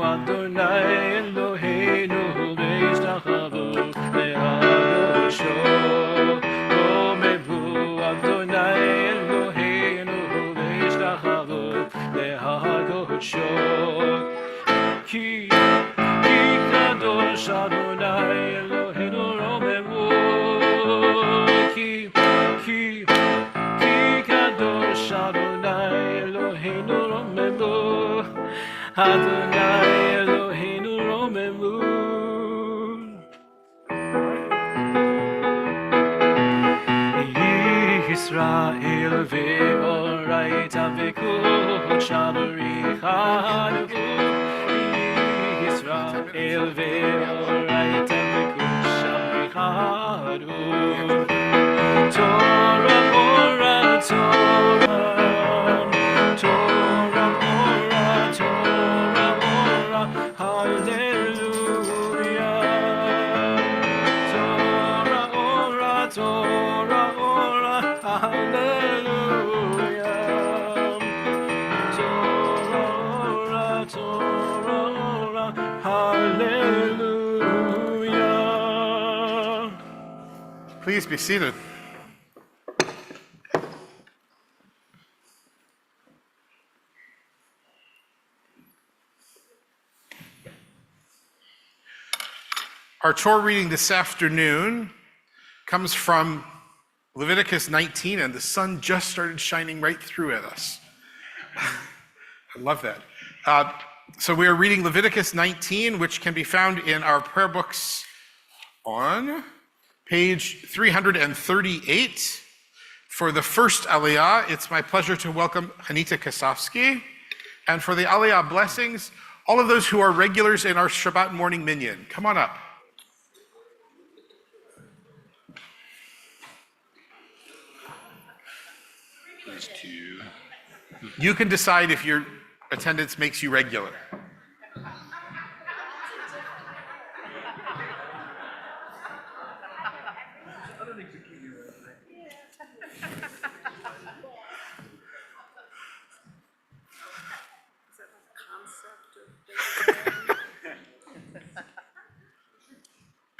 אדוני אלוהינו והשתחוו להקדשו. רוממו אדוני אלוהינו והשתחוו להקדשו. כי קדוש אדוני אלוהינו רוממו. כי קדוש אדוני אלוהינו רוממו. אדוני אלוהינו רוממו. ישראל ואורייתא וקודשא בריחנו. ישראל ואורייתא וקודשא בריחנו. תורה אורה תורה, תורה אורה תורה אורה, הללויה. תורה אורה תורה אורה, הללויה. תורה אורה תורה אורה, hallelujah. Please be seated. Our Torah reading this afternoon comes from Leviticus 19, and the sun just started shining right through at us. I love that. So we are reading Leviticus 19, which can be found in our prayer books on page 338. For the first Aliyah, it's my pleasure to welcome Hanita Kasovsky. And for the Aliyah blessings, all of those who are regulars in our Shabbat morning minyan, come on up. You can decide if your attendance makes you regular.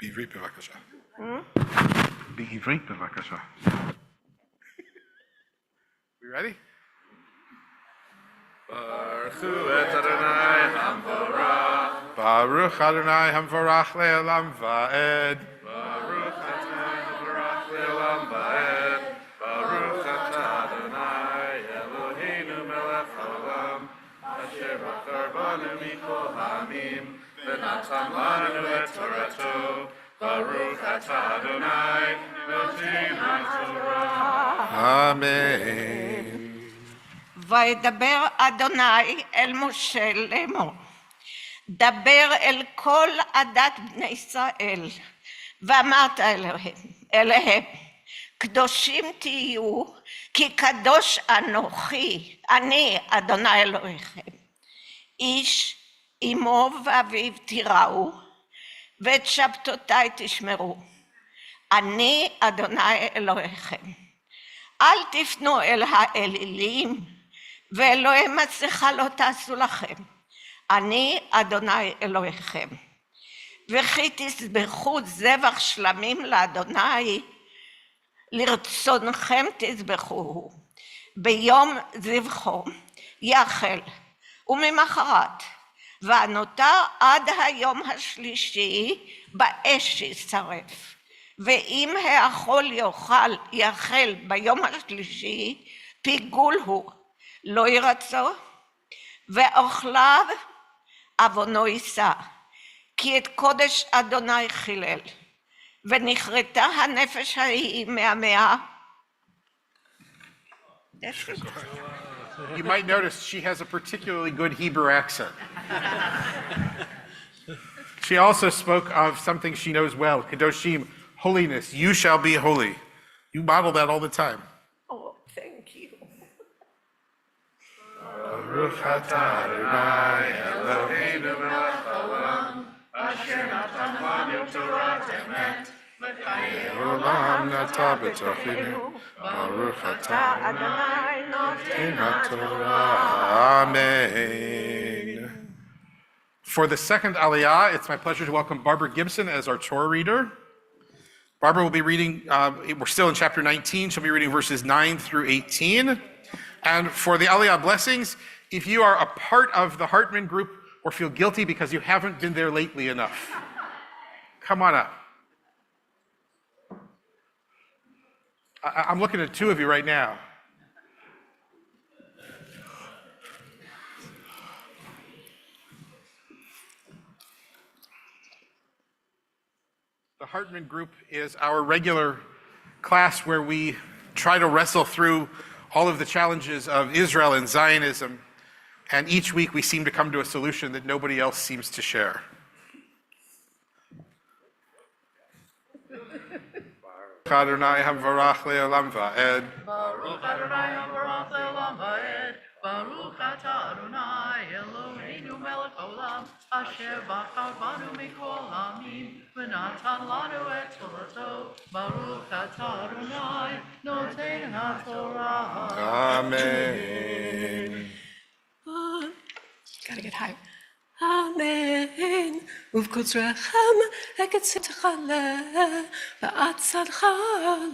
בעברית בבקשה. בעברית בבקשה. We ready? Baruch Adonai Hamvarach Le'olam Va'ed. Baruch Adonai Hamvarach Le'olam Va'ed. Baruch Adonai Eloheinu Melech Haolam, Asher bachar banu mikol ha'amim, v'natan lanu et Torato. Baruch Adonai Eloheinu Torah. Amen. וידבר אדוני אל משה לאמור, דבר אל כל עדת בני ישראל, ואמרת אליהם, קדושים תהיו, כי קדוש אנוכי, אני אדוני אלוהיכם. איש אמו ואביו תיראו, ואת שבתותיי תשמרו. אני אדוני אלוהיכם. אל תפנו אל האלילים, ואלוהי מסכה לא תעשו לכם. אני אדוני אלוהיכם. וכי תזבחו זבח שלמים לאדוני, לרצונכם תזבחוהו. ביום זבחו יאכל, וממחרת, והנותר עד היום השלישי באש ישרף. ואם האכול יאכל ביום השלישי, פיגול הוא, לא ירצו, ואוכליו עוונו יישא, כי את קודש אדוני חילל. ונכרתה הנפש ההיא מהמאה. You might notice she has a particularly good Hebrew accent. She also spoke of something she knows well, Kadoshim, holiness. You shall be holy. You model that all the time. Oh, thank you. Baruch atah Adonai Eloheinu melech haolam, asher natan lanu Torah emet, v'chayei nata b'tochinu, Baruch atah Adonai noten haTorah. Amen. For the second Aliyah, it's my pleasure to welcome Barbara Gibson as our Torah reader. Barbara will be reading, we're still in chapter 19, she'll be reading verses 9 through 18. And for the Aliyah blessings, if you are a part of the Hartman group or feel guilty because you haven't been there lately enough, come on up. I'm looking at two of you right now. The Hartman group is our regular class where we try to wrestle through all of the challenges of Israel and Zionism, and each week we seem to come to a solution that nobody else seems to share. Adonai hamvarach le'olam va'ed. Baruch Adonai Hamvarach Le'olam Va'ed. Baruch atah Adonai Eloheinu melech haolam, asher bachar banu mikol amim, v'natan lanu et Torato. Baruch atah Adonai noten haTorah. Amen. Gotta get high. Amen. ובקוצרחם לקצתך ועצתך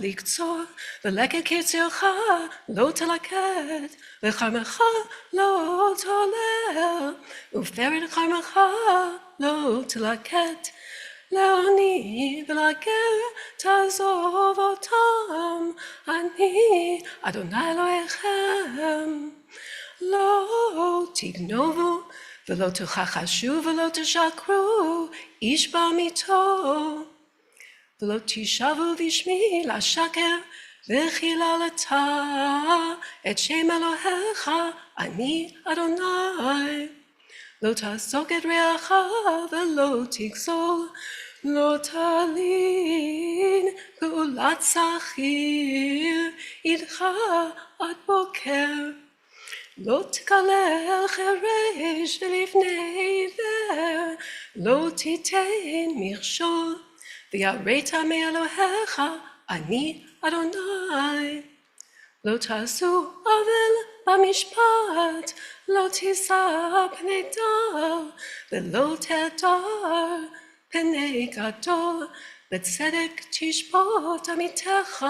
לקצור, ולקט קצרך לא תלקט, וחרמך לא תעורר, ופרד חרמך לא תלקט. לעני ולגר תעזוב אותם, אני אדוני אלוהיכם. לא תגנובו ולא תכחשו ולא תשקרו איש בעמיתו, ולא תשבו בשמי לשקר וחיללת את שם אלוהיך, אני אדוני. לא תעסוק את רעך ולא תגזול, לא תלין פעולת שכיר איתך עד בוקר. לא תקלל חרש ולפני עיוור, לא תיתן מכשול, ויראת מאלוהיך, אני אדוני. לא תעשו עוול במשפט, לא תישא פני דל, ולא תהדר פני גדול, בצדק תשפוט עמיתך.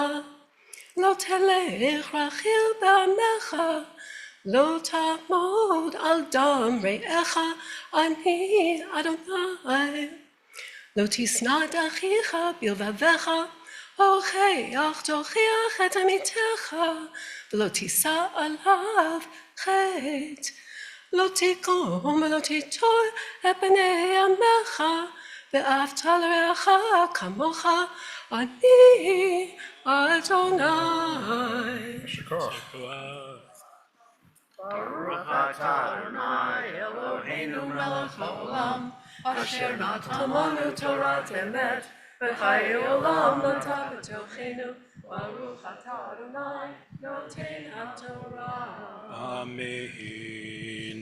לא תלך רכיל בעמך, לא תעמוד על דם רעך, אני אדוני. לא תשנא את אחיך בלבבך, הוכח תוכיח את עמיתך, ולא תישא עליו חטא. לא תקום ולא תיטור את בני עמך, ואהבת לרעך כמוך, אני אדוני. Baruch atah Adonai Eloheinu melech haolam, asher natan lanu Torah emet, v'chayei olam nata b'tochenu. Baruch atah Adonai noten haTorah. Amen.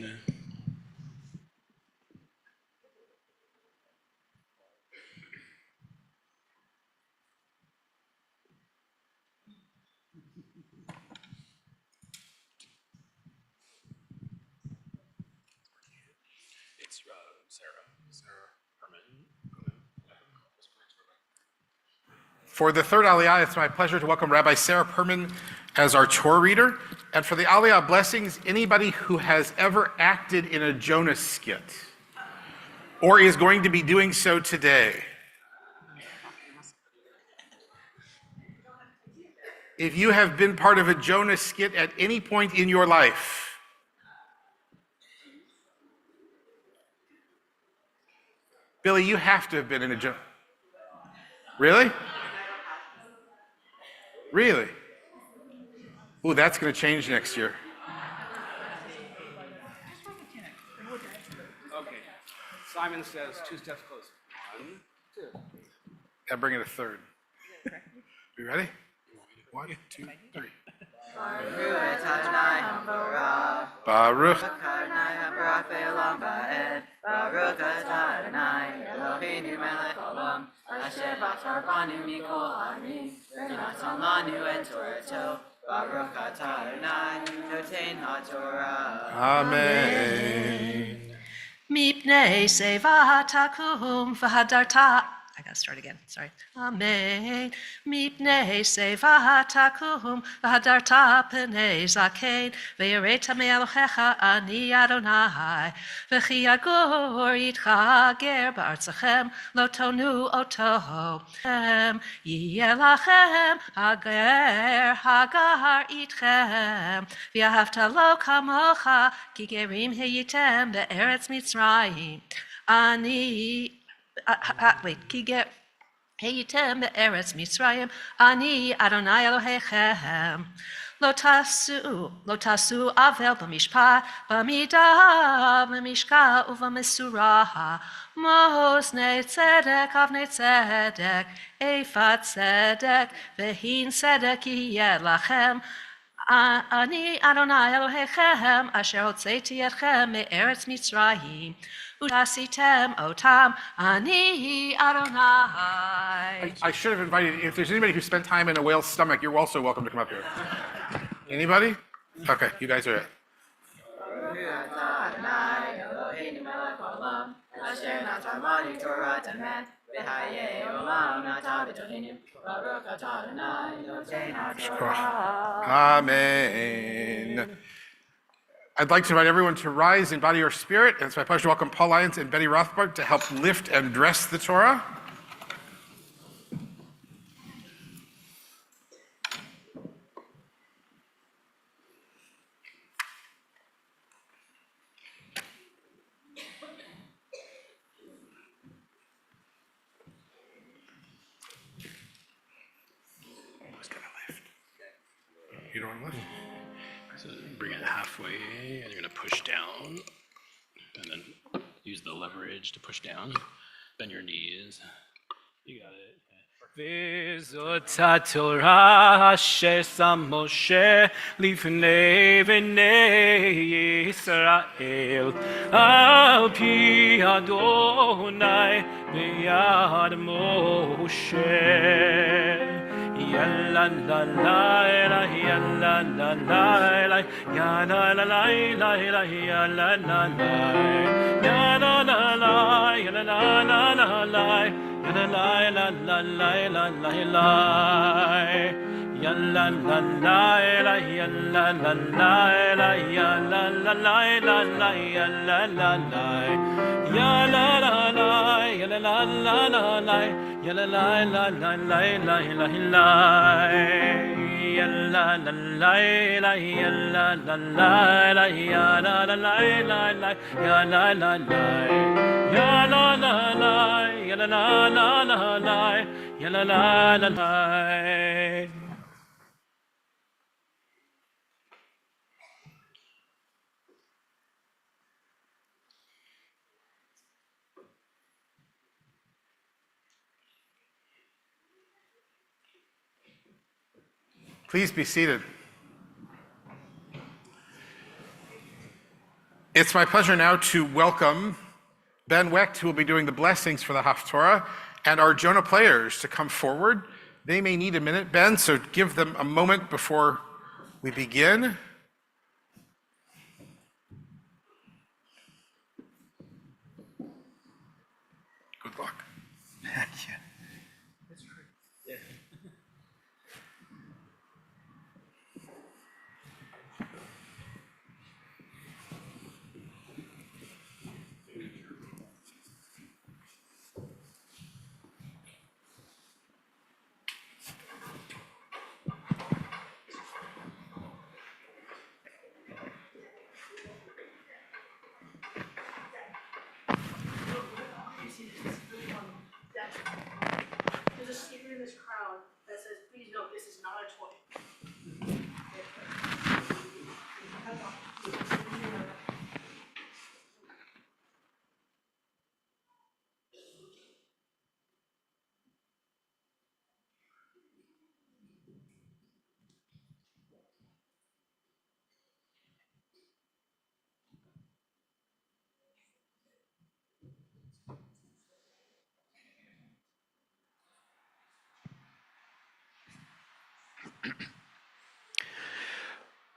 For the third Aliyah, it's my pleasure to welcome Rabbi Sarah Perman as our Torah reader. And for the Aliyah blessings, anybody who has ever acted in a Jonah skit or is going to be doing so today. If you have been part of a Jonah skit at any point in your life, Billy, you have to have been in a Jonah. Really? Really? Ooh, that's going to change next year. Okay. Simon says 2 steps closer. 1, 2. I'll bring it a third. You ready? 1, 2, 3. Baruch. Baruch atah Adonai, Eloheinu melech olam, asher bachar banu mikol ha'amim, v'natan lanu et Torato. Baruch atah Adonai, noten ha'Torah. Amen. Mipnei seva takum v'hadarta. I gotta start again, sorry. Amen. Mipnei seva takum v'hadarta p'nei zakein v'yareta me'elohecha ani Adonai v'chi yagur yitcha ger ba'artzachem lo tonu oto yeh lachem hagar itchem v'yahavta lo kamocha ki gerim heyitem be'eretz Mitzrayim ani wait, ki ger heyitem be'eretz Mitzrayim ani Adonai Elohechem lo tasu avel b'mishpat b'midah b'mishka u'v'mesurah mosnei tzedek avnei tzedek eifat tzedek v'hin tzedek yeh lachem ani Adonai Elohechem asher hotzeti etchem me'eretz Mitzrayim Utasitem otam ani Adonai. I should have invited, if there's anybody who spent time in a whale's stomach, you're also welcome to come up here. Anybody? Okay, you guys are it. Baruch atah Adonai, Eloheinu melech olam, asher natan lanu Torah emet, v'hayei olam natan b'tohenu. Baruch atah Adonai, noten ha'Torah. Amen. I'd like to invite everyone to rise in body or spirit, and it's my pleasure to welcome Paul Lyons and Betty Rothbard to help lift and dress the Torah. You don't want to lift? So bring it halfway, and you're going to push down, and then use the leverage to push down. Bend your knees. You got it. V'zot ha'Torah asher sam Moshe lifnei bnei Yisrael al pi Adonai b'yad Moshe. Yalla la la la yalla la la la yalla la la la la yalla la la yalla la la yalla la la la la yalla la la la la la la yalla la la la yalla la la la yalla la la la la yalla la la yalla la la yalla la la la la yalla la la la la la la yalla la la la yalla la la la yalla la la la la yalla la la yalla la la yalla la la la la yalla la la la. Please be seated. It's my pleasure now to welcome Ben Wecht, who will be doing the blessings for the Haftorah, and our Jonah players to come forward. They may need a minute, Ben, so give them a moment before we begin. Good luck. Yeah.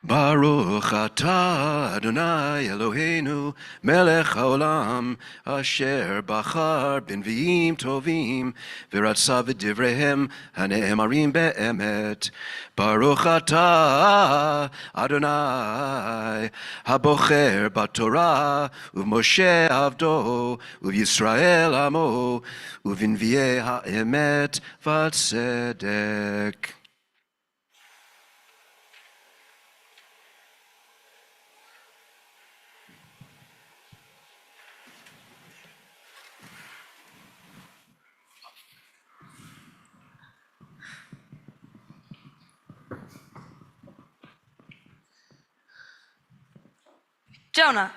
Baruch atah Adonai Eloheinu melech haolam asher bachar b'nviim tovim v'ratza v'divrehem hane'emarim be'emet. Baruch atah Adonai habocher b'Torah u'Moshe avdo u'Yisrael amo u'v'nviei ha'emet v'tzedek. Jonah.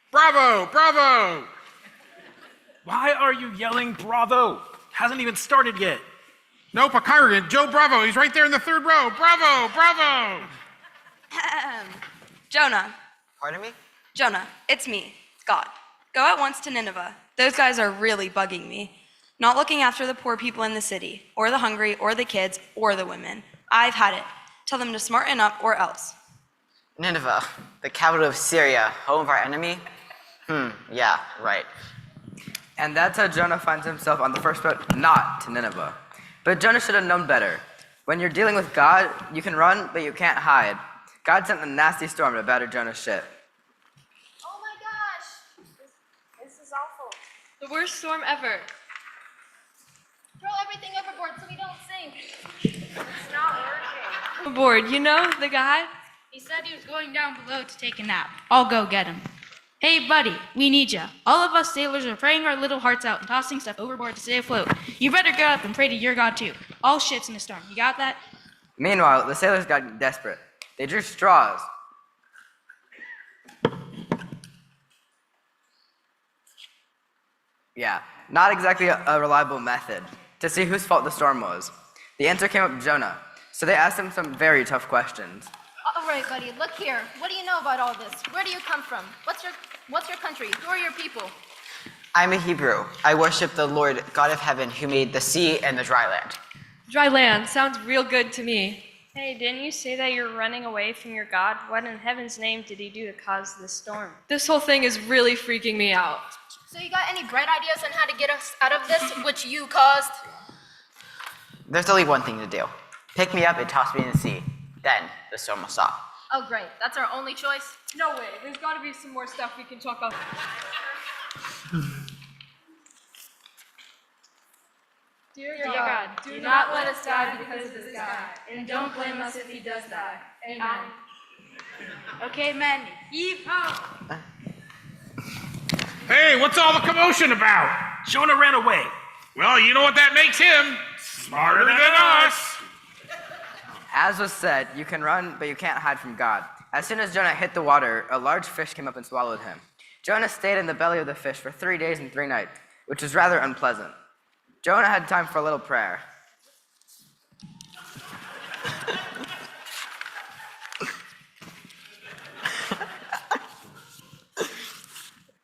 Bravo, bravo. Why are you yelling bravo? Hasn't even started yet. Nope, a Kyrian, Joe Bravo. He's right there in the third row. Bravo, bravo. Jonah. Pardon me? Jonah, it's me, God. Go at once to Nineveh. Those guys are really bugging me. Not looking after the poor people in the city, or the hungry, or the kids, or the women. I've had it. Tell them to smarten up or else. Nineveh, the capital of Syria, home of our enemy? Yeah, right. And that's how Jonah finds himself on the first boat, not to Nineveh. But Jonah should have known better. When you're dealing with God, you can run, but you can't hide. God sent a nasty storm to batter Jonah's ship. Oh my gosh! This is awful. The worst storm ever. Throw everything overboard so we don't sink. It's not working. Aboard, you know the guy? He said he was going down below to take a nap. I'll go get him. Hey, buddy, we need you. All of us sailors are praying our little hearts out and tossing stuff overboard to stay afloat. You better get up and pray to your God, too. All shit's in a storm. You got that? Meanwhile, the sailors got desperate. They drew straws. Yeah, not exactly a reliable method to see whose fault the storm was. The answer came up Jonah, so they asked him some very tough questions. All right, buddy, look here. What do you know about all this? Where do you come from? What's your country? Who are your people? I'm a Hebrew. I worship the Lord God of heaven who made the sea and the dry land. Dry land sounds real good to me. Hey, didn't you say that you're running away from your God? What in heaven's name did he do to cause this storm? This whole thing is really freaking me out. So you got any bright ideas on how to get us out of this, which you caused? There's only one thing to do. Pick me up and toss me in the sea. Then the storm will stop. Oh, great. That's our only choice? No way. There's got to be some more stuff we can talk about. Dear God, do not let us die because of this guy, and don't blame us if he does die. Amen. Okay, men, heave ho! Hey, what's all the commotion about? Jonah ran away. Well, you know what that makes him? Smarter than us. As was said, you can run, but you can't hide from God. As soon as Jonah hit the water, a large fish came up and swallowed him. Jonah stayed in the belly of the fish for 3 days and 3 nights, which was rather unpleasant. Jonah had time for a little prayer.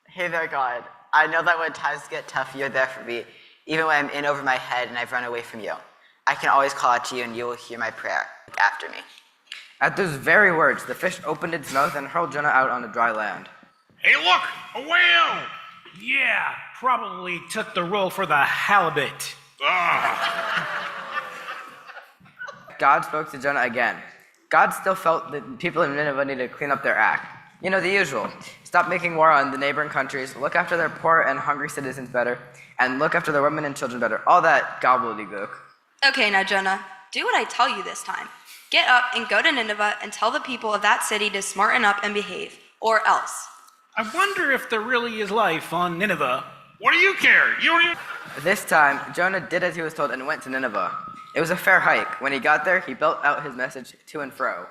Hey there, God. I know that when times get tough, you're there for me, even when I'm in over my head and I've run away from you. I can always call out to you and you will hear my prayer. Look after me. At those very words, the fish opened its mouth and hurled Jonah out on the dry land. Hey, look, a whale! Yeah, probably took the role for the halibut. God spoke to Jonah again. God still felt that people in Nineveh needed to clean up their act. You know, the usual. Stop making war on the neighboring countries, look after their poor and hungry citizens better, and look after their women and children better. All that gobbledygook. Okay, now, Jonah, do what I tell you this time. Get up and go to Nineveh and tell the people of that city to smarten up and behave, or else. I wonder if there really is life on Nineveh. What do you care? You don't even... This time, Jonah did as he was told and went to Nineveh. It was a fair hike. When he got there, he belt out his message to and fro.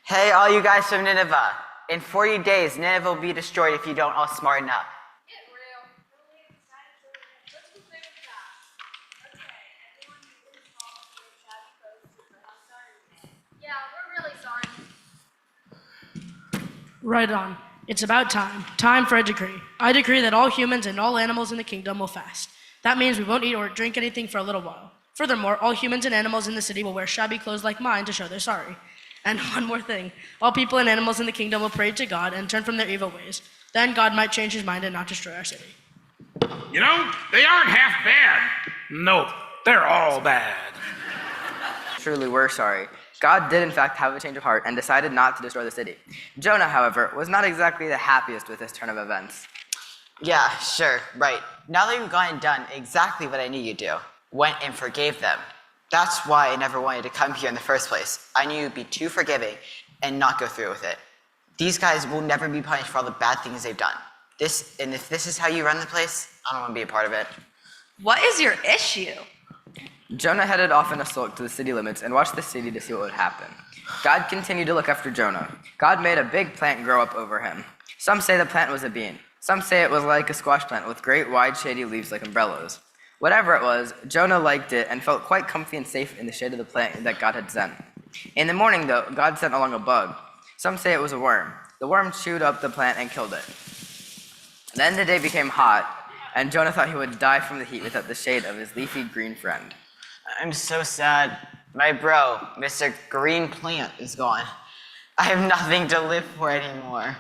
Hey, all you guys from Nineveh. In 40 days, Nineveh will be destroyed if you don't all smarten up. Yeah, we're really sorry. Right on. It's about time. Time for a decree. I decree that all humans and all animals in the kingdom will fast. That means we won't eat or drink anything for a little while. Furthermore, all humans and animals in the city will wear shabby clothes like mine to show they're sorry. And one more thing, all people and animals in the kingdom will pray to God and turn from their evil ways. Then God might change his mind and not destroy our city. You know, they aren't half bad. No, they're all bad. Truly, we're sorry. God did in fact have a change of heart and decided not to destroy the city. Jonah, however, was not exactly the happiest with this turn of events. Yeah, sure, right. Now that you've gone and done exactly what I knew you'd do, went and forgave them. That's why I never wanted to come here in the first place. I knew you'd be too forgiving and not go through with it. These guys will never be punished for all the bad things they've done. And if this is how you run the place, I don't want to be a part of it. What is your issue? Jonah headed off in a sulk to the city limits and watched the city to see what would happen. God continued to look after Jonah. God made a big plant grow up over him. Some say the plant was a bean. Some say it was like a squash plant with great wide shady leaves like umbrellas. Whatever it was, Jonah liked it and felt quite comfy and safe in the shade of the plant that God had sent. In the morning, though, God sent along a bug. Some say it was a worm. The worm chewed up the plant and killed it. Then the day became hot, and Jonah thought he would die from the heat without the shade of his leafy green friend. I'm so sad. My bro, Mr. Green Plant, is gone. I have nothing to live for anymore.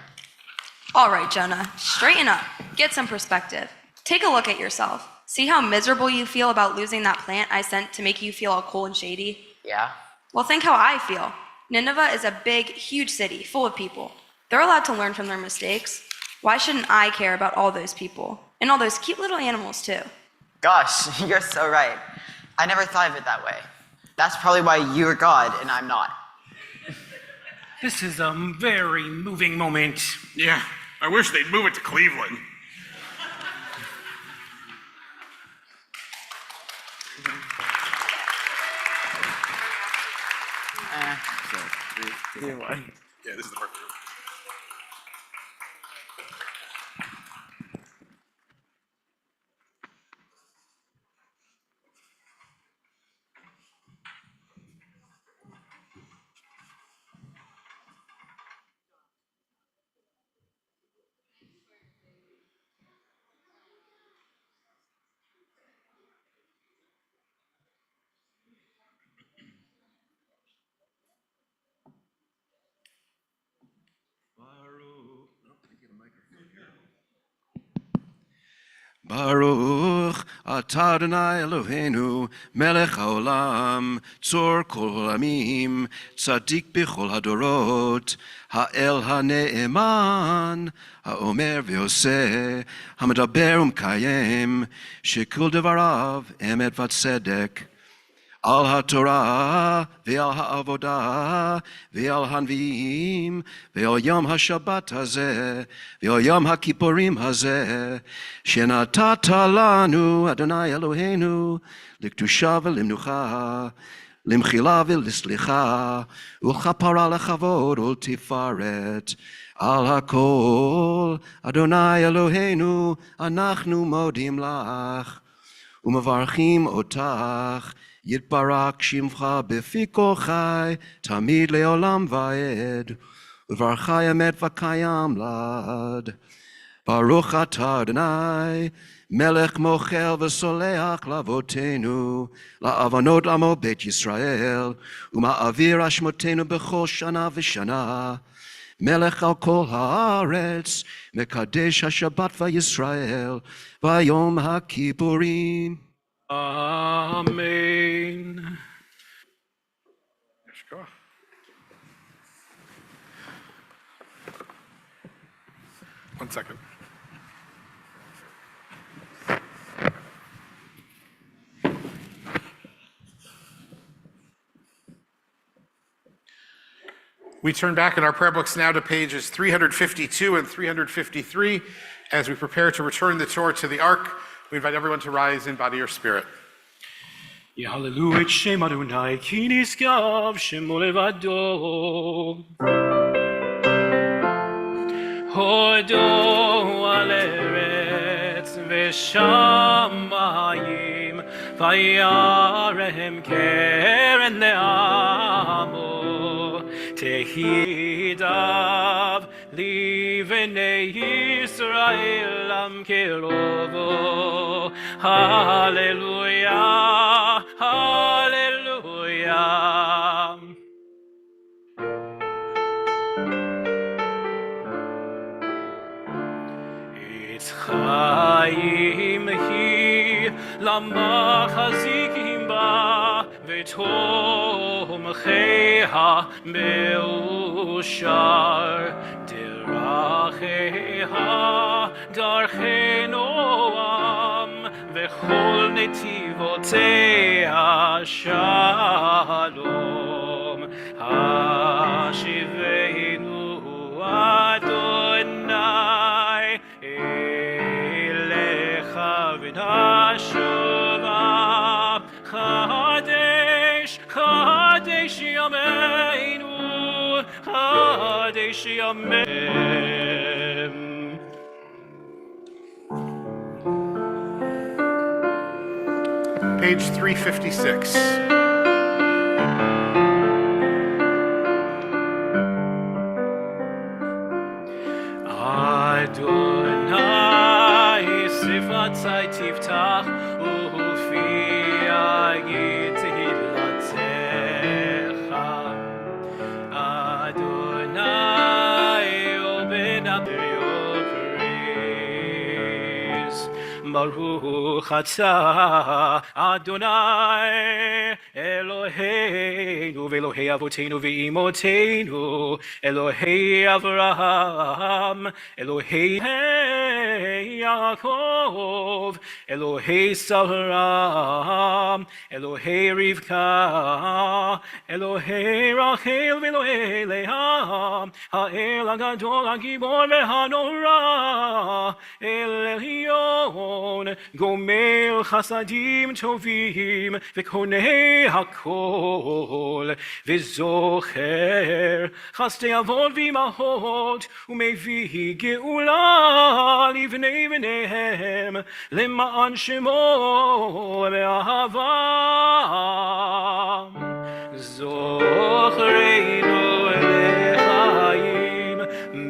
All right, Jonah, straighten up. Get some perspective. Take a look at yourself. See how miserable you feel about losing that plant I sent to make you feel all cool and shady? Yeah? Well, think how I feel. Nineveh is a big, huge city full of people. They're allowed to learn from their mistakes. Why shouldn't I care about all those people? And all those cute little animals, too. Gosh, you're so right. I never thought of it that way. That's probably why you're God and I'm not. This is a very moving moment. Yeah, I wish they'd move it to Cleveland. Yeah, this is the perfect room. Baruch atah Adonai Eloheinu melech haolam tzor kol haolamim tzadik b'chol hadorot ha'el ha'ne'eman ha'omer v'yoseh ha'medaber u'mkayem shekol devarav emet v'tzedek Al HaTorah ve'al ha'avodah ve'al hanviim ve'al yom ha'shabbat hazeh ve'al yom ha'kippurim hazeh shenatata lanu Adonai Eloheinu liktusha ve'limnucha limchila ve'lislicha u'chapara lechavod u'tifaret al hakol Adonai Eloheinu anachnu modim lach u'mevarchim otach Yitbarak Shimcha Befi Kol Chai Tamid Leolam Vaed Uvarchai Emet Vakayam Lad Baruch Atah Adonai Melech Mochel V'Soleach Lavotenu La'avanot Lamo Beit Yisrael Uma'avir Ashmotenu B'chol Shana V'Shana Melech Al Kol Haaretz Mekadesh HaShabbat VaYisrael Vayom HaKippurim Amen. There you go. One second. We turn back in our prayer books now to pages 352 and 353 as we prepare to return the Torah to the Ark. We invite everyone to rise in body or spirit. Yehallelu et Shem Adonai ki niskav shemo levado. Hodo al eretz v'shamayim vayarem keren le'amo tehidav livnei Yisrael am kerovo. Hallelujah. עץ חיים היא למחזיקים בה ותומכיה מאושר דרכיה דרכי נועם וכל נתיבותיה שלום השיבנו אדוני אליך ונשובה חדש חדש ימינו חדש ימינו Page 356. Adonai sifatzai tiftach u'fia yitzilatecha Adonai open up your praise Baruch atah Adonai Eloheinu ve'Elohei avoteinu ve'imotenu Elohei Avraham Elohei Yaakov Elohei Sarah Elohei Rivka Elohei Rachel ve'Elohei Leah Ha'el HaGadol HaGibor ve'Hanora El Elyon Gomer Chasadim Tovim ve'Konei Hakol ve'Zocher Chasdei Avot v'Imahot u'Mevi Geula livnei b'neihem lema'an Shemo be'ahava Zochreinu elechayim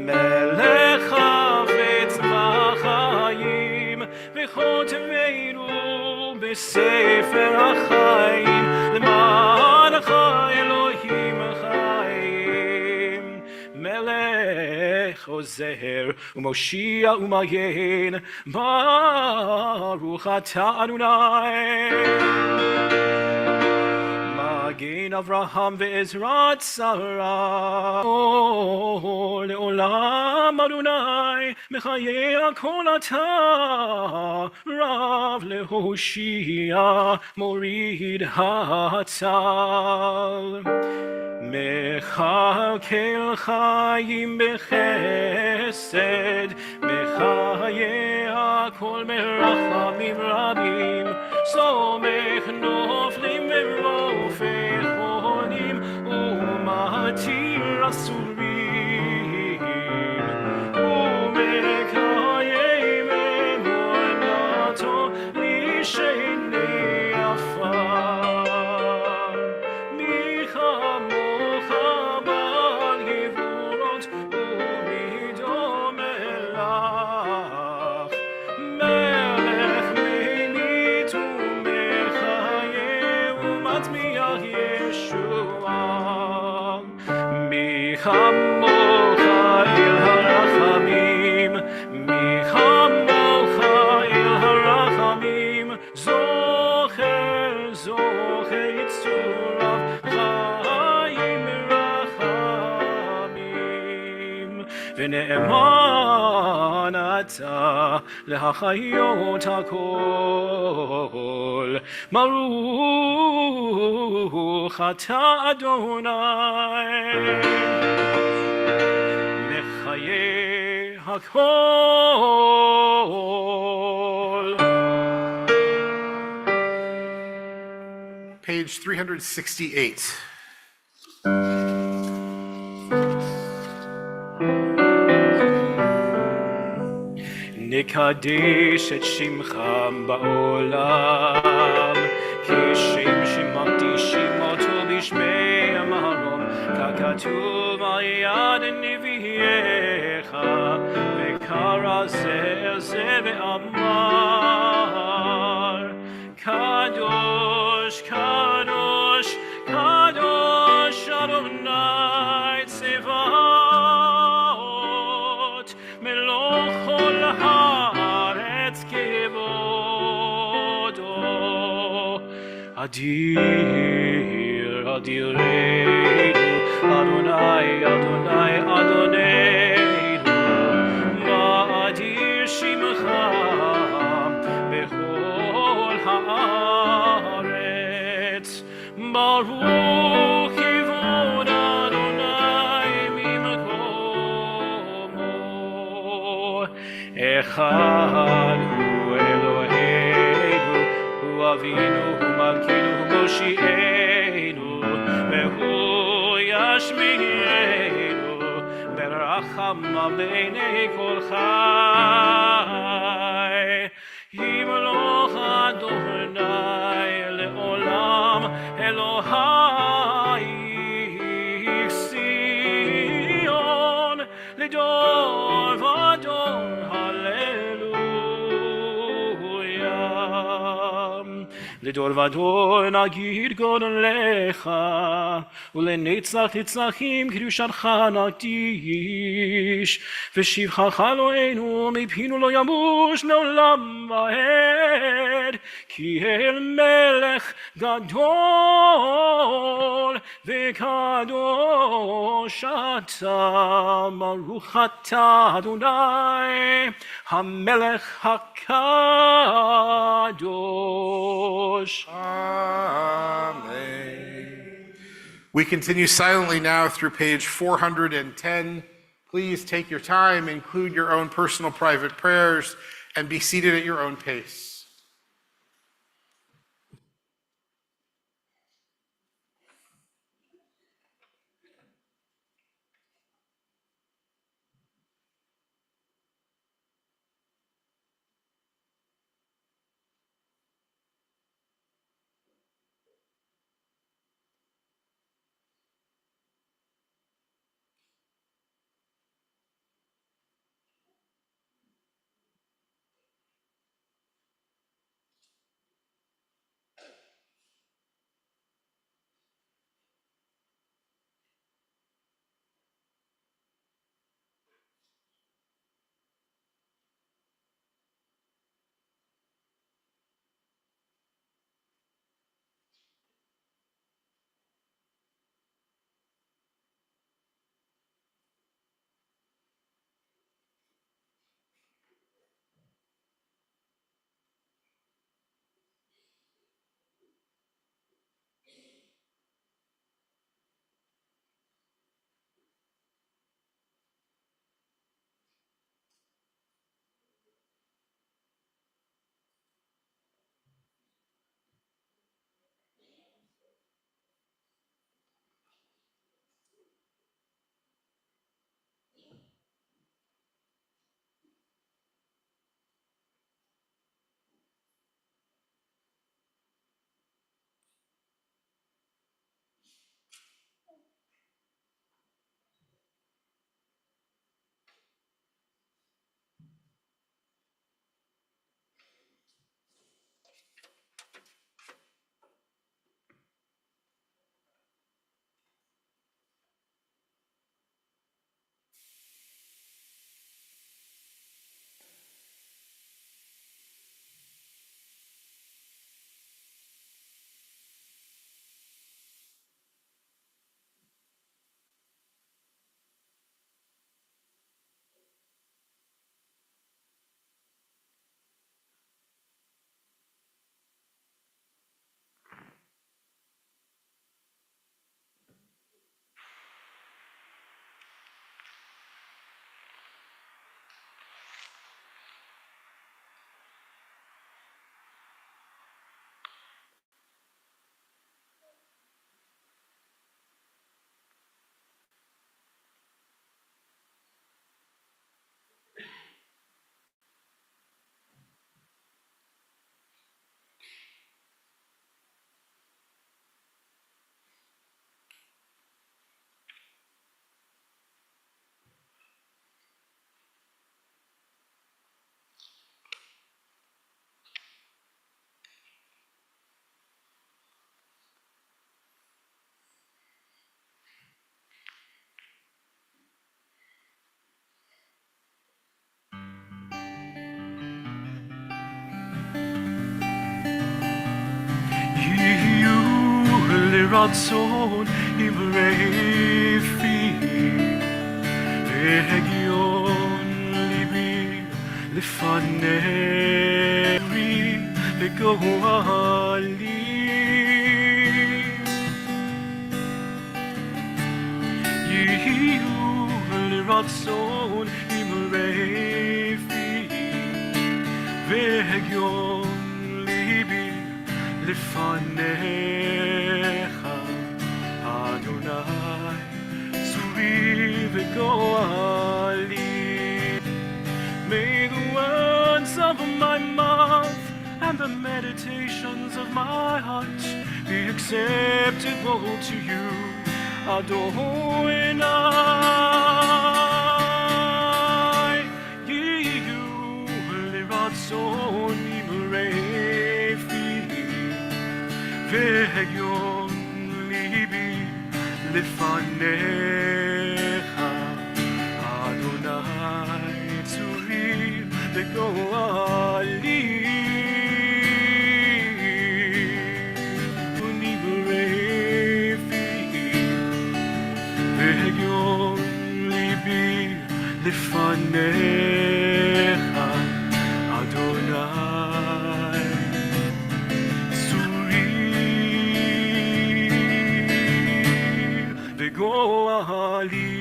melech hafetz b'chayim v'chotmeinu b'sefer hachayim למענך אלוהים חיים מלך עוזר ומושיע ומגן ברוך אתה אדוני מגן אברהם ועזרת שרה לעולם אדוני מחיי הכל אתה רב להושיע מוריד הצל מחכה חיים בחסד מחיי הכל מרחמים רבים סומך נופלים ורופא חונים ומתיר אסורים ומקיים אמונתו לשני עפר מי כמוך בעל גבורות ומי דומה לך מלך ממית ומחיה ומצמיח ישועה מי כמוך אל הרחמים מי כמוך אל הרחמים זוכר זוכר יצוריו חיים רחמים ונאמן אתה להחיות הכל ברוך אתה אדוני מחיי הכל Page 368. נקדש את שמך בעולם כשם שמקדישים אותו בשמי המרום ככתוב על יד נביאיך וקרא זה ואמר קדוש קדוש קדוש אדוני צבאות מלוך כל העם Adir, Adirenu, Adonai, Adonai, Adoneinu, Va'adir Shimcha bechol haaretz, Baruch Kivod Adonai mimkomo, Echad hu Eloheinu, hu Avinu, hu Malkeinu, hu Moshiach, vehu yashmi'enu, berachamav le'enei kol chai. Yimloch Adonai le'olam, Elohai Sion, לדור ודור, הללויה. לדור ודור נגיד גודלך, ולנצח נצחים קדושתך נקדיש, ושבחך אלוהינו מפינו לא ימוש לעולם ועד, כי אל מלך גדול וקדוש אתה, ברוך אתה אדוני המלך הקדוש. Amen. We continue silently now through page 410. Please take your time, include your own personal private prayers, and be seated at your own pace. לרצון אמרי פי והגיון ליבי לפנרי וגואלי יהיו לרצון אמרי פי והגיון ליבי לפניך אדוני צורי וגואלי. May the words of my mouth and the meditations of my heart be acceptable to you, Adonai. Yehu liratzon imrei fi ve'yon libi lefanecha Adonai tzuri ve'goali. והגיון ליבי לפניך אדוני צורי וגואלי.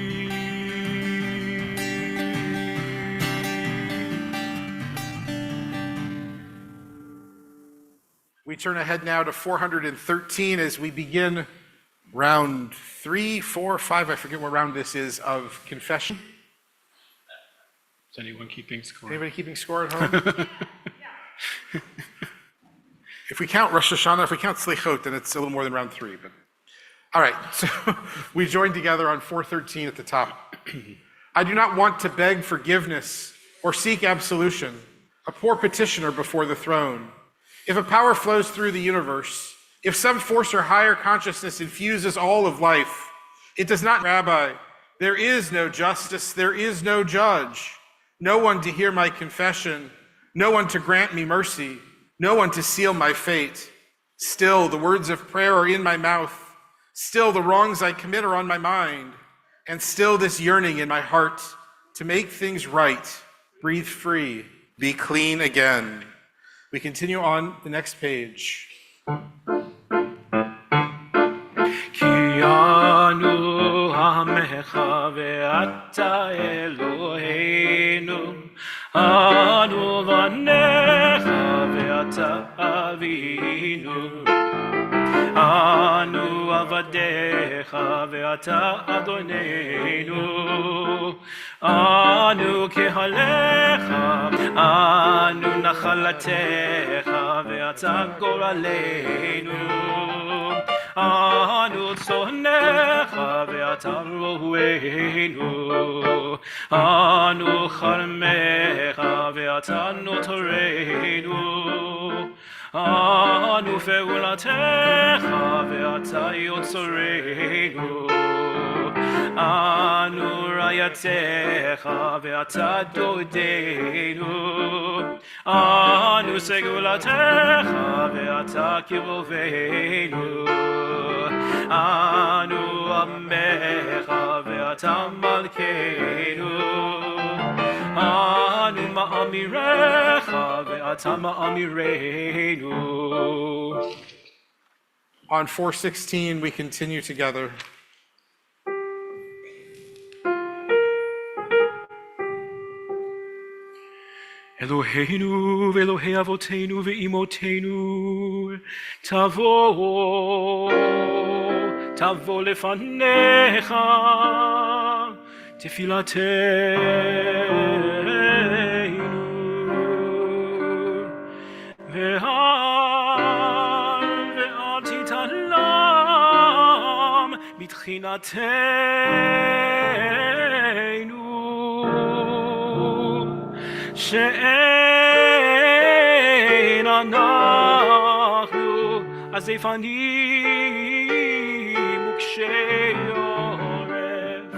We turn ahead now to 413 as we begin round 3, 4, 5, I forget what round this is, of confession. Is anyone keeping score? Anybody keeping score at home? If we count Rosh Hashanah, if we count Slichot, then it's a little more than round 3. But all right, so we join together on 413 at the top. I do not want to beg forgiveness or seek absolution, a poor petitioner before the throne. If a power flows through the universe, if some force or higher consciousness infuses all of life, it does not, Rabbi, there is no justice, there is no judge, no one to hear my confession, no one to grant me mercy, no one to seal my fate. Still, the words of prayer are in my mouth, still the wrongs I commit are on my mind, and still this yearning in my heart to make things right, breathe free, be clean again. We continue on the next page. כי אנו עמך ואתה אלוהינו, אנו בניך ואתה אבינו, אנו עבדיך ואתה אדוננו, אנו קהלך, אנו נחלתך ואתה גורלנו, אנו צונך ואתה רוענו, אנו חרמך ואתה נוטרנו, אנו פעולתך ואתה יוצרנו, אנו רעייתך ואתה דודנו, אנו סגולתך ואתה קרובנו, אנו עמך ואתה מלכנו, אנו מאמירך ואתה מאמירנו. On 416, we continue together. אלוהינו ואלוהי אבותינו ואימותינו, תבוא לפניך תפילתנו, ואל תתעלם מתחינתנו, שאין אנחנו עזיפנים וקשי עורף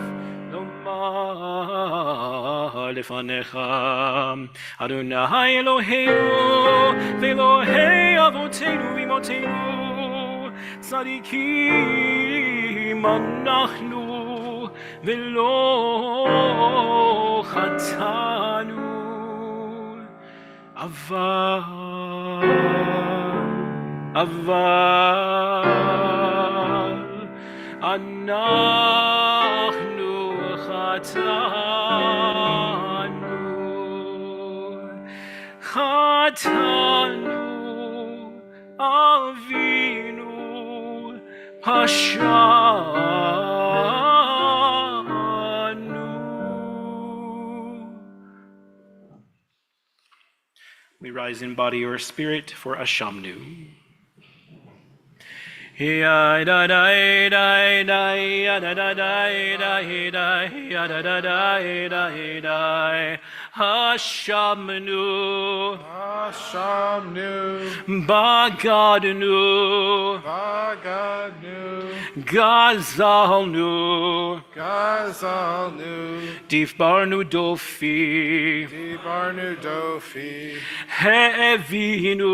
לומר לפניך, אדוני אלוהינו ואלוהי אבותינו ואמותינו, צדיקים אנחנו ולא חטאנו, אבל אנחנו חטאנו, אבינו פשענו. We rise in body or spirit for Ashamnu. Hashamnu, Bagadnu, Gazalnu, Difbarnu Dofi, He'evinu,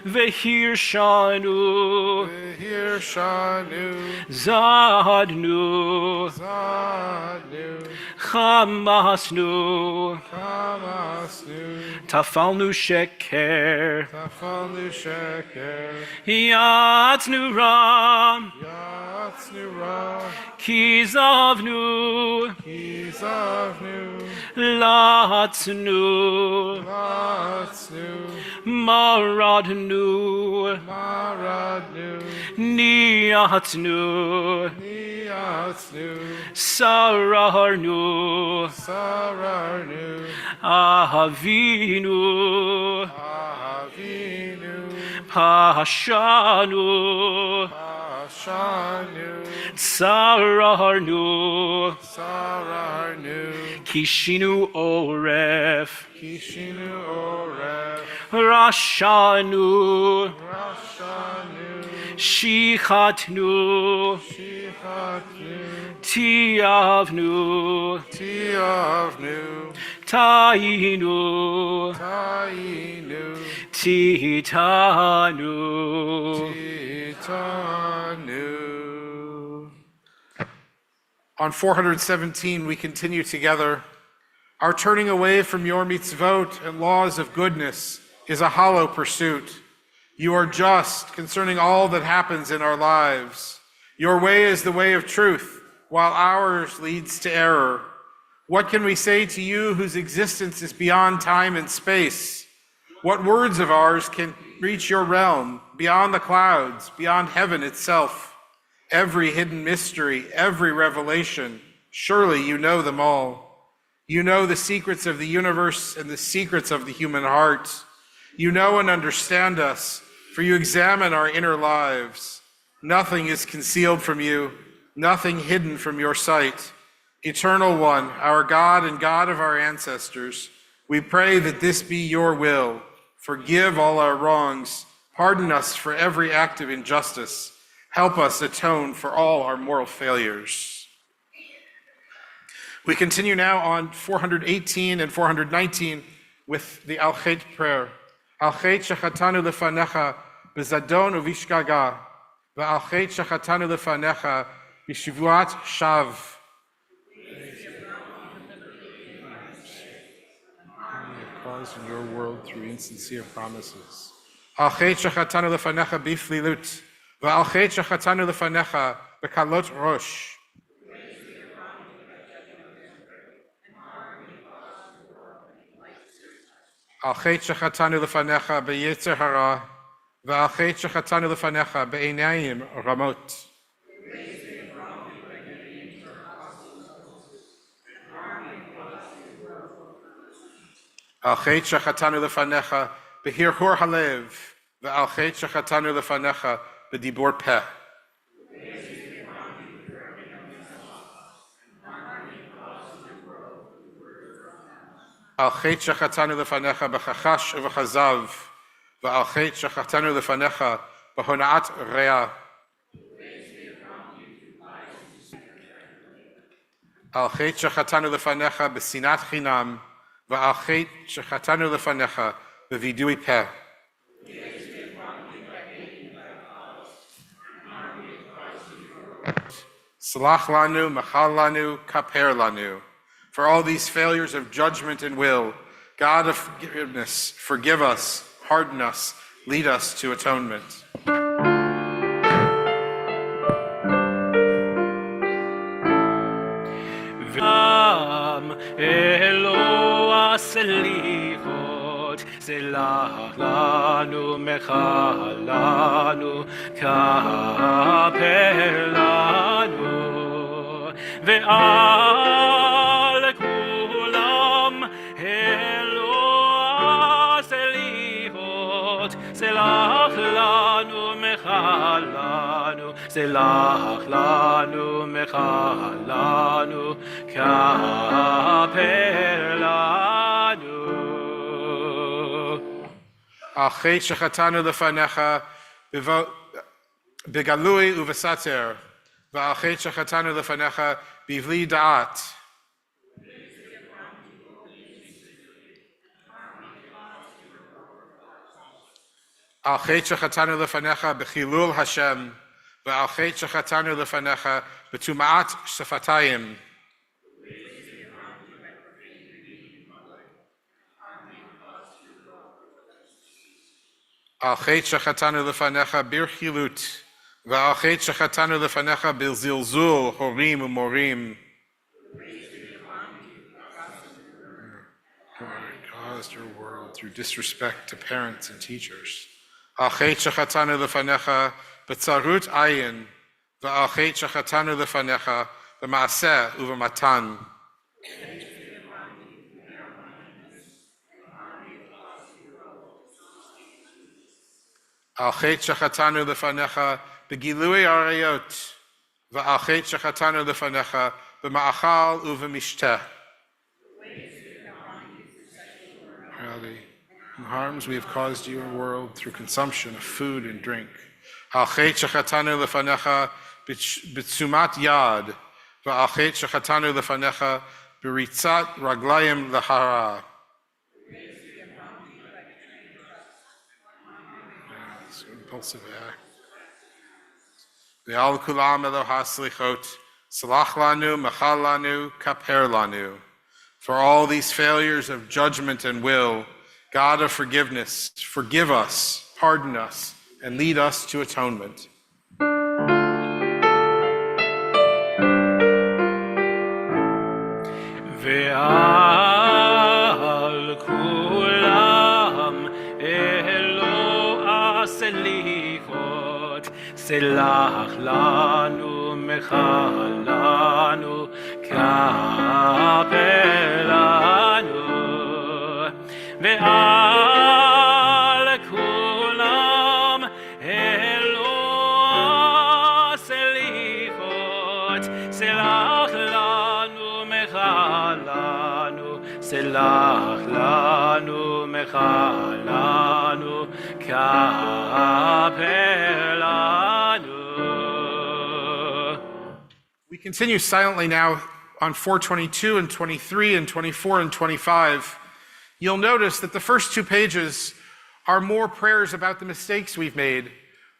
Vehirshanu, Zadnu, Chamasnu, Tafalnu Sheker, Yatznu Ram, Kizavnu, Latznu, Maradnu, Niatnu, Sararnu, Ahavinu, Pashanu, Sararnu, Kishinu Oref, Rashanu, Shichatnu, Tiavnu, Tainu, Titanu. On 417, we continue together. Our turning away from your mitzvot and laws of goodness is a hollow pursuit. You are just concerning all that happens in our lives. Your way is the way of truth, while ours leads to error. What can we say to you whose existence is beyond time and space? What words of ours can reach your realm, beyond the clouds, beyond heaven itself? Every hidden mystery, every revelation, surely you know them all. You know the secrets of the universe and the secrets of the human heart. You know and understand us, for you examine our inner lives. Nothing is concealed from you, nothing hidden from your sight. Eternal One, our God and God of our ancestors, we pray that this be your will. Forgive all our wrongs, pardon us for every act of injustice. Help us atone for all our moral failures. We continue now on 418 and 419 with the Al-Chet prayer. Al-Chet shechatanu lefanecha b'zadon uvishgaga, v'al-Chet shechatanu lefanecha b'shivuat shav. Cause in your world through insincere promises. Al-Chet shechatanu lefanecha b'flilut. V'al-Chet shechatanu lefanecha b'kalot rosh. Al-Chet shechatanu lefanecha b'yetzer hara. V'al-Chet shechatanu lefanecha b'einayim ramot. Al-Chet shechatanu lefanecha b'hirhur halev. V'al-Chet shechatanu lefanecha b'dibur peh. Al-Chet shechatanu lefanecha b'chachash v'chazav. V'al-Chet shechatanu lefanecha b'honaat re'ah. Al-Chet shechatanu lefanecha b'sinat chinam. V'al-Chet shechatanu lefanecha b'vidui peh. Salach lanu, machal lanu, kaper lanu. For all these failures of judgment and will, God of forgiveness, forgive us, pardon us, lead us to atonement. Eloah selivot, selah lanu, mechal lanu, kaper lanu, ve'al kulam, Eloah selivot, selah lanu, mechal lanu, selah lanu, mechal lanu, kaper lanu. Achet shechatanu lefanecha begalui uvesater, va'achet shechatanu lefanecha bivli da'at. Achet shechatanu lefanecha bechilul Hashem, va'achet shechatanu lefanecha betumaat shafatayim. Achet shechatanu lefanecha birchilut, va'achet shechatanu lefanecha bilzilzul horim umorim. Caused your world through disrespect to parents and teachers. Achet shechatanu lefanecha betzarut ayin, va'achet shechatanu lefanecha b'maaseh uv'matan. Achet shechatanu lefanecha begilui arayot, va'achet shechatanu lefanecha b'ma'achal uv'mishteh. Harms we have caused you in the world through consumption of food and drink. Achet shechatanu lefanecha b'tzumat yad, va'achet shechatanu lefanecha b'ritzat raglayim lahara. Impulsive act. Ve'al kulam Eloha slichot, salach lanu, machal lanu, kaper lanu. For all these failures of judgment and will, God of forgiveness, forgive us, pardon us, and lead us to atonement. Ve'al kulam Eloah selivot, selach lanu, mechal lanu, kaper lanu, ve'al kulam Eloah selivot, selach lanu, mechal lanu, selach lanu, mechal lanu, kaper lanu. We continue silently now on 422 and 23 and 24 and 25. You'll notice that the first two pages are more prayers about the mistakes we've made,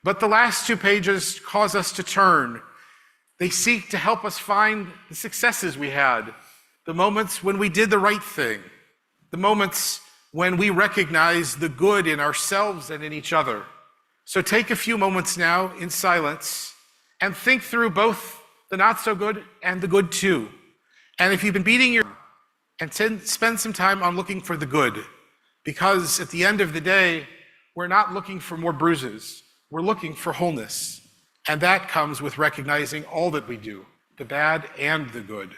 but the last two pages cause us to turn. They seek to help us find the successes we had, the moments when we did the right thing, the moments when we recognize the good in ourselves and in each other. So take a few moments now in silence and think through both the not so good and the good too. And if you've been beating your and spend some time on looking for the good, because at the end of the day, we're not looking for more bruises, we're looking for wholeness. And that comes with recognizing all that we do, the bad and the good.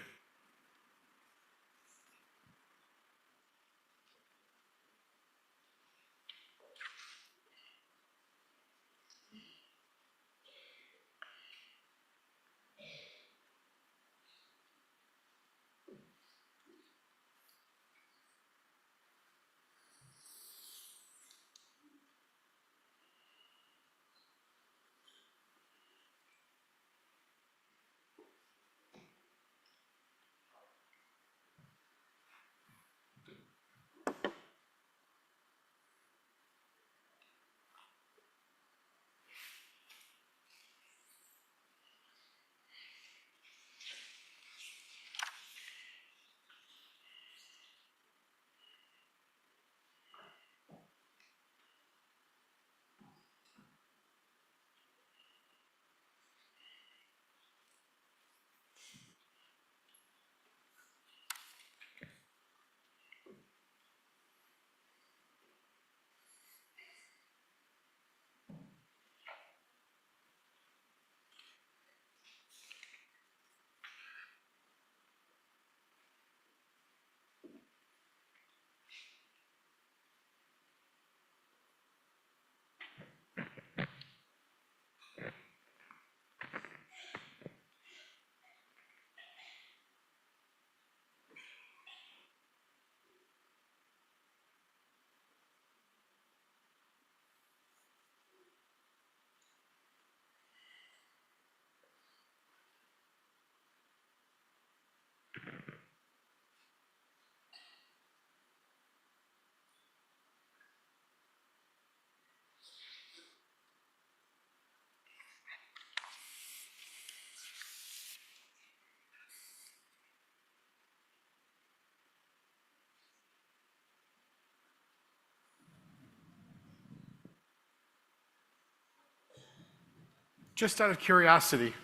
just out of curiosity,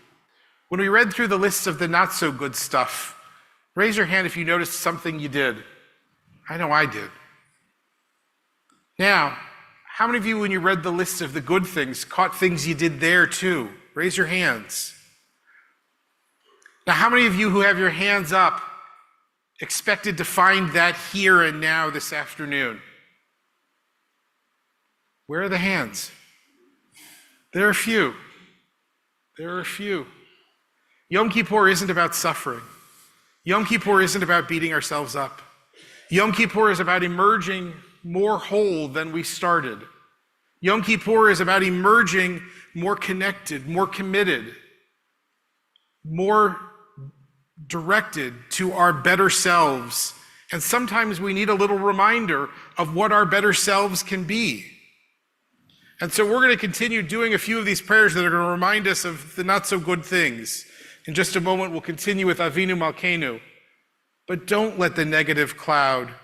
when we read through the lists of the not so good stuff, raise your hand if you noticed something you did. I know I did. Now, how many of you, when you read the list of the good things, caught things you did there too? Raise your hands. Now, how many of you who have your hands up expected to find that here and now this afternoon? Where are the hands? There are a few. There are a few. Yom Kippur isn't about suffering. Yom Kippur isn't about beating ourselves up. Yom Kippur is about emerging more whole than we started. Yom Kippur is about emerging more connected, more committed, more directed to our better selves. And sometimes we need a little reminder of what our better selves can be. And so we're going to continue doing a few of these prayers that are going to remind us of the not so good things. In just a moment, we'll continue with Avinu Malkeinu. But don't let the negative cloud.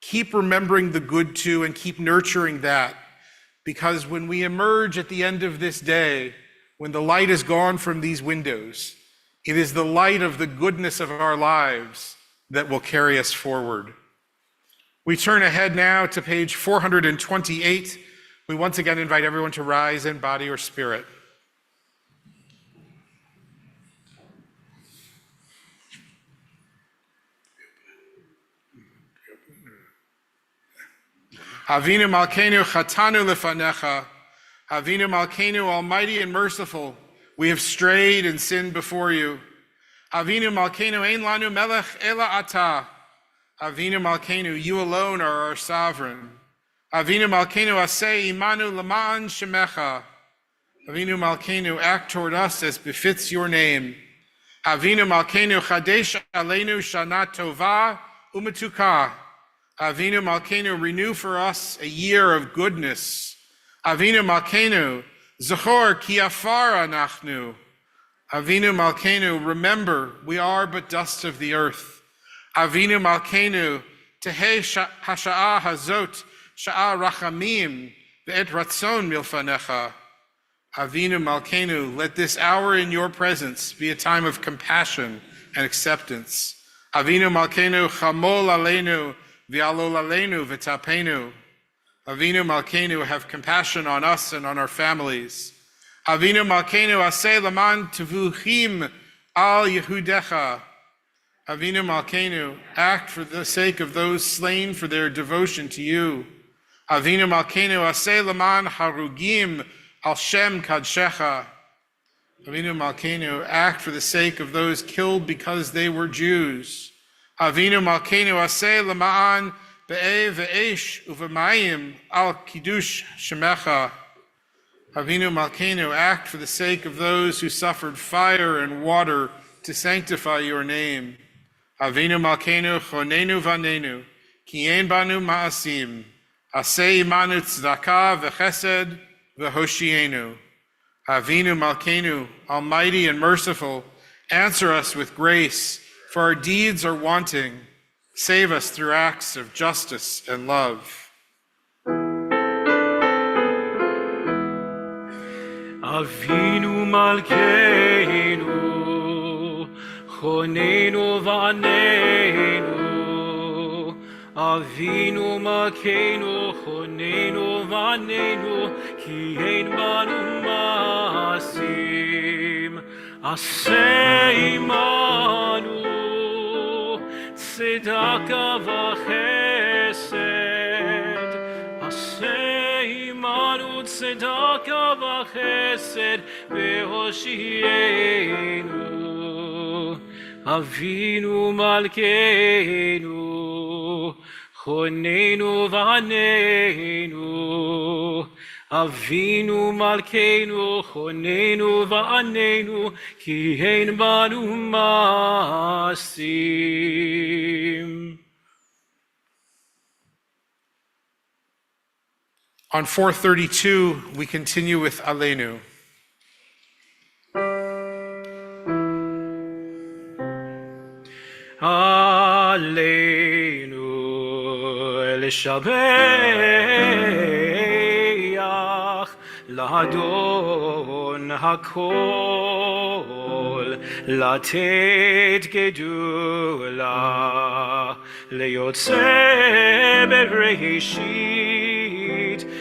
Keep remembering the good too, and keep nurturing that. Because when we emerge at the end of this day, when the light is gone from these windows, it is the light of the goodness of our lives that will carry us forward. We turn ahead now to page 428. We once again invite everyone to rise in body or spirit. Avinu Malkeinu Chatanu Lefanecha. Avinu Malkeinu, almighty and merciful, we have strayed and sinned before you. Avinu Malkeinu Ein Lanu Melech Ela Ata. Avinu Malkeinu, you alone are our sovereign. Avinu Malkeinu Aseh Imanu Laman Shemecha. Avinu Malkeinu, act toward us as befits your name. Avinu Malkeinu Chadesh Aleinu Shana Tova Umetuka. Avinu Malkeinu, renew for us a year of goodness. Avinu Malkeinu, Zachor ki afar anachnu. Avinu Malkeinu, remember, we are but dust of the earth. Avinu Malkeinu, tehei hasha'a hazot, sha'a rachamim, ve'et ratzon milfanecha. Avinu Malkeinu, let this hour in your presence be a time of compassion and acceptance. Avinu Malkeinu, chamol aleinu, V'alol aleinu v'tapenu. Avinu Malkeinu, have compassion on us and on our families. Avinu Malkeinu, aseh laman tevuchim al Yehudecha. Avinu Malkeinu, act for the sake of those slain for their devotion to you. Avinu Malkeinu, aseh laman harugim al shem kadshecha. Avinu Malkeinu, act for the sake of those killed because they were Jews. Avinu Malkeinu, aseh lema'an be'eh ve'esh uvemayim al kiddush shemecha. Avinu Malkeinu, act for the sake of those who suffered fire and water to sanctify your name. Avinu Malkeinu, chonenu vanenu, ki ein banu ma'asim, aseh imanu tzedakah v'chesed v'hoshienu. Avinu Malkeinu, almighty and merciful, answer us with grace, for our deeds are wanting. Save us through acts of justice and love. Avinu Malkeinu, chonenu vanenu. Avinu Malkeinu, chonenu vanenu, ki ein banu ma'asim, aseh imanu. Tzedaka v'chesed, aseh imanu tzedaka v'chesed v'hoshienu. Avinu Malkeinu, chonenu v'anenu. Avinu Malkeinu, chonenu v'anenu, ki ein banu ma'asim. On 432, we continue with Aleinu. Aleinu el Shabbat. לאדון הכל, לתת גדולה, ליוצא בראשית,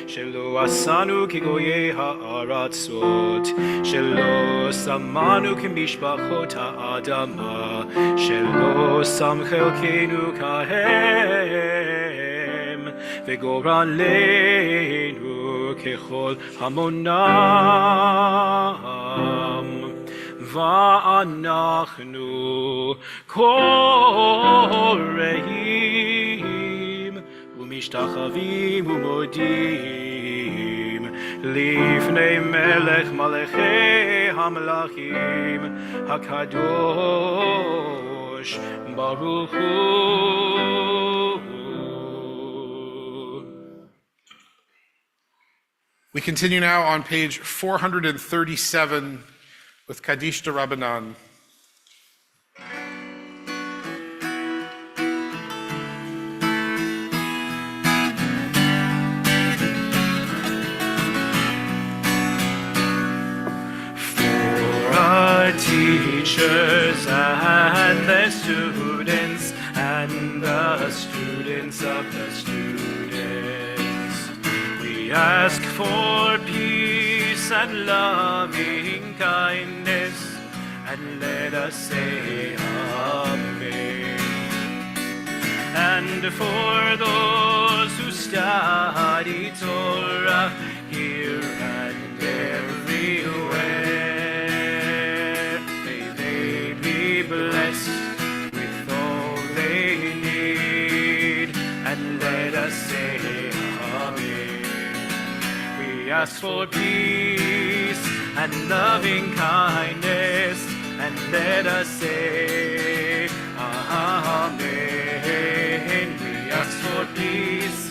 שלא עשנו כגויי הארצות, שלא שמנו כמשפחות האדמה, שלא שם חלקנו כהם, וגורלנו ככל המונם. ואנחנו קוראים ומשתחווים ומודים לפני מלך מלכי המלכים הקדוש ברוך הוא. We continue now on page 437 with Kaddish de Rabbanan. Teachers and the students and the students of the students, we ask for peace and loving kindness, and let us say Amen. And for those who study Torah here and everywhere, blessed with all they need, and let us say Amen. We ask for peace and loving kindness, and let us say Amen. We ask for peace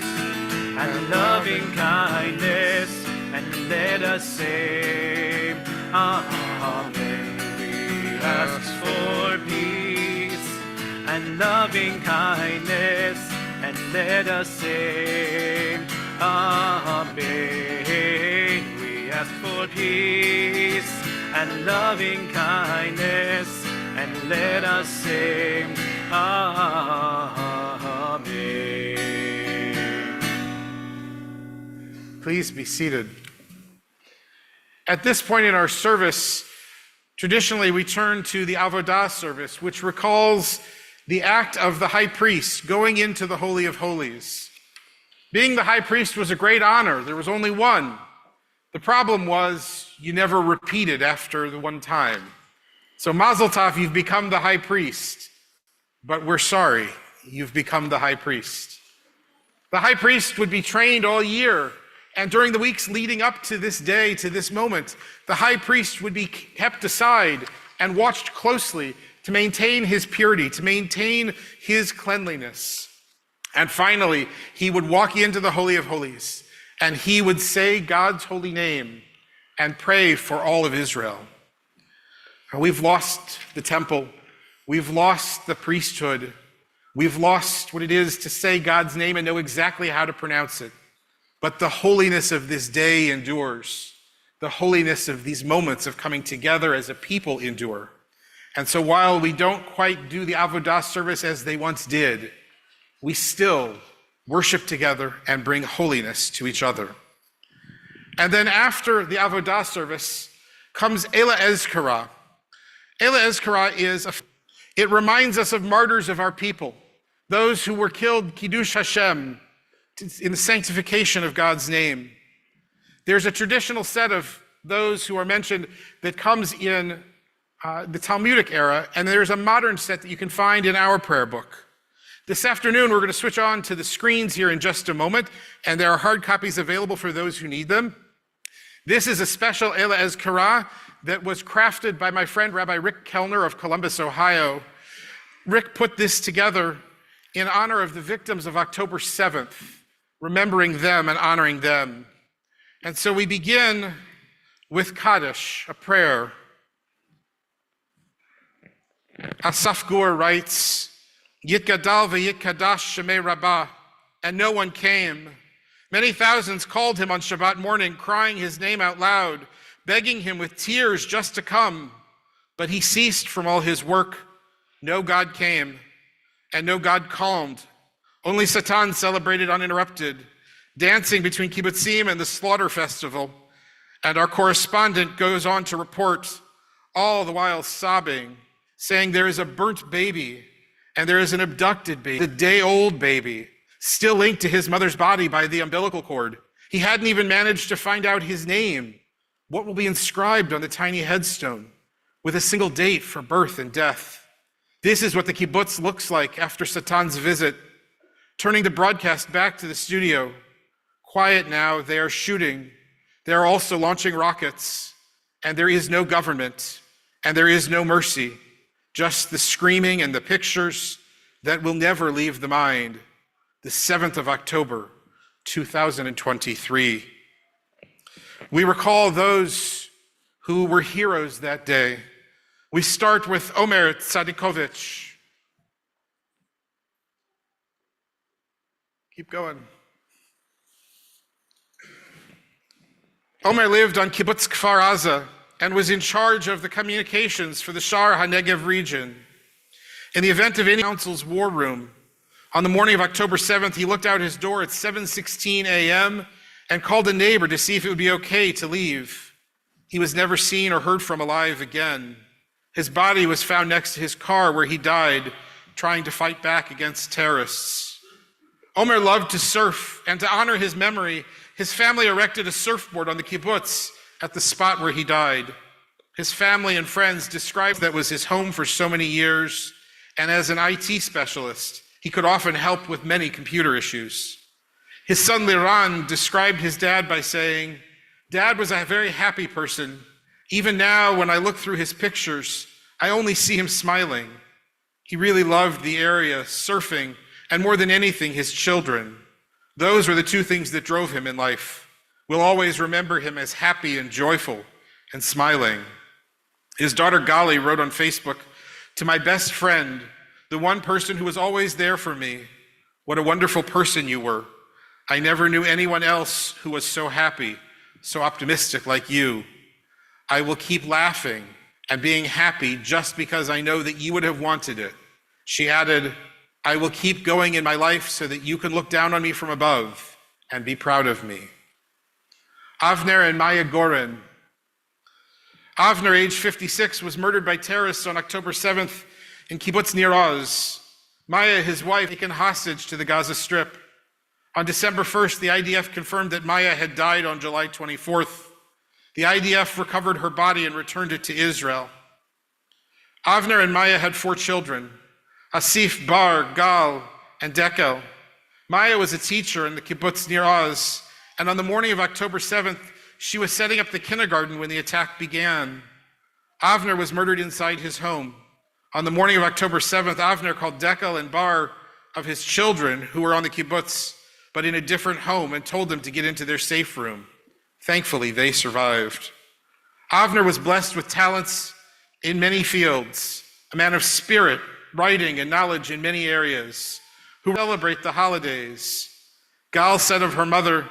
and loving kindness, and let us say Amen. Asks for peace and loving kindness, and let us say Amen. We ask for peace and loving kindness, and let us say Amen. Please be seated. At this point in our service, traditionally, we turn to the Avodah service, which recalls the act of the high priest going into the Holy of Holies. Being the high priest was a great honor. There was only one. The problem was you never repeated after the one time. So Mazel Tov, you've become the high priest, but we're sorry, you've become the high priest. The high priest would be trained all year, and during the weeks leading up to this day, to this moment, the high priest would be kept aside and watched closely to maintain his purity, to maintain his cleanliness. And finally, he would walk into the Holy of Holies, and he would say God's holy name and pray for all of Israel. We've lost the temple. We've lost the priesthood. We've lost what it is to say God's name and know exactly how to pronounce it. But the holiness of this day endures. The holiness of these moments of coming together as a people endure. And so while we don't quite do the Avodah service as they once did, we still worship together and bring holiness to each other. And then after the Avodah service comes Ela Ezkara. Ela Ezkara it reminds us of martyrs of our people, those who were killed Kiddush Hashem, in the sanctification of God's name. There's a traditional set of those who are mentioned that comes in the Talmudic era, and there's a modern set that you can find in our prayer book. This afternoon, we're going to switch on to the screens here in just a moment, and there are hard copies available for those who need them. This is a special Ela Ezkara that was crafted by my friend Rabbi Rick Kellner of Columbus, Ohio. Rick put this together in honor of the victims of October 7th, remembering them and honoring them. And so we begin with Kaddish, a prayer. Asaf Gur writes, Yitgadal v'yitkadash shemei rabbah, and no one came. Many thousands called him on Shabbat morning, crying his name out loud, begging him with tears just to come. But he ceased from all his work. No God came, and no God calmed. Only Satan celebrated uninterrupted, dancing between kibbutzim and the slaughter festival. And our correspondent goes on to report, all the while sobbing, saying there is a burnt baby, and there is an abducted baby, a day-old baby, still linked to his mother's body by the umbilical cord. He hadn't even managed to find out his name. What will be inscribed on the tiny headstone with a single date for birth and death? This is what the kibbutz looks like after Satan's visit. Turning the broadcast back to the studio. Quiet now, they are shooting. They are also launching rockets. And there is no government, and there is no mercy. Just the screaming and the pictures that will never leave the mind. The 7th of October, 2023. We recall those who were heroes that day. We start with Omer Tzadikovich. Keep going. Omer lived on Kibbutz Kfar Aza and was in charge of the communications for the Sha'ar HaNegev region. In the event of any council's war room, on the morning of October 7th, he looked out his door at 7:16 a.m. and called a neighbor to see if it would be okay to leave. He was never seen or heard from alive again. His body was found next to his car where he died, trying to fight back against terrorists. Omer loved to surf, and to honor his memory, his family erected a surfboard on the kibbutz at the spot where he died. His family and friends described that was his home for so many years, and as an IT specialist, he could often help with many computer issues. His son Liran described his dad by saying, "Dad was a very happy person. Even now, when I look through his pictures, I only see him smiling." He really loved the area, surfing, and more than anything, his children. Those were the two things that drove him in life. We'll always remember him as happy and joyful and smiling. His daughter Gali wrote on Facebook, "To my best friend, the one person who was always there for me, what a wonderful person you were. I never knew anyone else who was so happy, so optimistic like you. I will keep laughing and being happy just because I know that you would have wanted it." She added, "I will keep going in my life so that you can look down on me from above and be proud of me." Avner and Maya Goren. Avner, age 56, was murdered by terrorists on October 7th in Kibbutz Nir Oz. Maya, his wife, taken hostage to the Gaza Strip. On December 1st, the IDF confirmed that Maya had died on July 24th. The IDF recovered her body and returned it to Israel. Avner and Maya had 4 children, Asif, Bar, Gal, and Dekel. Maya was a teacher in the kibbutz Nir Oz, and on the morning of October 7th, she was setting up the kindergarten when the attack began. Avner was murdered inside his home. On the morning of October 7th, Avner called Dekel and Bar of his children who were on the kibbutz, but in a different home, and told them to get into their safe room. Thankfully, they survived. Avner was blessed with talents in many fields, a man of spirit, writing, and knowledge in many areas, who celebrate the holidays. Gal said of her mother,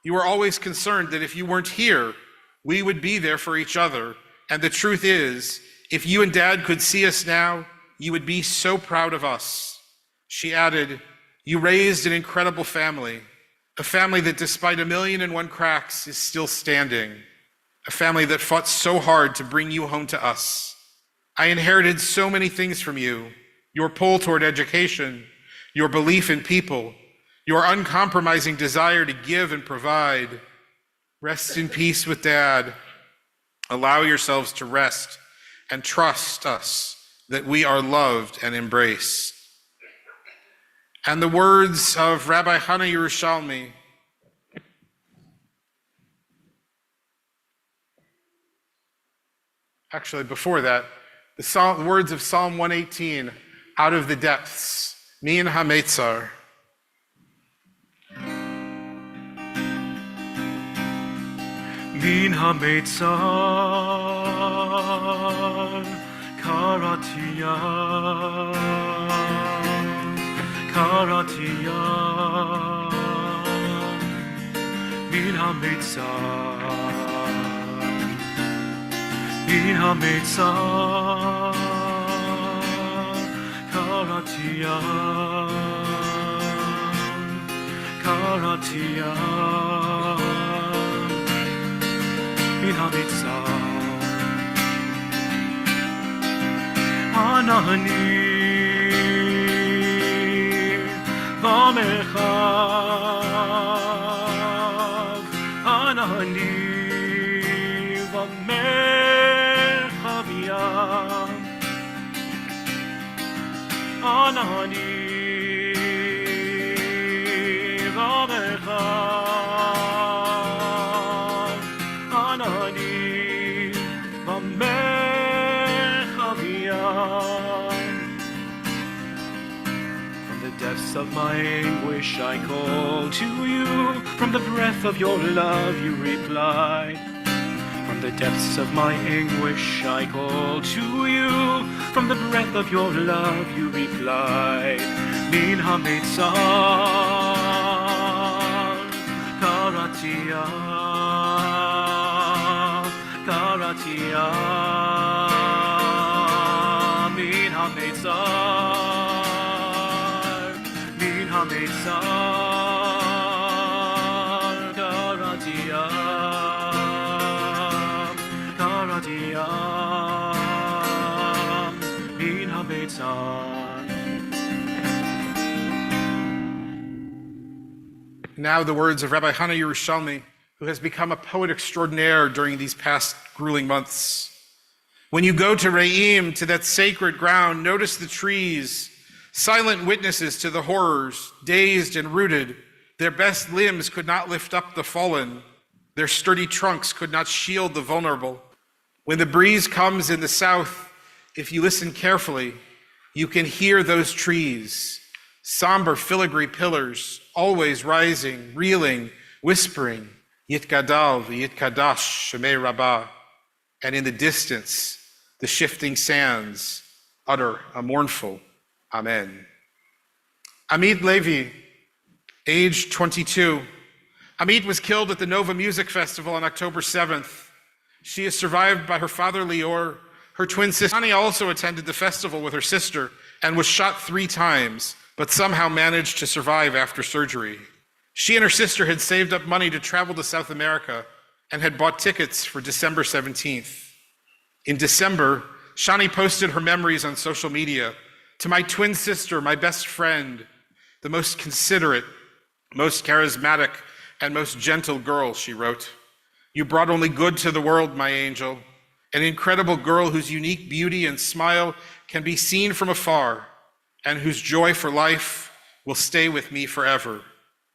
"You were always concerned that if you weren't here, we would be there for each other. And the truth is, if you and Dad could see us now, you would be so proud of us." She added, "You raised an incredible family, a family that despite 1,000,001 cracks is still standing, a family that fought so hard to bring you home to us. I inherited so many things from you, your pull toward education, your belief in people, your uncompromising desire to give and provide. Rest in peace with Dad. Allow yourselves to rest and trust us that we are loved and embraced." And the words of Rabbi Hannah Yerushalmi. Actually, before that, the words of Psalm 118, out of the depths, Min HaMetzar. Min HaMetzar, Karatiya, מן המיצר, מן המיצר, קראתי ים, קראתי ים, מן המיצר, ענני במרחב, ענני במרחב ים, ענני במרחב, ענני במרחב ים. From the depths of my anguish I call to you, from the breath of your love you replied. From the depths of my anguish I call to you, from the breath of your love you replied. Min ha-mitzar, karati ям, karati ям, min ha-mitzar, min ha-mitzar, karati ям, karati ям, min ha-mitzar. Now the words of Rabbi Hannah Yerushalmi, who has become a poet extraordinaire during these past grueling months. When you go to Re'im, to that sacred ground, notice the trees, silent witnesses to the horrors, dazed and rooted. Their best limbs could not lift up the fallen. Their sturdy trunks could not shield the vulnerable. When the breeze comes in the south, if you listen carefully, you can hear those trees, somber filigree pillars, always rising, reeling, whispering, Yitgadal v'Yitkadash Shemei Rabbah. And in the distance, the shifting sands utter a mournful Amen. Amit Levi, age 22. Amit was killed at the Nova Music Festival on October 7th. She is survived by her father Lior. Her twin sister Ani also attended the festival with her sister and was shot 3 times, but somehow managed to survive after surgery. She and her sister had saved up money to travel to South America and had bought tickets for December 17th. In December, Shani posted her memories on social media. To my twin sister, my best friend, the most considerate, most charismatic, and most gentle girl, she wrote. You brought only good to the world, my angel, an incredible girl whose unique beauty and smile can be seen from afar, and whose joy for life will stay with me forever.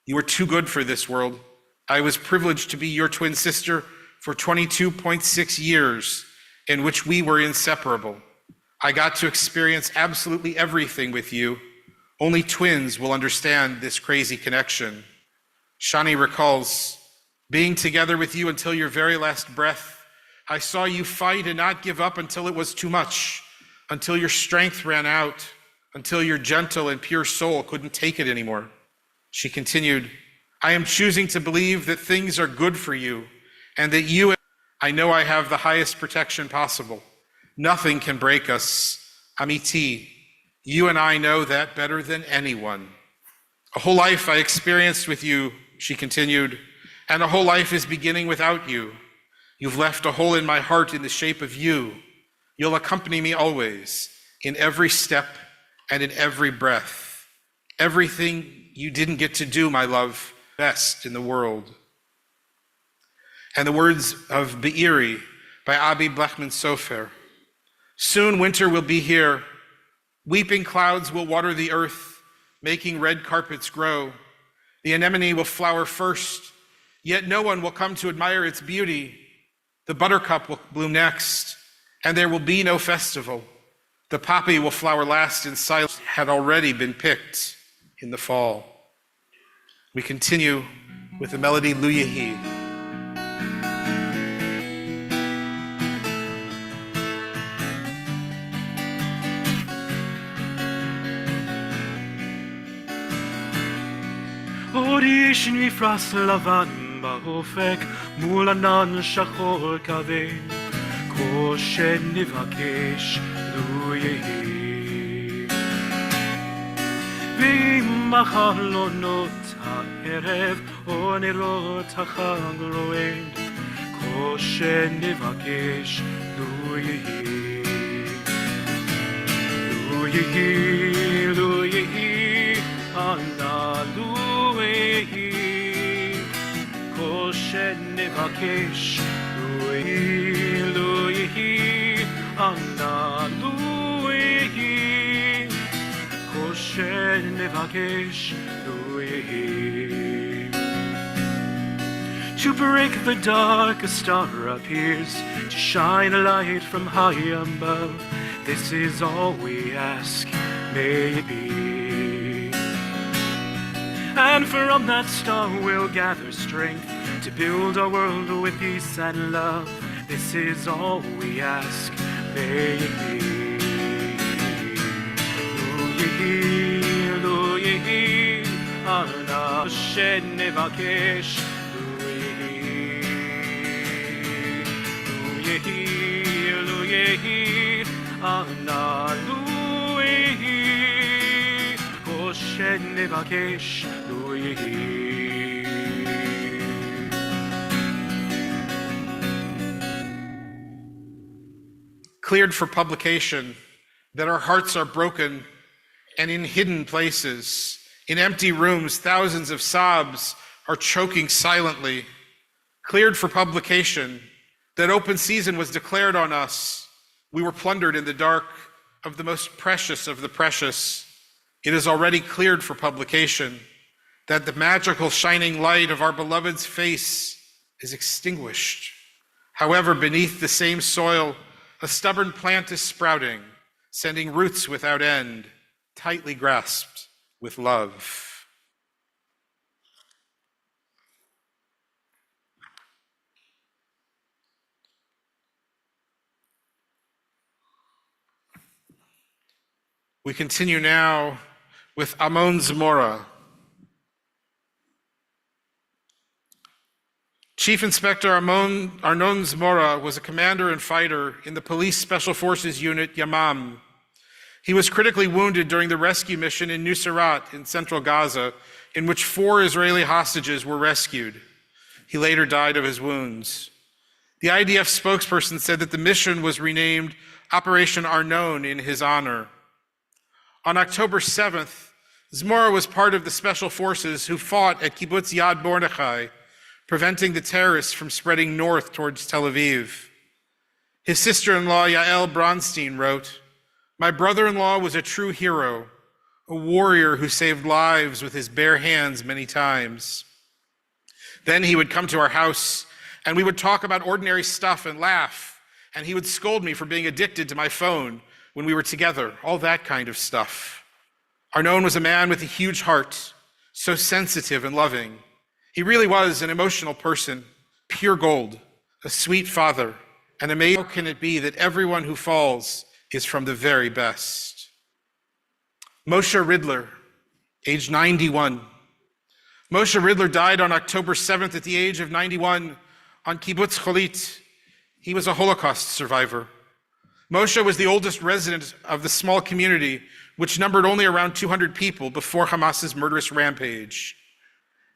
You were too good for this world. I was privileged to be your twin sister for 22.6 years, in which we were inseparable. I got to experience absolutely everything with you. Only twins will understand this crazy connection. Shani recalls, being together with you until your very last breath, I saw you fight and not give up until it was too much, until your strength ran out, until your gentle and pure soul couldn't take it anymore. She continued, I am choosing to believe that things are good for you and that you, I know I have the highest protection possible. Nothing can break us. Amiti, you and I know that better than anyone. A whole life I experienced with you, she continued, and a whole life is beginning without you. You've left a hole in my heart in the shape of you. You'll accompany me always, in every step and in every breath. Everything you didn't get to do, my love, best in the world. And the words of Be'eri by Abi Blechman Sofer. Soon winter will be here. Weeping clouds will water the earth, making red carpets grow. The anemone will flower first, yet no one will come to admire its beauty. The buttercup will bloom next, and there will be no festival. The poppy will flower last in silence, had already been picked in the fall. We continue with the melody Lu Yehi. Orish mifras lavan באופק מול ענן שחור כבד, כל שנבקש לו יהי. ועם החלונות הערב או נרות החג רועד, כל שנבקש לו יהי. לו יהי, לו יהי, אנא לו יהי, כל שנבקש לו יהי, לו יהי, אנא לו יהי, כל שנבקש לו יהי. To break the dark, a star appears, to shine a light from high above. This is all we ask, may it be. And from that star we'll gather strength to build our world with peace and love. This is all we ask, may it be. Lo yehi, lo yehi, ana shenevakesh. Lo yehi, ana lo yehi, kol shenevakesh lo yehi. Cleared for publication, that our hearts are broken and in hidden places. In empty rooms, thousands of sobs are choking silently. Cleared for publication, that open season was declared on us. We were plundered in the dark of the most precious of the precious. It is already cleared for publication that the magical shining light of our beloved's face is extinguished. However, beneath the same soil, a stubborn plant is sprouting, sending roots without end, tightly grasped with love. We continue now with Amon Zmora. Chief Inspector Arnon Zmora was a commander and fighter in the Police Special Forces Unit Yamam. He was critically wounded during the rescue mission in Nuseirat in central Gaza, in which 4 Israeli hostages were rescued. He later died of his wounds. The IDF spokesperson said that the mission was renamed Operation Arnon in his honor. On October 7th, Zmora was part of the special forces who fought at Kibbutz Yad Mordechai, preventing the terrorists from spreading north towards Tel Aviv. His sister-in-law, Yael Bronstein, wrote, "My brother-in-law was a true hero, a warrior who saved lives with his bare hands many times. Then he would come to our house, and we would talk about ordinary stuff and laugh, and he would scold me for being addicted to my phone when we were together, all that kind of stuff." Arnon was a man with a huge heart, so sensitive and loving. He really was an emotional person, pure gold, a sweet father, and amazing. How can it be that everyone who falls is from the very best? Moshe Ridler, age 91. Moshe Ridler died on October 7th at the age of 91 on Kibbutz Cholit. He was a Holocaust survivor. Moshe was the oldest resident of the small community, which numbered only around 200 people before Hamas's murderous rampage.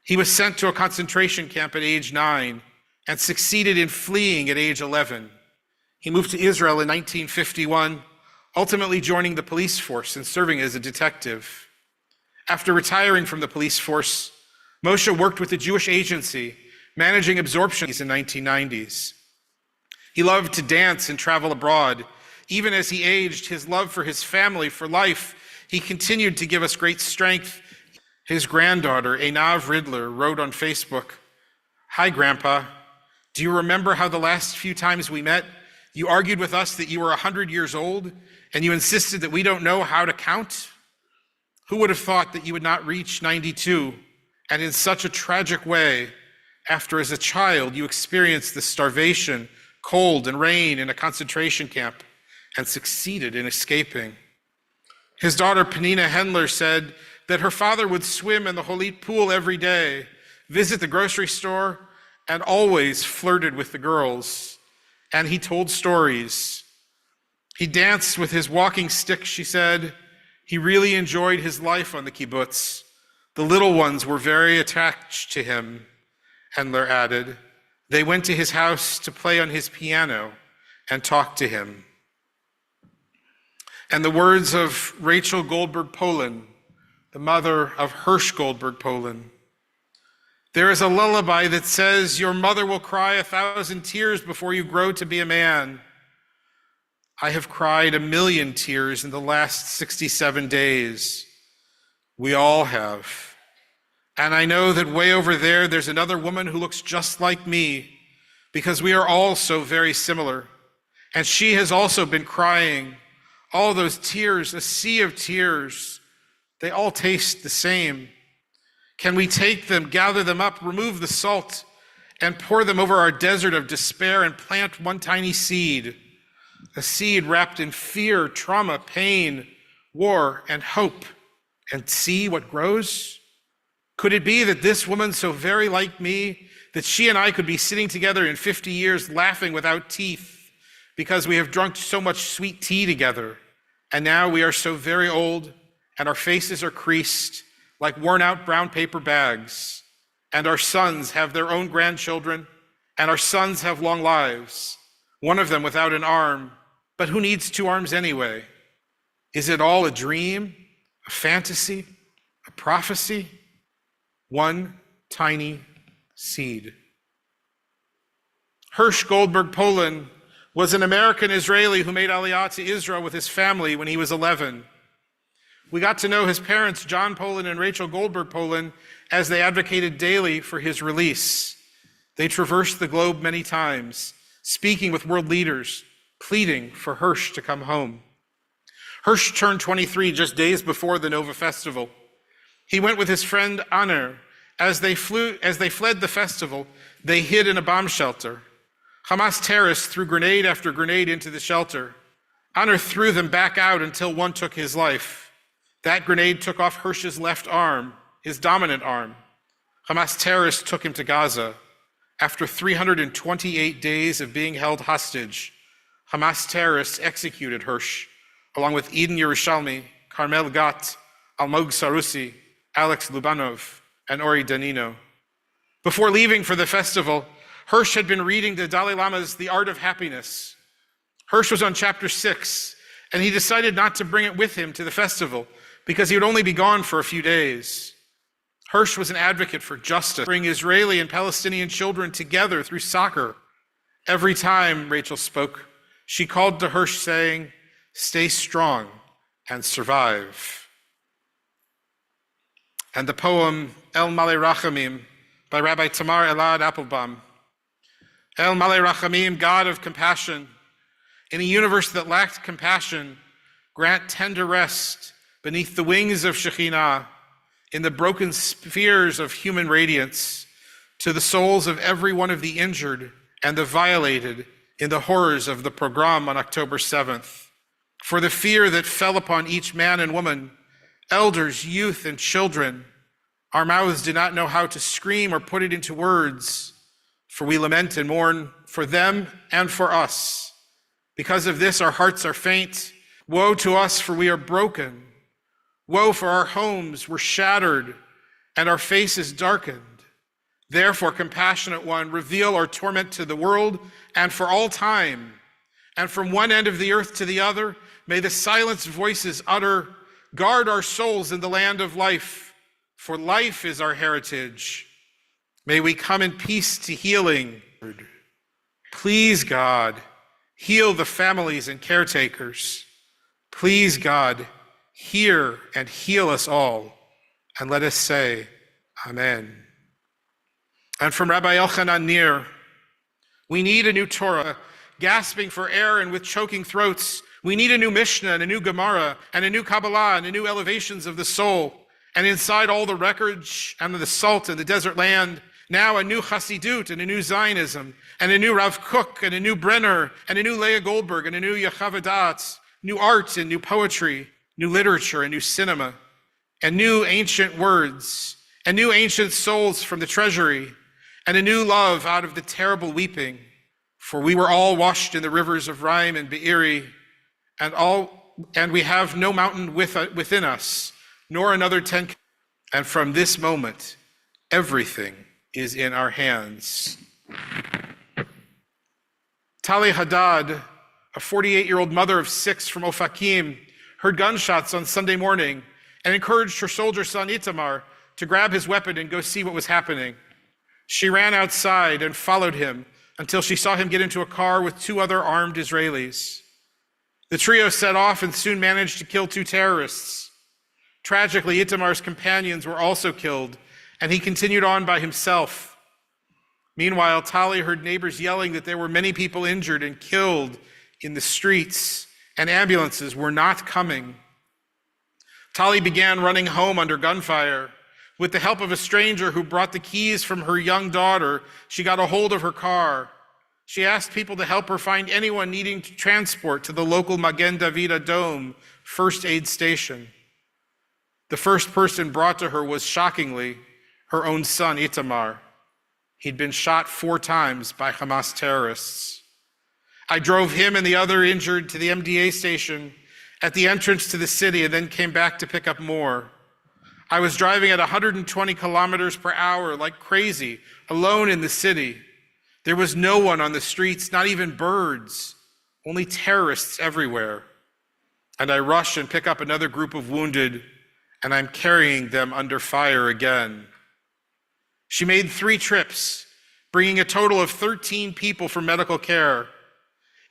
He was sent to a concentration camp at age 9 and succeeded in fleeing at age 11. He moved to Israel in 1951, ultimately joining the police force and serving as a detective. After retiring from the police force, Moshe worked with the Jewish Agency, managing absorptions in the 1990s. He loved to dance and travel abroad. Even as he aged, his love for his family, for life, he continued to give us great strength. His granddaughter, Einav Ridler, wrote on Facebook, "Hi, Grandpa. Do you remember how the last few times we met, you argued with us that you were 100 years old, and you insisted that we don't know how to count? Who would have thought that you would not reach 92, and in such a tragic way, after as a child you experienced the starvation, cold, and rain in a concentration camp, and succeeded in escaping?" His daughter, Penina Hendler, said that her father would swim in the Holit pool every day, visit the grocery store, and always flirted with the girls, and he told stories. He danced with his walking stick, she said. He really enjoyed his life on the kibbutz. The little ones were very attached to him, Hendler added. They went to his house to play on his piano and talk to him. And the words of Rachel Goldberg Polin, the mother of Hirsch Goldberg Polin. There is a lullaby that says, your mother will cry 1,000 tears before you grow to be a man. I have cried 1,000,000 tears in the last 67 days. We all have. And I know that way over there's another woman who looks just like me, because we are all so very similar. And she has also been crying. All those tears, a sea of tears, they all taste the same. Can we take them, gather them up, remove the salt, and pour them over our desert of despair and plant one tiny seed, a seed wrapped in fear, trauma, pain, war, and hope, and see what grows? Could it be that this woman so very like me, that she and I could be sitting together in 50 years laughing without teeth because we have drunk so much sweet tea together, and now we are so very old and our faces are creased like worn out brown paper bags, and our sons have their own grandchildren, and our sons have long lives, one of them without an arm, but who needs 2 arms anyway? Is it all a dream, a fantasy, a prophecy? One tiny seed. Hirsch Goldberg Polin was an American Israeli who made Aliyah to Israel with his family when he was 11. We got to know his parents, John Polin and Rachel Goldberg Polin, as they advocated daily for his release. They traversed the globe many times, speaking with world leaders, pleading for Hirsch to come home. Hirsch turned 23 just days before the Nova Festival. He went with his friend Aner. As they fled the festival, they hid in a bomb shelter. Hamas terrorists threw grenade after grenade into the shelter. Aner threw them back out until one took his life. That grenade took off Hirsch's left arm, his dominant arm. Hamas terrorists took him to Gaza. After 328 days of being held hostage, Hamas terrorists executed Hirsch, along with Eden Yerushalmi, Carmel Gat, Almog Sarusi, Alex Lubanov, and Ori Danino. Before leaving for the festival, Hirsch had been reading the Dalai Lama's The Art of Happiness. Hirsch was on chapter 6, and he decided not to bring it with him to the festival because he would only be gone for a few days. Hirsch was an advocate for justice, bring Israeli and Palestinian children together through soccer. Every time Rachel spoke, she called to Hirsch saying, "Stay strong and survive." And the poem El Malei Rachamim by Rabbi Tamar Elad Applebaum. El Malei Rachamim, God of compassion, in a universe that lacked compassion, grant tender rest beneath the wings of Shekhinah, in the broken spheres of human radiance, to the souls of every one of the injured and the violated in the horrors of the pogrom on October 7th. For the fear that fell upon each man and woman, elders, youth, and children, our mouths do not know how to scream or put it into words, for we lament and mourn for them and for us. Because of this, our hearts are faint. Woe to us, for we are broken. Woe, for our homes were shattered and our faces darkened. Therefore, compassionate one, reveal our torment to the world and for all time. And from one end of the earth to the other, may the silenced voices utter, guard our souls in the land of life, for life is our heritage. May we come in peace to healing. Please, God, heal the families and caretakers. Please, God, hear and heal us all. And let us say, Amen. And from Rabbi Elchanan Nir, we need a new Torah, gasping for air and with choking throats. We need a new Mishnah and a new Gemara and a new Kabbalah and a new elevations of the soul. And inside all the wreckage and the salt and the desert land, now a new Chassidut and a new Zionism and a new Rav Kook and a new Brenner and a new Leah Goldberg and a new Yechavadat, new art and new poetry, new literature and new cinema, and new ancient words and new ancient souls from the treasury, and a new love out of the terrible weeping. For we were all washed in the rivers of Rhine and Be'eri, and we have no mountain within us, nor another tent. And from this moment, everything is in our hands. Tali Haddad, a 48-year-old mother of 6 from Ofakim, heard gunshots on Sunday morning and encouraged her soldier son Itamar to grab his weapon and go see what was happening. She ran outside and followed him until she saw him get into a car with 2 other armed Israelis. The trio set off and soon managed to kill 2 terrorists. Tragically, Itamar's companions were also killed, and he continued on by himself. Meanwhile, Tali heard neighbors yelling that there were many people injured and killed in the streets, and ambulances were not coming. Tali began running home under gunfire. With the help of a stranger who brought the keys from her young daughter, she got a hold of her car. She asked people to help her find anyone needing to transport to the local Magen David Adom first aid station. The first person brought to her was, shockingly, her own son, Itamar. He'd been shot 4 times by Hamas terrorists. I drove him and the other injured to the MDA station at the entrance to the city and then came back to pick up more. I was driving at 120 kilometers per hour like crazy, alone in the city. There was no one on the streets, not even birds, only terrorists everywhere. And I rush and pick up another group of wounded, and I'm carrying them under fire again. She made 3 trips, bringing a total of 13 people for medical care.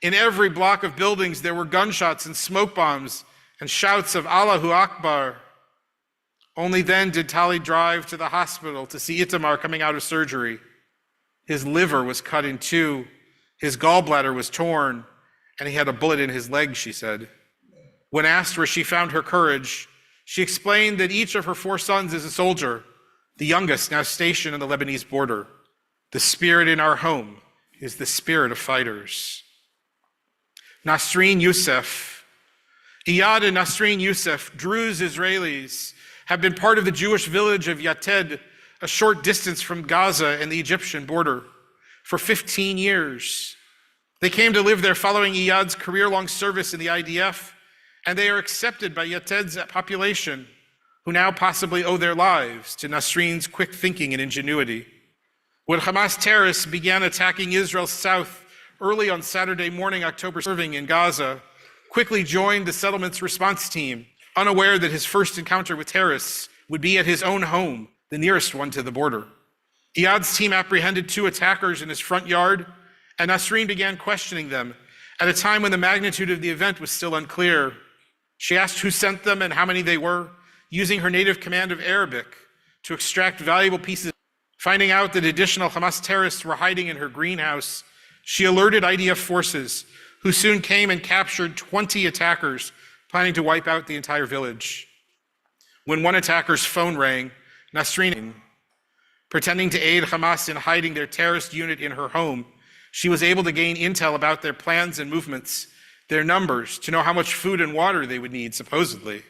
In every block of buildings, there were gunshots and smoke bombs and shouts of Allahu Akbar. Only then did Tali drive to the hospital to see Itamar coming out of surgery. His liver was cut in 2, his gallbladder was torn, and he had a bullet in his leg, she said. When asked where she found her courage, she explained that each of her 4 sons is a soldier, the youngest now stationed on the Lebanese border. The spirit in our home is the spirit of fighters. Nasreen Youssef. Iyad and Nasreen Youssef, Druze Israelis, have been part of the Jewish village of Yated, a short distance from Gaza and the Egyptian border, for 15 years. They came to live there following Iyad's career-long service in the IDF, and they are accepted by Yated's population, who now possibly owe their lives to Nasreen's quick thinking and ingenuity. When Hamas terrorists began attacking Israel's south early on Saturday morning, October, serving in Gaza, quickly joined the settlement's response team, unaware that his first encounter with terrorists would be at his own home, the nearest one to the border. Iyad's team apprehended 2 attackers in his front yard, and Nasreen began questioning them at a time when the magnitude of the event was still unclear. She asked who sent them and how many they were, using her native command of Arabic to extract valuable pieces. Finding out that additional Hamas terrorists were hiding in her greenhouse, she alerted IDF forces, who soon came and captured 20 attackers planning to wipe out the entire village. When one attacker's phone rang, Nasreen, pretending to aid Hamas in hiding their terrorist unit in her home, she was able to gain intel about their plans and movements, their numbers, to know how much food and water they would need, supposedly,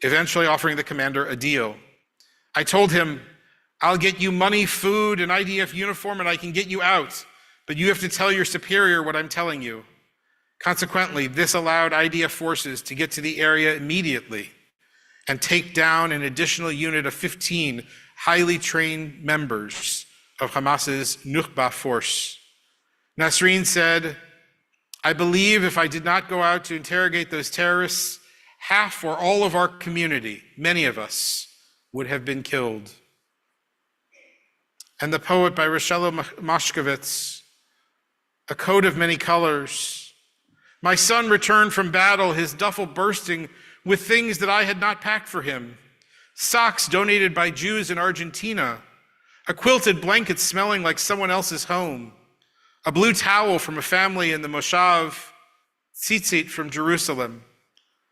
eventually offering the commander a deal. I told him, I'll get you money, food, an IDF uniform, and I can get you out, but you have to tell your superior what I'm telling you. Consequently, this allowed IDF forces to get to the area immediately and take down an additional unit of 15 highly trained members of Hamas's Nukhba force. Nasreen said, I believe if I did not go out to interrogate those terrorists, half or all of our community, many of us, would have been killed. And the poet by Rochelle Moshkovitz, A Coat of Many Colors. My son returned from battle, his duffel bursting with things that I had not packed for him. Socks donated by Jews in Argentina, a quilted blanket smelling like someone else's home, a blue towel from a family in the Moshav, Tzitzit from Jerusalem,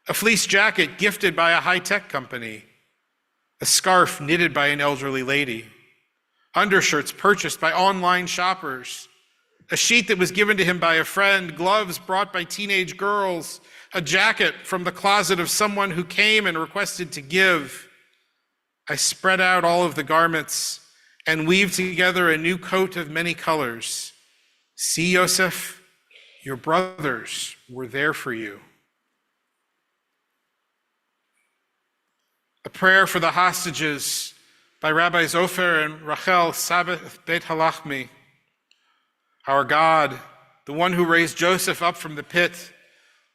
a fleece jacket gifted by a high-tech company, a scarf knitted by an elderly lady, undershirts purchased by online shoppers, a sheet that was given to him by a friend, gloves brought by teenage girls, a jacket from the closet of someone who came and requested to give. I spread out all of the garments and weave together a new coat of many colors. See, Yosef, your brothers were there for you. A prayer for the hostages by Rabbis Ofer and Rachel Sabbath Beit Halachmi. Our God, the one who raised Joseph up from the pit,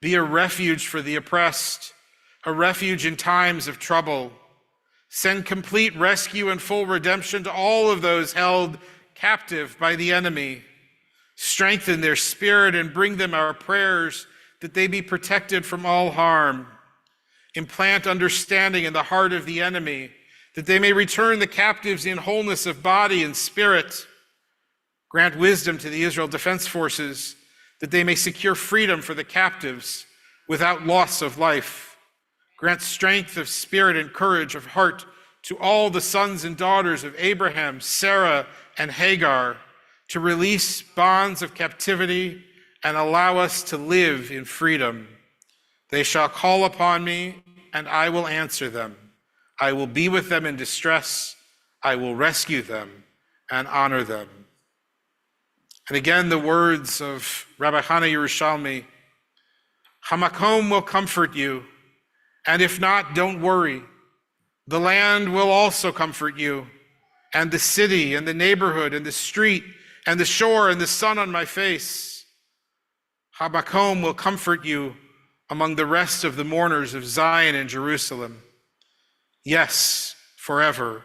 be a refuge for the oppressed, a refuge in times of trouble. Send complete rescue and full redemption to all of those held captive by the enemy. Strengthen their spirit and bring them our prayers that they be protected from all harm. Implant understanding in the heart of the enemy, that they may return the captives in wholeness of body and spirit. Grant wisdom to the Israel Defense Forces, that they may secure freedom for the captives without loss of life. Grant strength of spirit and courage of heart to all the sons and daughters of Abraham, Sarah, and Hagar, to release bonds of captivity and allow us to live in freedom. They shall call upon me, and I will answer them. I will be with them in distress. I will rescue them and honor them. And again, the words of Rabbi Hana Yerushalmi, Hamakom will comfort you, and if not, don't worry. The land will also comfort you, and the city, and the neighborhood, and the street, and the shore, and the sun on my face. Hamakom will comfort you among the rest of the mourners of Zion and Jerusalem. Yes, forever.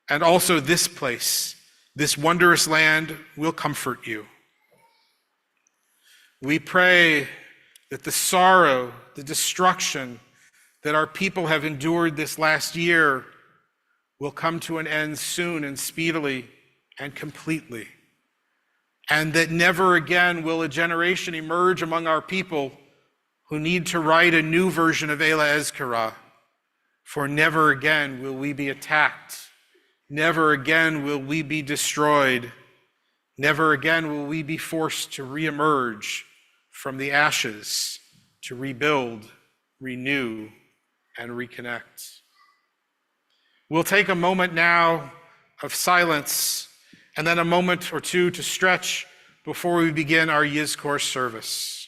And also this place, this wondrous land, will comfort you. We pray that the sorrow, the destruction that our people have endured this last year will come to an end soon and speedily and completely. And that never again will a generation emerge among our people who need to write a new version of Ela Ezkara. For never again will we be attacked. Never again will we be destroyed. Never again will we be forced to reemerge from the ashes, to rebuild, renew, and reconnect. We'll take a moment now of silence and then a moment or two to stretch before we begin our Yizkor service.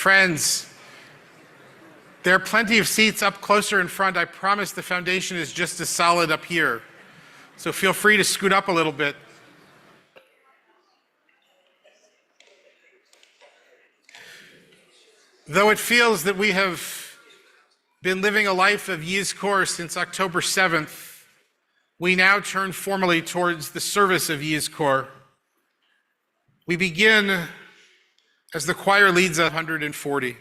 Friends, there are plenty of seats up closer in front. I promise the foundation is just as solid up here. So feel free to scoot up a little bit. Though it feels that we have been living a life of Yizkor since October 7th, we now turn formally towards the service of Yizkor. We begin as the choir leads 140.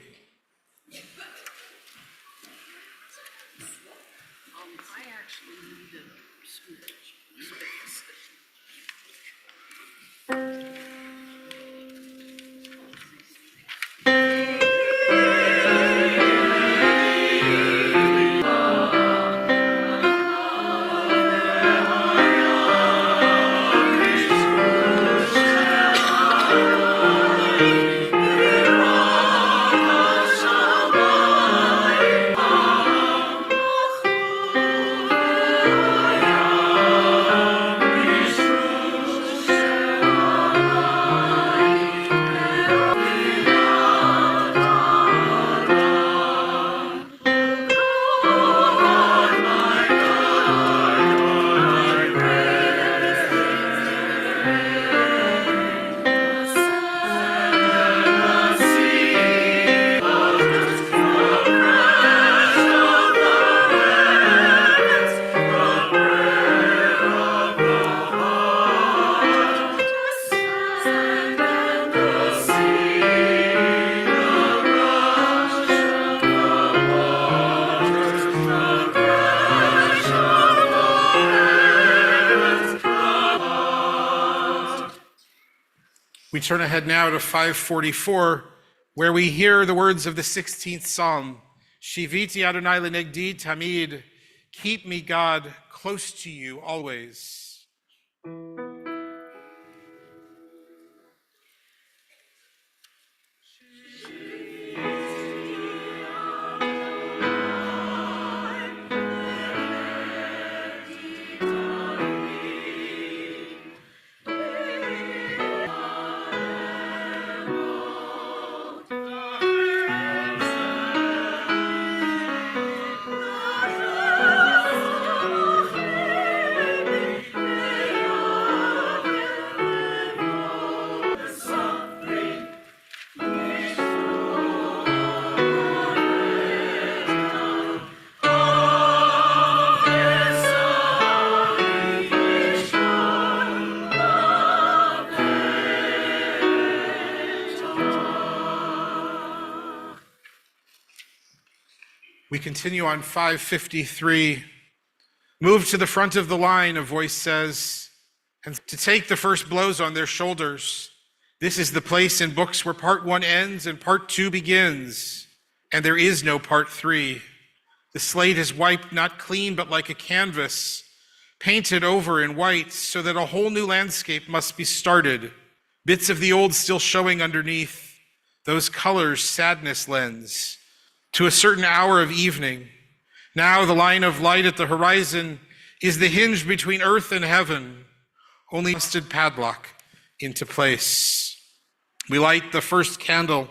We turn ahead now to 544, where we hear the words of the 16th Psalm. Shiviti Adonai lenegdi tamid, keep me, God, close to you always. We continue on 553. Move to the front of the line, a voice says, and to take the first blows on their shoulders. This is the place in books where part 1 ends and part 2 begins, and there is no part 3. The slate is wiped not clean, but like a canvas, painted over in white, so that a whole new landscape must be started. Bits of the old still showing underneath. Those colors sadness lends to a certain hour of evening. Now the line of light at the horizon is the hinge between earth and heaven, only rusted padlock into place. We light the first candle,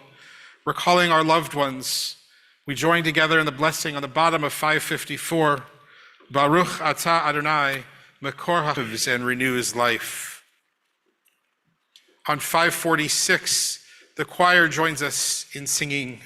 recalling our loved ones. We join together in the blessing on the bottom of 554. Baruch atah Adonai, Mekor ha'chuvs, and renews life. On 546, the choir joins us in singing.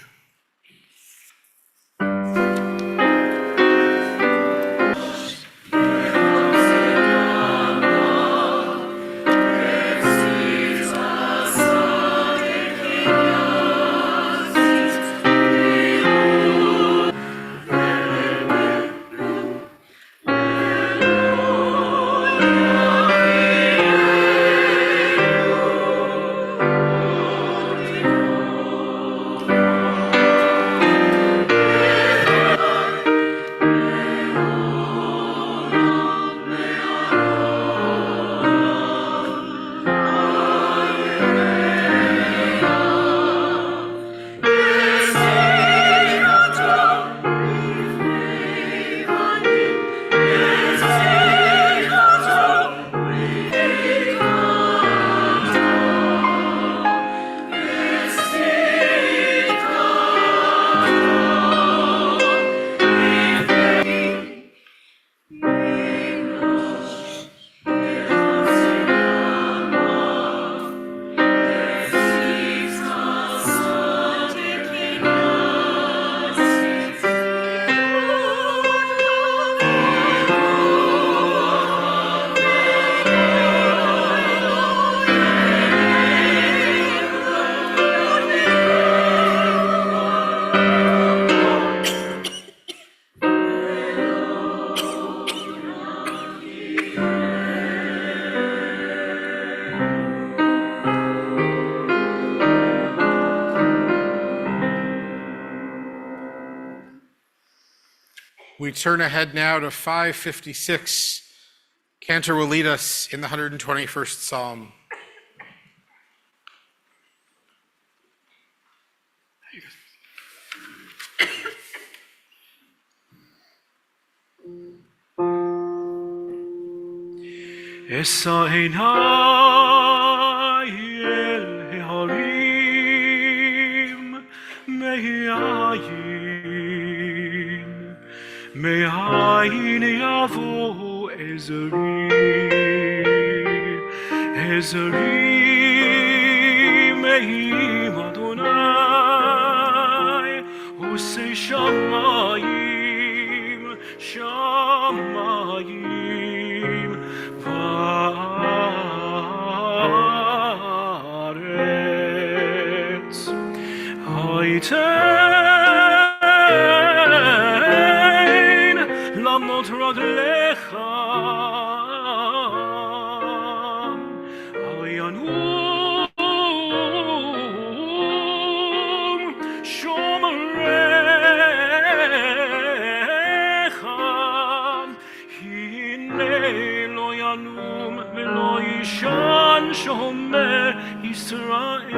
we turn ahead now to 556. Cantor will lead us in the 121st Psalm. אשא עיניי אל ההרים, מאין יבוא עזרי, מעם אדוני, עושה שמיים וארץ. הייתן למות רגליך, ינום שומריך, הנה לא ינום ולא יישן שומר ישראל.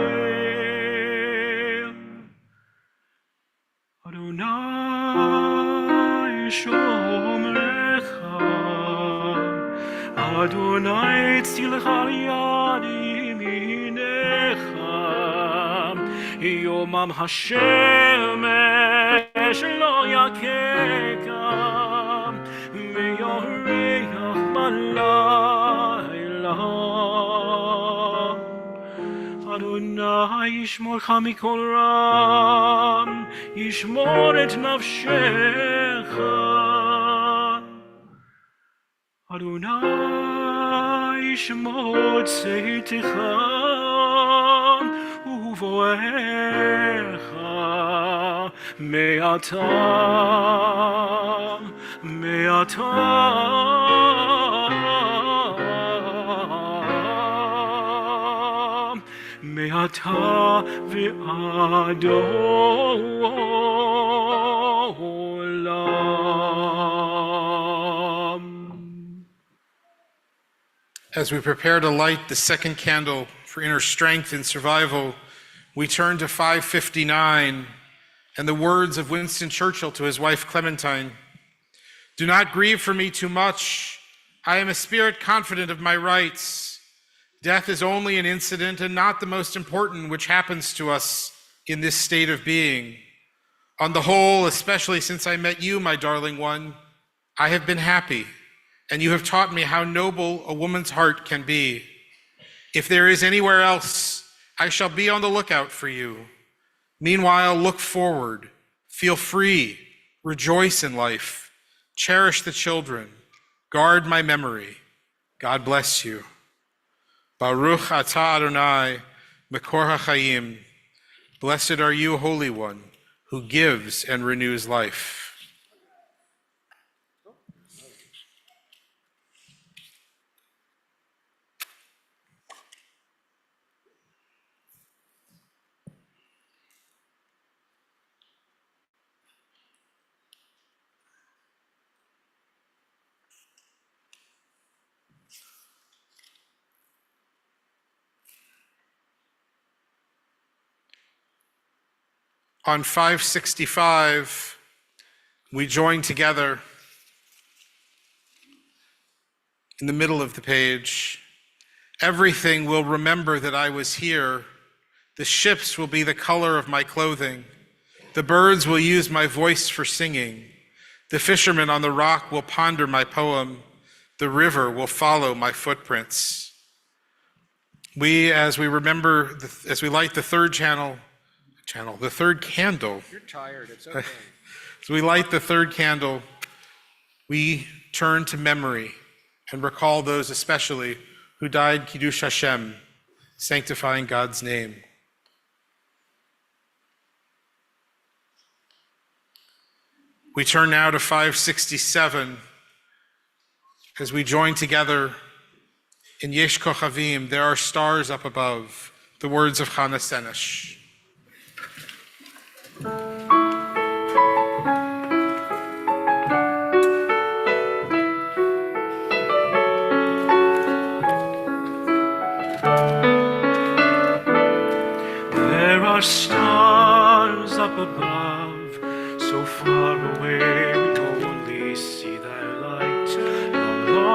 אדוני שומרך, אדוני צילך על יד ימינך, יומם השמש לא יככה, וירח בלילה. אדוני ישמורך מכל רע, ישמור את נפשך. אדוני ישמור צאתך ובואך, מעתה ועד עולם. As we prepare to light the second candle for inner strength and survival, we turn to 559 and the words of Winston Churchill to his wife Clementine. Do not grieve for me too much. I am a spirit confident of my rights. Death is only an incident and not the most important which happens to us in this state of being. On the whole, especially since I met you, my darling one, I have been happy, and you have taught me how noble a woman's heart can be. If there is anywhere else, I shall be on the lookout for you. Meanwhile, look forward, feel free, rejoice in life, cherish the children, guard my memory. God bless you. Baruch atah Adonai, Mekor HaChaim. Blessed are you, Holy One, who gives and renews life. On 565, we join together in the middle of the page. Everything will remember that I was here. The ships will be the color of my clothing. The birds will use my voice for singing. The fishermen on the rock will ponder my poem. The river will follow my footprints. As we remember, as we light the third the third candle. You're tired, it's okay. As we light the third candle, we turn to memory and recall those especially who died Kiddush Hashem, sanctifying God's name. We turn now to 567 as we join together in Yesh Kochavim, there are stars up above, the words of Chana Senesh.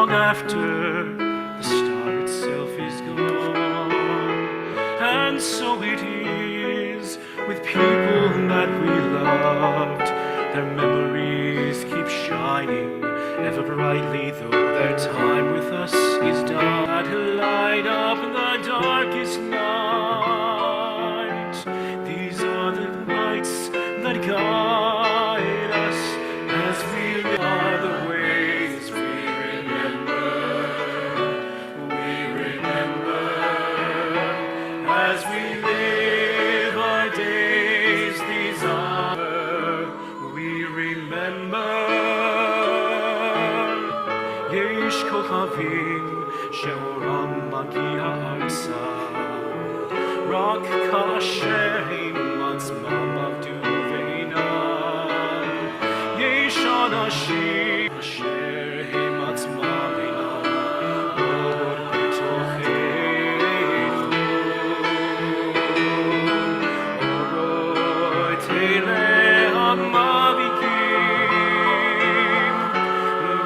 long after the star itself is gone. And so it is with people that we loved. Their memories keep shining ever brightly, though their time with us is done. That light up the darkest night. These are the lights that guide us as we are the ways we remember. We remember as we live our days. These are we remember. Yesh kochavim she'oram magi ha'arza, rak ka'asher heim atzmam avdu ve'inam. Yesh anashim asher heim atzmam einam or betochenu. Orot eleh ha'mavikim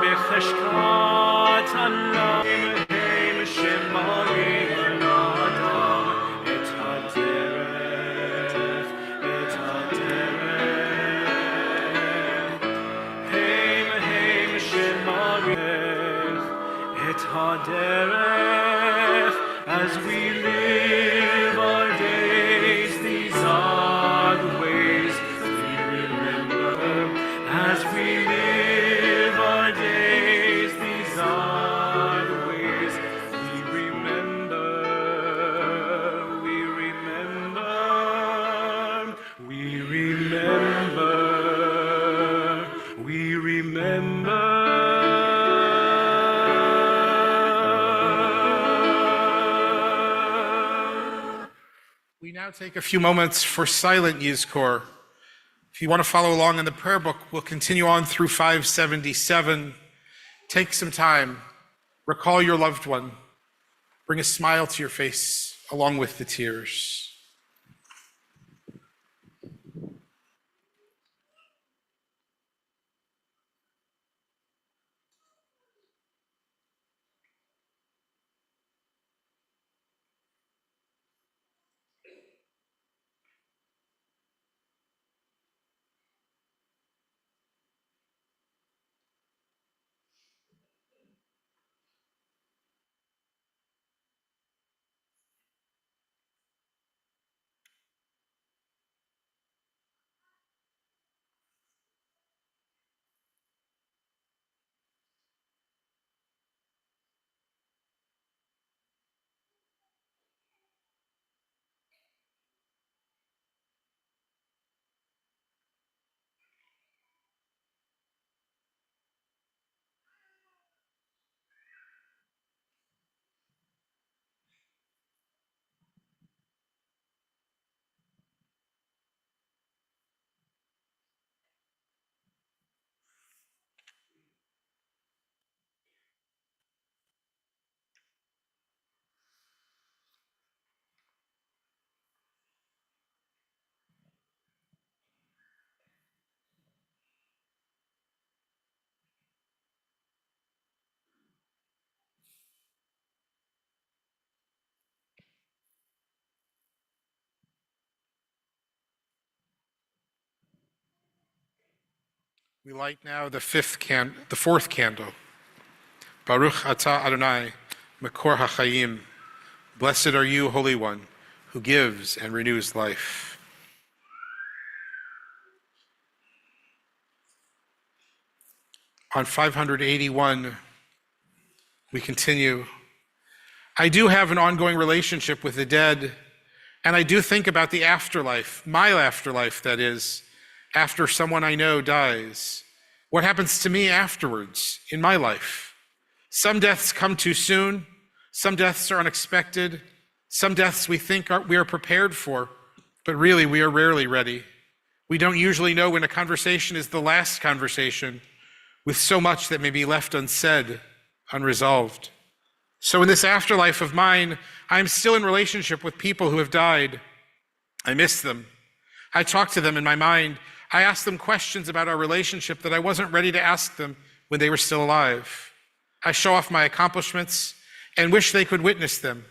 becheshkat halayim heim shemarim la'adam et haderech, et haderech. Heim shemarim et haderech. As we live our days, these are the ways we remember. As we live our days, these are the ways we remember. We remember. We remember. We remember. We now take a few moments for silent Yizkor. If you want to follow along in the prayer book, we'll continue on through 577. Take some time, recall your loved one, bring a smile to your face along with the tears. We light now the fourth candle. Baruch atah Adonai, Makor HaChayim. Blessed are you, Holy One, who gives and renews life. On 581, we continue. I do have an ongoing relationship with the dead, and I do think about the afterlife, my afterlife, that is, after someone I know dies. What happens to me afterwards in my life? Some deaths come too soon. Some deaths are unexpected. Some deaths we think we are prepared for, but really we are rarely ready. We don't usually know when a conversation is the last conversation, with so much that may be left unsaid, unresolved. So in this afterlife of mine, I'm still in relationship with people who have died. I miss them. I talk to them in my mind. I ask them questions about our relationship that I wasn't ready to ask them when they were still alive. I show off my accomplishments and wish they could witness them.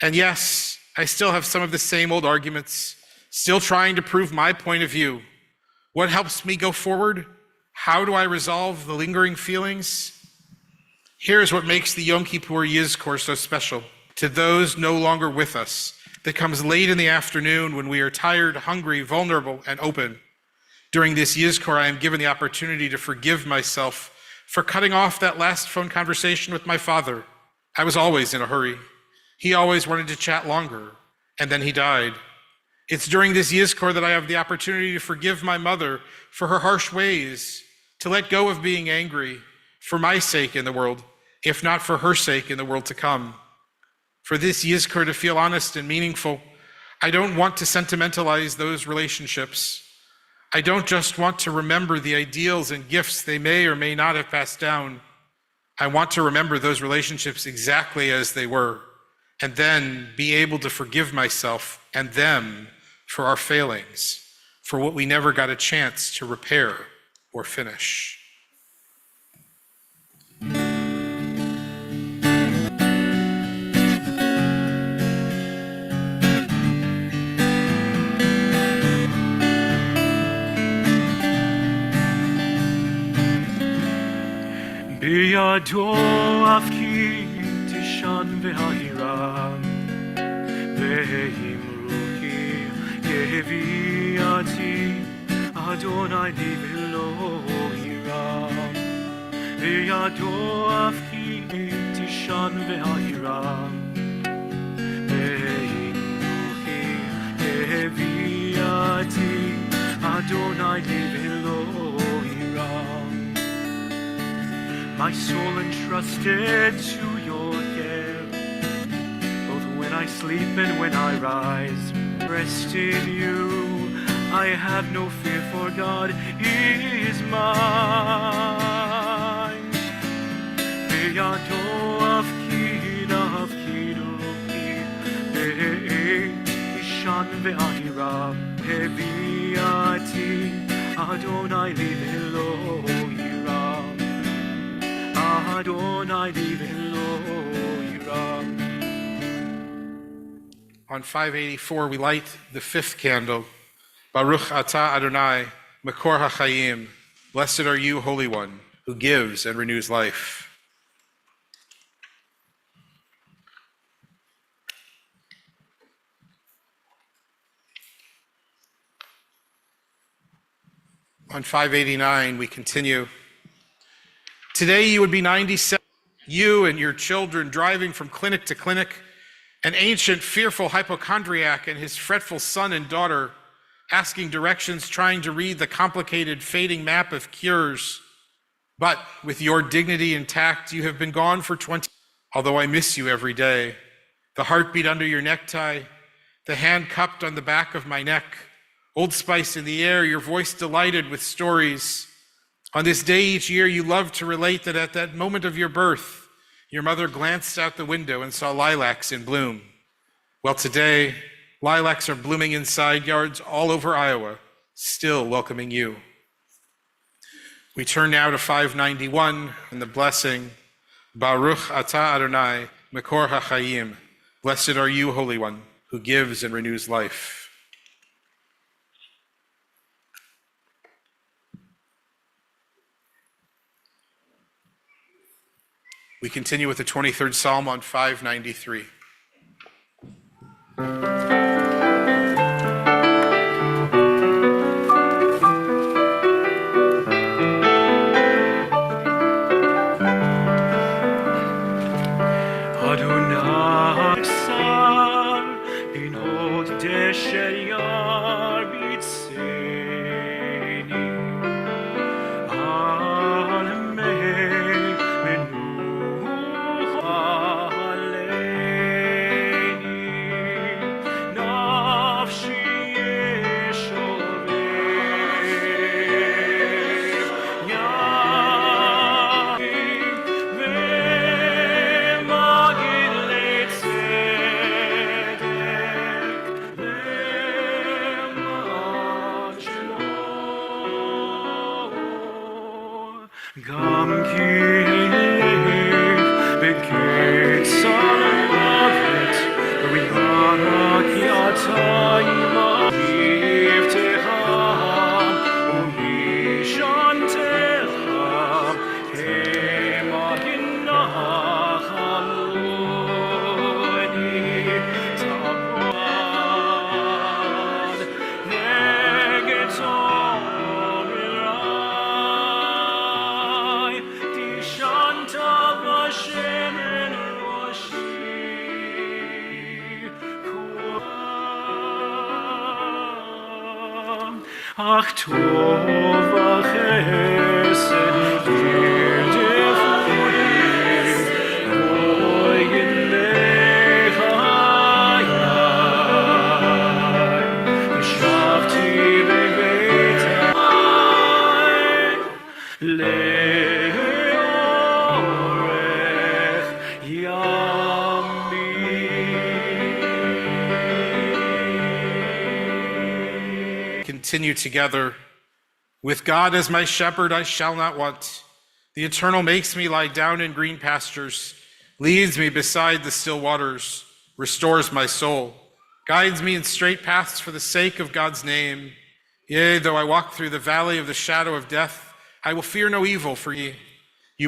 And yes, I still have some of the same old arguments, still trying to prove my point of view. What helps me go forward? How do I resolve the lingering feelings? Here's what makes the Yom Kippur Yizkor so special. To those no longer with us, that comes late in the afternoon when we are tired, hungry, vulnerable, and open. During this Yizkor, I am given the opportunity to forgive myself for cutting off that last phone conversation with my father. I was always in a hurry. He always wanted to chat longer, and then he died. It's during this Yizkor that I have the opportunity to forgive my mother for her harsh ways, to let go of being angry for my sake in the world, if not for her sake in the world to come. For this Yizkor to feel honest and meaningful, I don't want to sentimentalize those relationships. I don't just want to remember the ideals and gifts they may or may not have passed down. I want to remember those relationships exactly as they were, and then be able to forgive myself and them for our failings, for what we never got a chance to repair or finish. בידו אף כי תישן והירם, והמרוכי יביאתי, אדוני לי ולא ירם. בידו אף כי תישן והירם, והמרוכי יביאתי, אדוני לי ולא ירם. My soul entrusted to your care, both when I sleep and when I rise. Rest in you, I have no fear, for God is mine. Beyado afkid roki, Beit ishan ve'ahirav, heviati, Adonai li velo yiram. On 584, we light the fifth candle. Baruch atah Adonai, Makor HaChayim. Blessed are you, Holy One, who gives and renews life. On 589, we continue. Today you would be 97, you and your children driving from clinic to clinic, an ancient, fearful hypochondriac and his fretful son and daughter asking directions, trying to read the complicated, fading map of cures. But with your dignity intact, you have been gone for 20, although I miss you every day. The heartbeat under your necktie, the hand cupped on the back of my neck, Old Spice in the air, your voice delighted with stories. On this day each year, you love to relate that at that moment of your birth, your mother glanced out the window and saw lilacs in bloom. Well, today, lilacs are blooming in side yards all over Iowa, still welcoming you. We turn now to 591 and the blessing, Baruch atah Adonai, Makor HaChayim. Blessed are you, Holy One, who gives and renews life. We continue with the 23rd Psalm on 593. Adonai sar in hod desher yar bitseni al mei menuch aleini nafshi yeshovev yai v'magid letzedek ach tov v'chesed yirdefu'i oy ginei chayai v'shavti b'beitai le'orech yamim. Continue together. With God as my shepherd, I shall not want. The Eternal makes me lie down in green pastures, leads me beside the still waters, restores my soul, guides me in straight paths for the sake of God's name. Yea, though I walk through the valley of the shadow of death, I will fear no evil, for you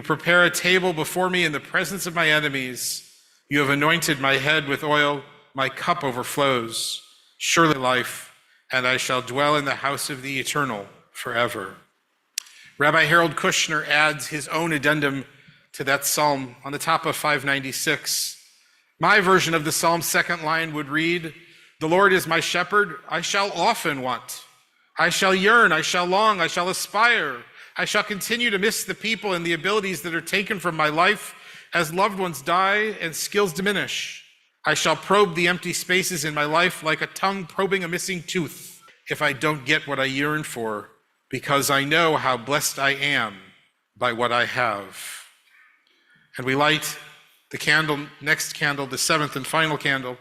prepare a table before me in the presence of my enemies. You have anointed my head with oil, my cup overflows. Surely life, and I shall dwell in the house of the Eternal forever. Rabbi Harold Kushner adds his own addendum to that psalm on the top of 596. My version of the psalm's second line would read, "The Lord is my shepherd, I shall often want. I shall yearn, I shall long, I shall aspire. I shall continue to miss the people and the abilities that are taken from my life as loved ones die and skills diminish. I shall probe the empty spaces in my life like a tongue probing a missing tooth if I don't get what I yearn for, because I know how blessed I am by what I have." And we light the candle, next candle, the seventh and final candle,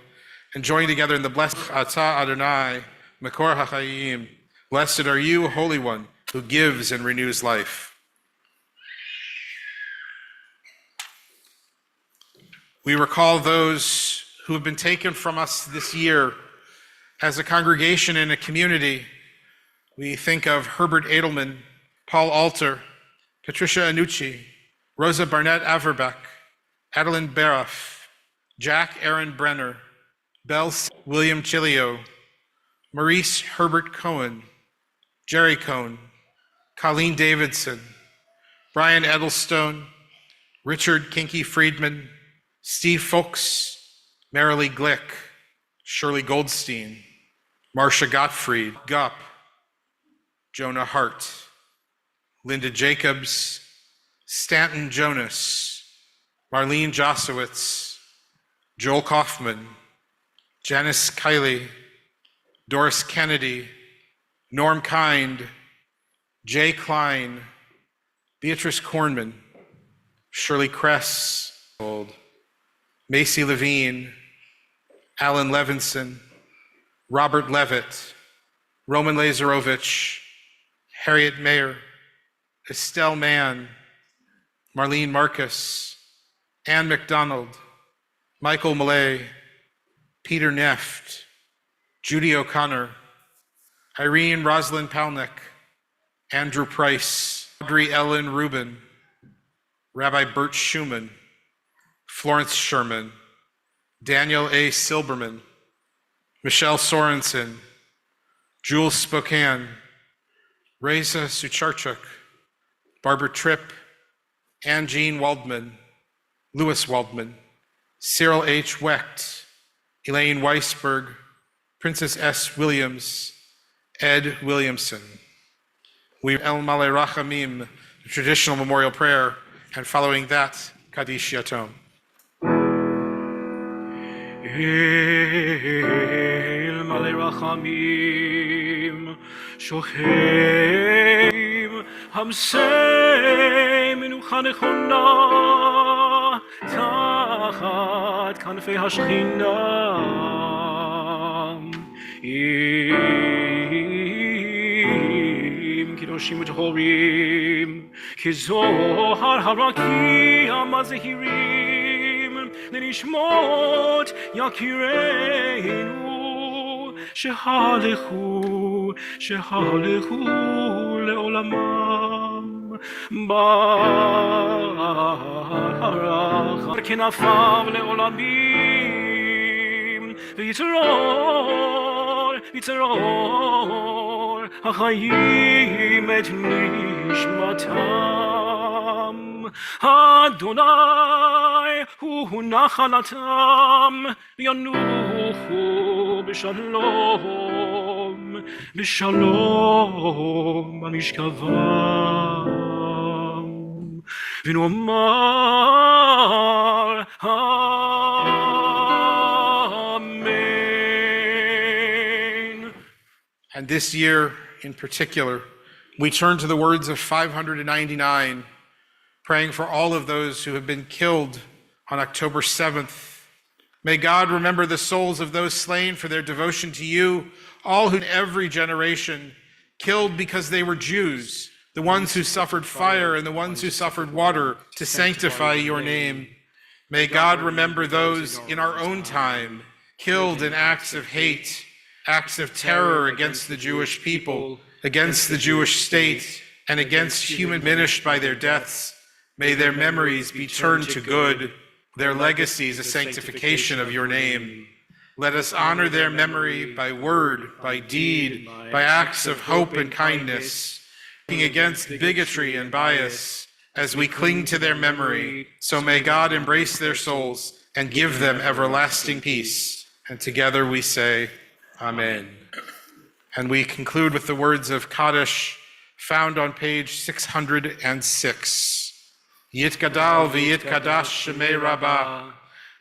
and join together in the blessed Atah Adonai, Makor HaChayim. Blessed are you, Holy One, who gives and renews life. We recall those who have been taken from us this year as a congregation and a community. We think of Herbert Edelman, Paul Alter, Patricia Anucci, Rosa Barnett Averbeck, Adeline Baroff, Jack Aaron Brenner, William Chilio, Maurice Herbert Cohen, Jerry Cohn, Colleen Davidson, Brian Edelstone, Richard Kinky Friedman, Steve Fuchs, Marilee Glick, Shirley Goldstein, Marcia Gottfried, Gupp, Jonah Hart, Linda Jacobs, Stanton Jonas, Marlene Josowitz, Joel Kaufman, Janice Kiley, Doris Kennedy, Norm Kind, Jay Klein, Beatrice Kornman, Shirley Kress, Macy Levine, Alan Levinson, Robert Levitt, Roman Lazarovich, Harriet Mayer, Estelle Mann, Marlene Marcus, Ann McDonald, Michael Millay, Peter Neft, Judy O'Connor, Irene Rosalind Palnick, Andrew Price, Audrey Ellen Rubin, Rabbi Bert Schumann, Florence Sherman, Daniel A. Silberman, Michelle Sorensen, Jules Spokane, Reza Sucharchuk, Barbara Tripp, Ann Jean Waldman, Louis Waldman, Cyril H. Wecht, Elaine Weisberg, Princess S. Williams, Ed Williamson. We El Malei Rachamim, the traditional memorial prayer, and following that, Kaddish Yatom. El Malei Rachamim, Shohem, Hamsei, Menucha Nechona, Tachat Kanfei HaShechina, Kidoshim U'Tehorim, Kizohar Harakim HaZehirim, Lenishmot Yakireinu, Shehalechu Le'olamam, Barach Kenafav Le'olamim, V'Yitzror HaChayim et Nishmatam, Adonai Hu Nachalatam, V'Yanuchu B'Shalom, בשלום במשכבם, ונאמר Amen. And this year in particular, we turn to the words of 599, praying for all of those who have been killed on October 7th. May God remember the souls of those slain for their devotion to you, all who in every generation killed because they were Jews, the ones who suffered fire and the ones who suffered water to sanctify your name. May God remember those in our own time killed in acts of hate, acts of terror against the Jewish people, against the Jewish state, and against human diminished by their deaths. May their memories be turned to good, their legacies a sanctification of your name. Let us honor their memory by word, by deed, by acts of hope and kindness, against bigotry and bias, as we cling to their memory. So may God embrace their souls and give them everlasting peace. And together we say, Amen. And we conclude with the words of Kaddish found on page 606. Yitgadal v'yitkadash shemei Rabbah,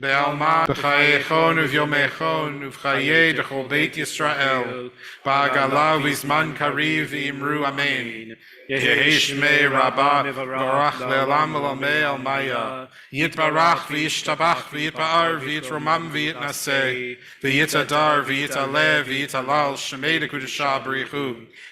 be'alma b'chayechon uv'yomechon uv'chayei d'chol Beit Yisrael, ba'agala v'izman kariv v'imru Amen. Yehi shmei Rabbah v'barach le'olam v'lamei almaya, yitbarach v'yishtabach v'yitba'ar v'yitromam v'yitnaseh, v'yitadar v'yitaleh v'yitalal shmei d'kudusha b'richu,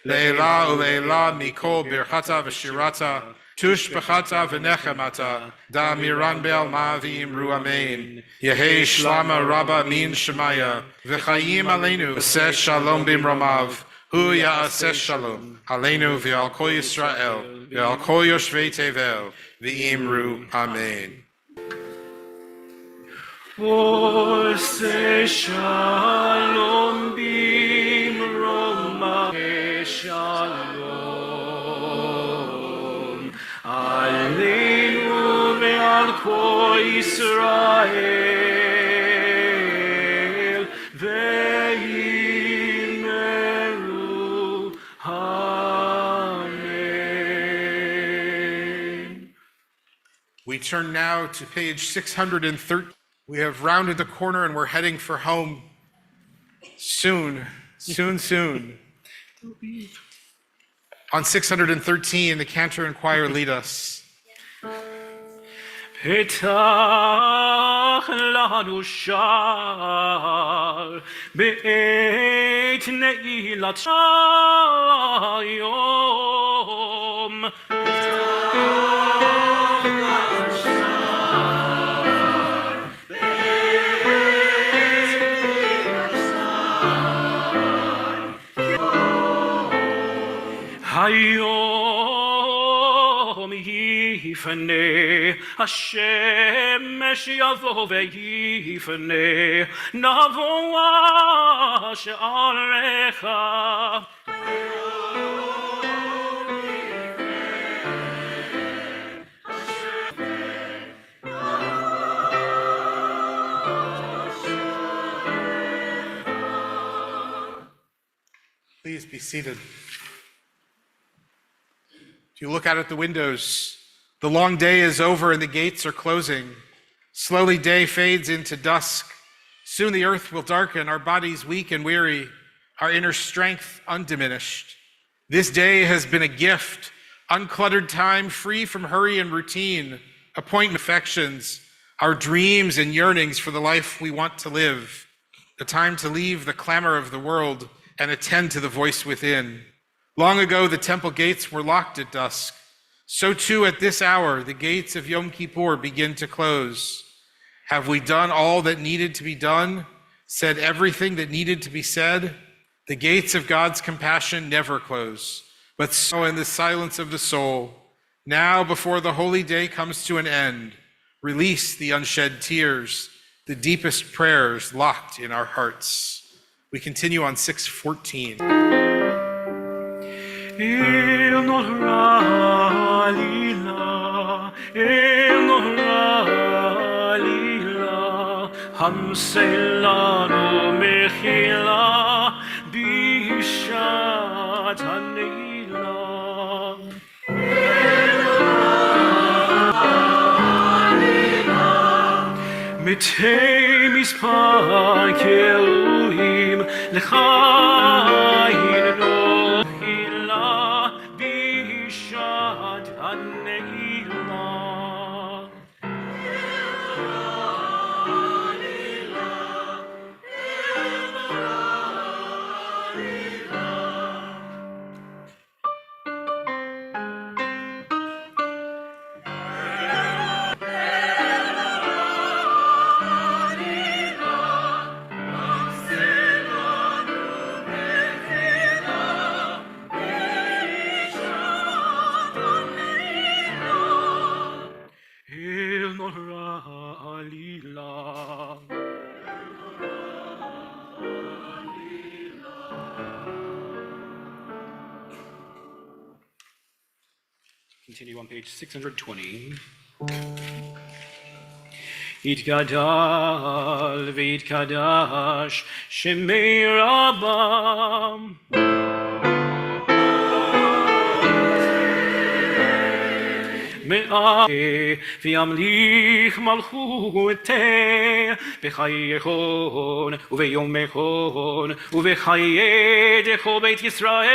le'ela u'le'ela mikol birchata v'shirata, Tush b'chata v'nechemata, da miran be'alma v'imru Amen. Yehi shlama rabba min shemaya, v'chayim aleinu, v'seh shalom b'imromav, hu ya'aseh shalom, aleinu v'al kol Yisrael, v'al kol yoshvei tevel, v'imru Amen. V'seh shalom b'imromav, shalom. Aleinu ve'al kol Yisrael ve'yimeru Amen. We turn now to page 613. We have rounded the corner and we're heading for home soon, soon, soon. On 613, the cantor and choir lead us. Petach lanu shar beit neilat shayom. Hayom yifnei Hashemesh yavo ve'yifnei navo she'arecha. Please be seated. If you look out at the windows, the long day is over and the gates are closing. Slowly day fades into dusk. Soon the earth will darken, our bodies weak and weary, our inner strength undiminished. This day has been a gift, uncluttered time, free from hurry and routine, appointment affections, our dreams and yearnings for the life we want to live, a time to leave the clamor of the world and attend to the voice within. Long ago, the temple gates were locked at dusk. So too at this hour, the gates of Yom Kippur begin to close. Have we done all that needed to be done? Said everything that needed to be said? The gates of God's compassion never close, but so in the silence of the soul. Now, before the holy day comes to an end, release the unshed tears, the deepest prayers locked in our hearts. We continue on 614. El Nohra Lila, El Nohra Lila, Hamselanu Mechila, Bisha מתי מספר כאלוהים לחיינו הילה בשעת הנעילה. אל נורא עלילה. Continue on page 620. יתגדל ויתקדש שמי רבם. וימליך מלכותה בחייכון וביומכון ובחיי דכל בית ישראל.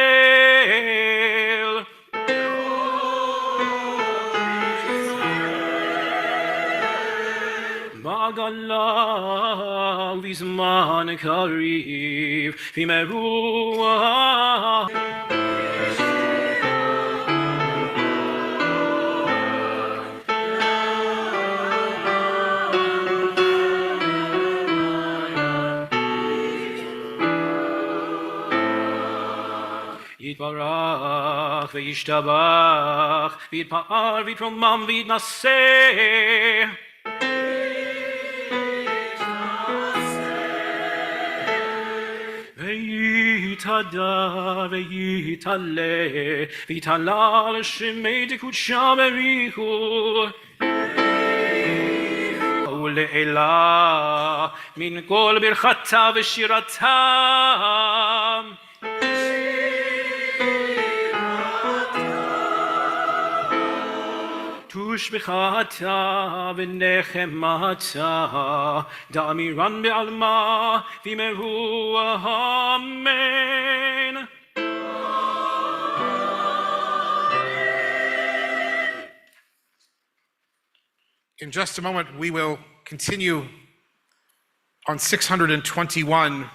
בעגלה ובזמן קריב במרוח. יתברך וישתבח ויתפאר ויתרומם ויתנשא. ויתהדר ויתעלה ויתהלל שמי דקודשה בריחו. ולעילה מן כל ברכתה ושירתה. תושבחתה ונחמתה דאמירן בעלמה וימרו אמן. In just a moment, we will continue on 621.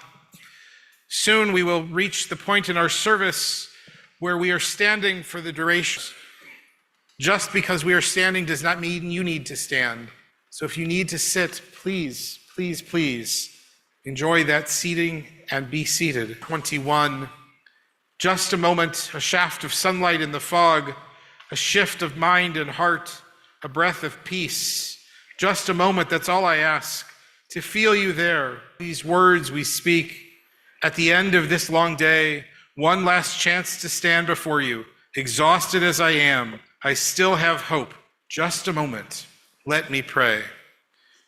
Soon we will reach the point in our service where we are standing for the duration. Just because we are standing does not mean you need to stand. So if you need to sit, please, please, please enjoy that seating and be seated. 21. Just a moment, a shaft of sunlight in the fog, a shift of mind and heart, a breath of peace. Just a moment, that's all I ask, to feel you there. These words we speak at the end of this long day, one last chance to stand before you, exhausted as I am. I still have hope. Just a moment. Let me pray.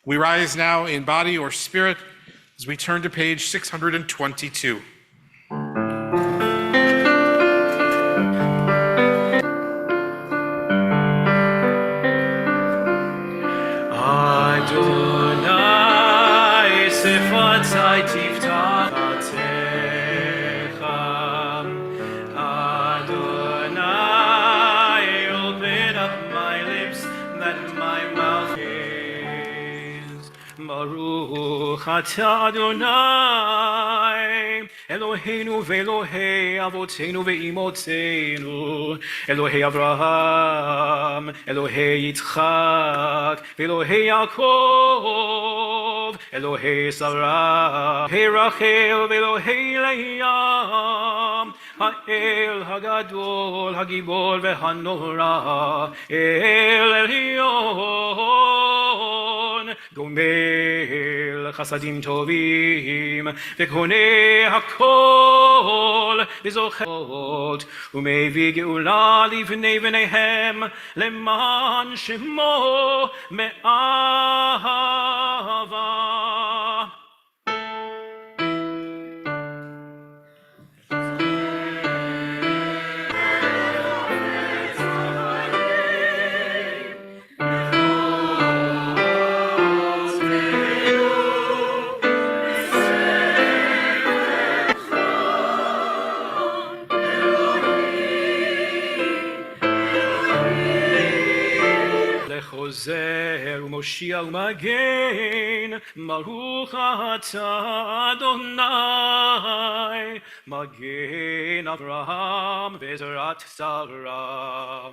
We rise now in body or spirit as we turn to page 622. Adonai sefatai tiftach Baruch atah Adonai Eloheinu ve'Elohei avoteinu ve'imotzeinu Elohei Avraham Elohei Yitzchak ve'Elohei Yaakov Elohei Sarah Elohei Rachel ve'Elohei Leah Ha'el Hagadol Hagibor ve'Hanora El Elyon גומל חסדים טובים וקונה הכל וזוכרות ומביא גאולה לבני בניהם למען שמו מאהבה. עוזר ומושיע ומגן, ברוך אתה אדוני, מגן אברהם ועזרת שרה.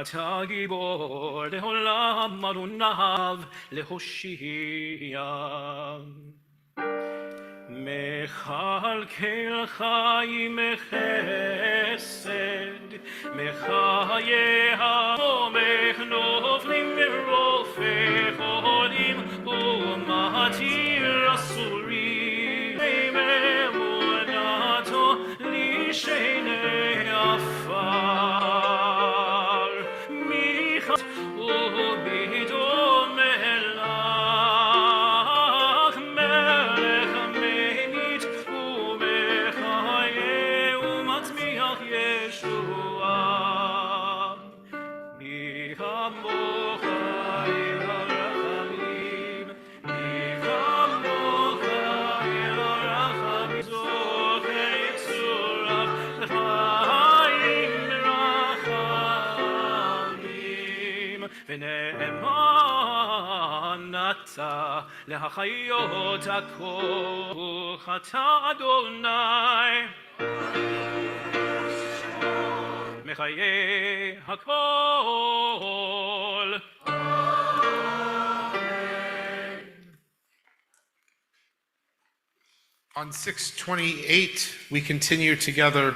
אתה גיבור לעולם אדוניו להושיע. מכלכל חיים מחסד, מחיי העומק נופלים מרופא חולים ומתיר אסורים, אמונתו לשני עפר, מחת וביתו מלך, מלך מנית ומחיה ומצמיח ישועה. מי כמוך אל הרחמים, מי כמוך אל הרחמים, זוכר יצוריו לחיים רחמים, ונאמן אתה להחיות הכל, אתה אדוני מחיי הכל. On 628, we continue together.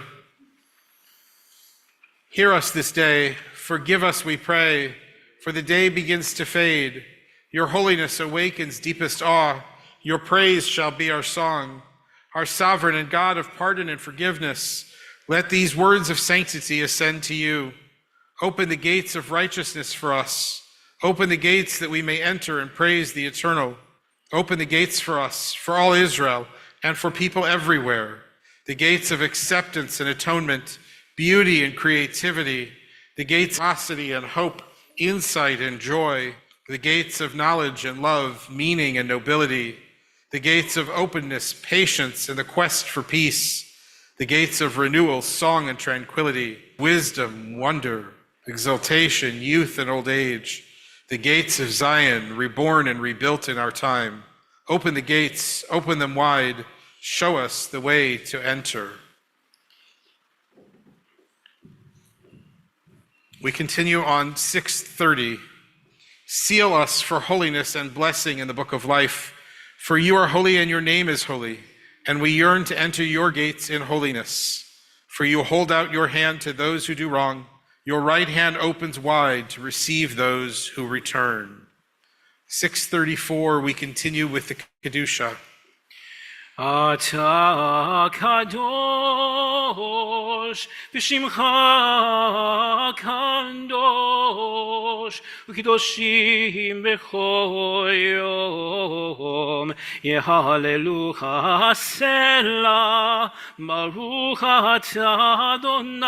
Hear us this day, forgive us, we pray, for the day begins to fade. Your holiness awakens deepest awe. Your praise shall be our song. Our sovereign and God of pardon and forgiveness, let these words of sanctity ascend to you. Open the gates of righteousness for us. Open the gates that we may enter and praise the eternal. Open the gates for us, for all Israel, and for people everywhere. The gates of acceptance and atonement, beauty and creativity, the gates of generosity and hope, insight and joy, the gates of knowledge and love, meaning and nobility, the gates of openness, patience, and the quest for peace, the gates of renewal, song and tranquility, wisdom, wonder, exaltation, youth and old age, the gates of Zion, reborn and rebuilt in our time. Open the gates, open them wide, show us the way to enter. We continue on 630. Seal us for holiness and blessing in the book of life, for you are holy and your name is holy, and we yearn to enter your gates in holiness. For you hold out your hand to those who do wrong, your right hand opens wide to receive those who return. 634, we continue with the Kedusha. אתה קדוש ושמך קדוש וקדושים בכל יום יהללוך הסלע ברוך אתה אדוני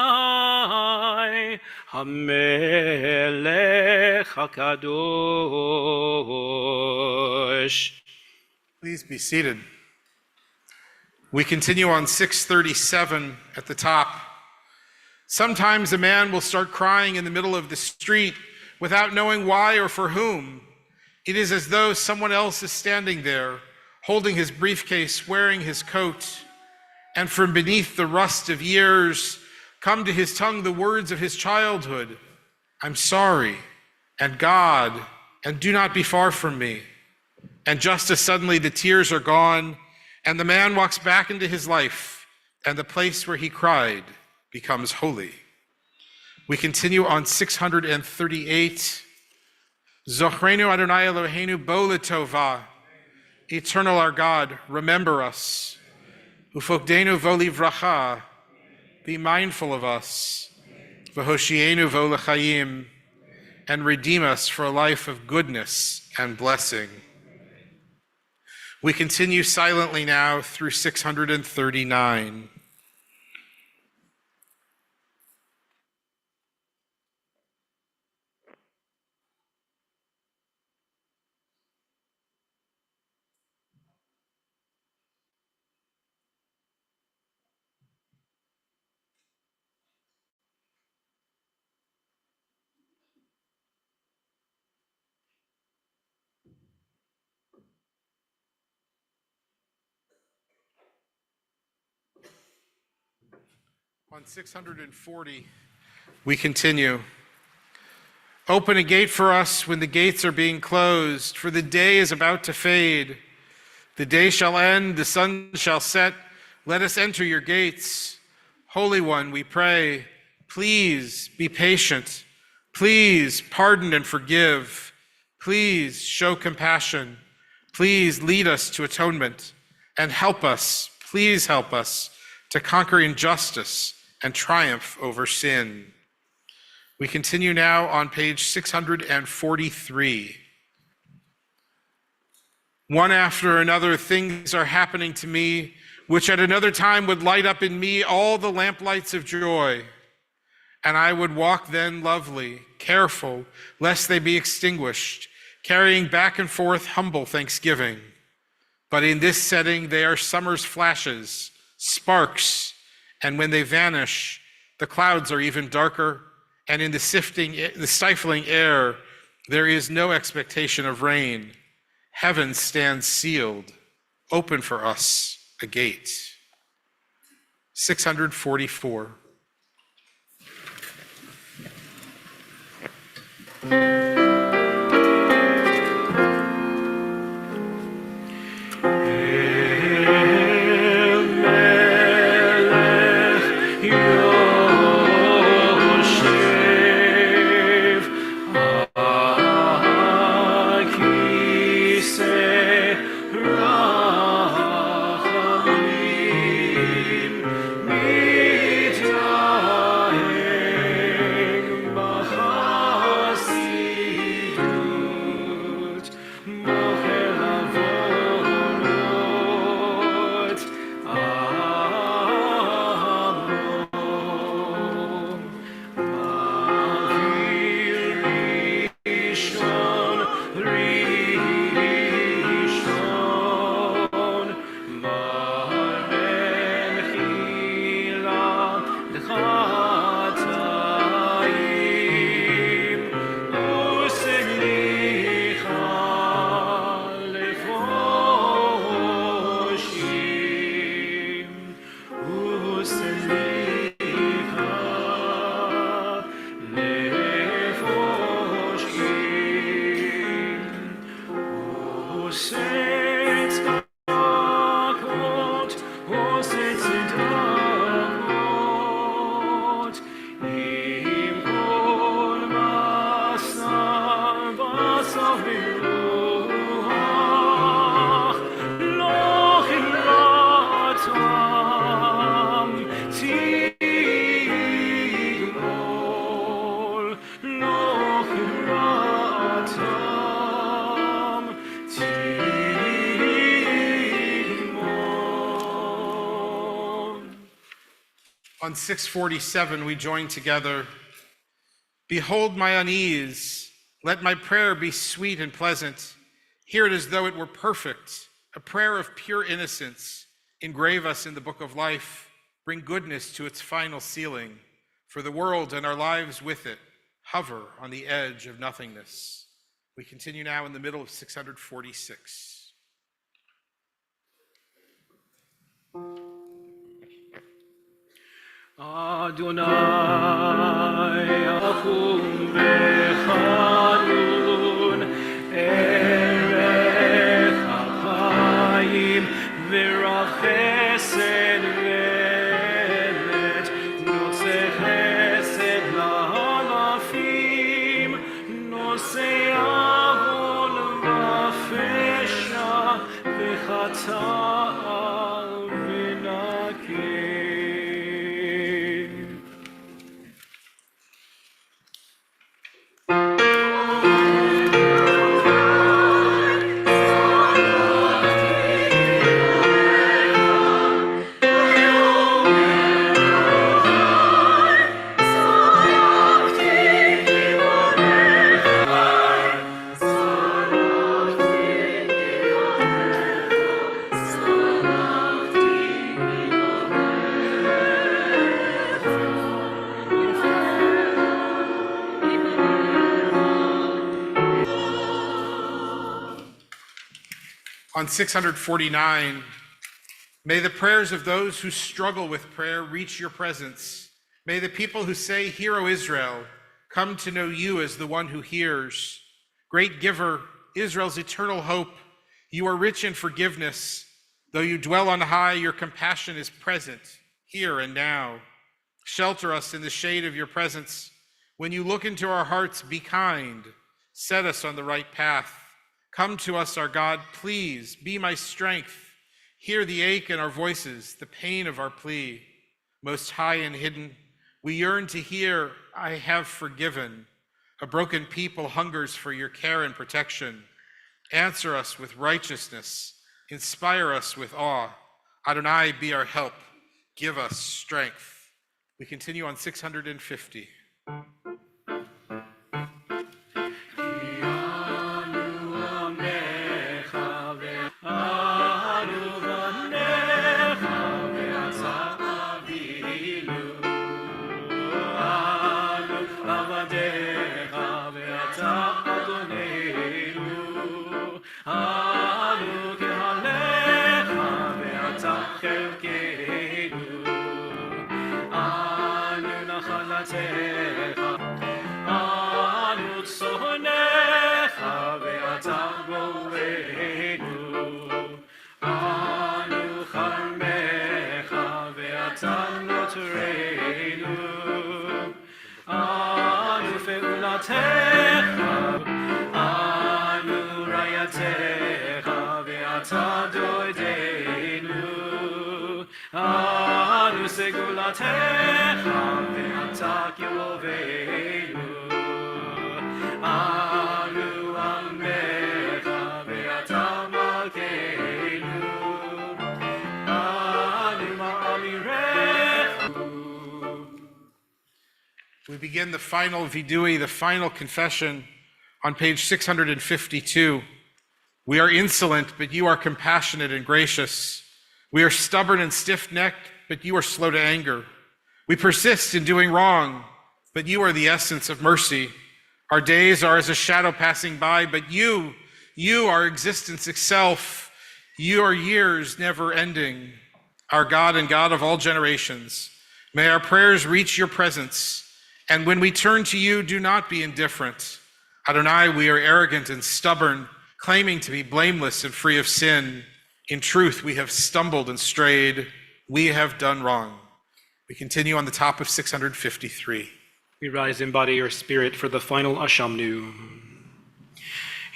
המלך הקדוש. Please be seated. We continue on 637 at the top. Sometimes a man will start crying in the middle of the street without knowing why or for whom. It is as though someone else is standing there, holding his briefcase, wearing his coat, and from beneath the rust of years come to his tongue the words of his childhood. I'm sorry, and God, and do not be far from me. And just as suddenly the tears are gone, and the man walks back into his life, and the place where he cried becomes holy. We continue on 638. Zochrenu Adonai Eloheinu bo l'tova. Eternal our God, remember us. Ufokdenu vo livracha. Be mindful of us. V'hoshienu vo l'chayim. And redeem us for a life of goodness and blessing. We continue silently now through 639. On 640, we continue. Open a gate for us when the gates are being closed, for the day is about to fade. The day shall end, the sun shall set. Let us enter your gates. Holy One, we pray, please be patient. Please pardon and forgive. Please show compassion. Please lead us to atonement and help us, please help us to conquer injustice and triumph over sin. We continue now on page 643. One after another, things are happening to me, which at another time would light up in me all the lamplights of joy. And I would walk then lovely, careful, lest they be extinguished, carrying back and forth humble thanksgiving. But in this setting, they are summer's flashes, sparks, and when they vanish, the clouds are even darker, and in the stifling air, there is no expectation of rain. Heaven stands sealed, open for us a gate. 644. On 647, we join together. Behold my unease. Let my prayer be sweet and pleasant. Hear it as though it were perfect, a prayer of pure innocence. Engrave us in the book of life. Bring goodness to its final sealing. For the world and our lives with it hover on the edge of nothingness. We continue now in the middle of 646. Adonai, achum bechanun, erech apayim, v'rav chesed ve'emet, notze chesed la'alafim, notze avon v'afesha, v'chata v'nakeh. On 649, May the prayers of those who struggle with prayer reach your presence. May the people who say, "Hear, O Israel," come to know you as the one who hears. Great giver, Israel's eternal hope, you are rich in forgiveness. Though you dwell on high, your compassion is present here and now. Shelter us in the shade of your presence. When you look into our hearts, be kind. Set us on the right path. Come to us, our God. Please be my strength. Hear the ache in our voices, the pain of our plea. Most high and hidden, we yearn to hear, "I have forgiven." A broken people hungers for your care and protection. Answer us with righteousness. Inspire us with awe. Adonai, be our help. Give us strength. We continue on 650. We begin the final vidui, the final confession, on page 652. We are insolent, but you are compassionate and gracious. We are stubborn and stiff-necked, but you are slow to anger. We persist in doing wrong, but you are the essence of mercy. Our days are as a shadow passing by, but you are existence itself. Your years never ending. Our God and God of all generations, may our prayers reach your presence. And when we turn to you, do not be indifferent. Adonai, we are arrogant and stubborn, claiming to be blameless and free of sin. In truth, we have stumbled and strayed. We have done wrong. We continue on the top of 653. We rise in body or spirit for the final Ashamnu.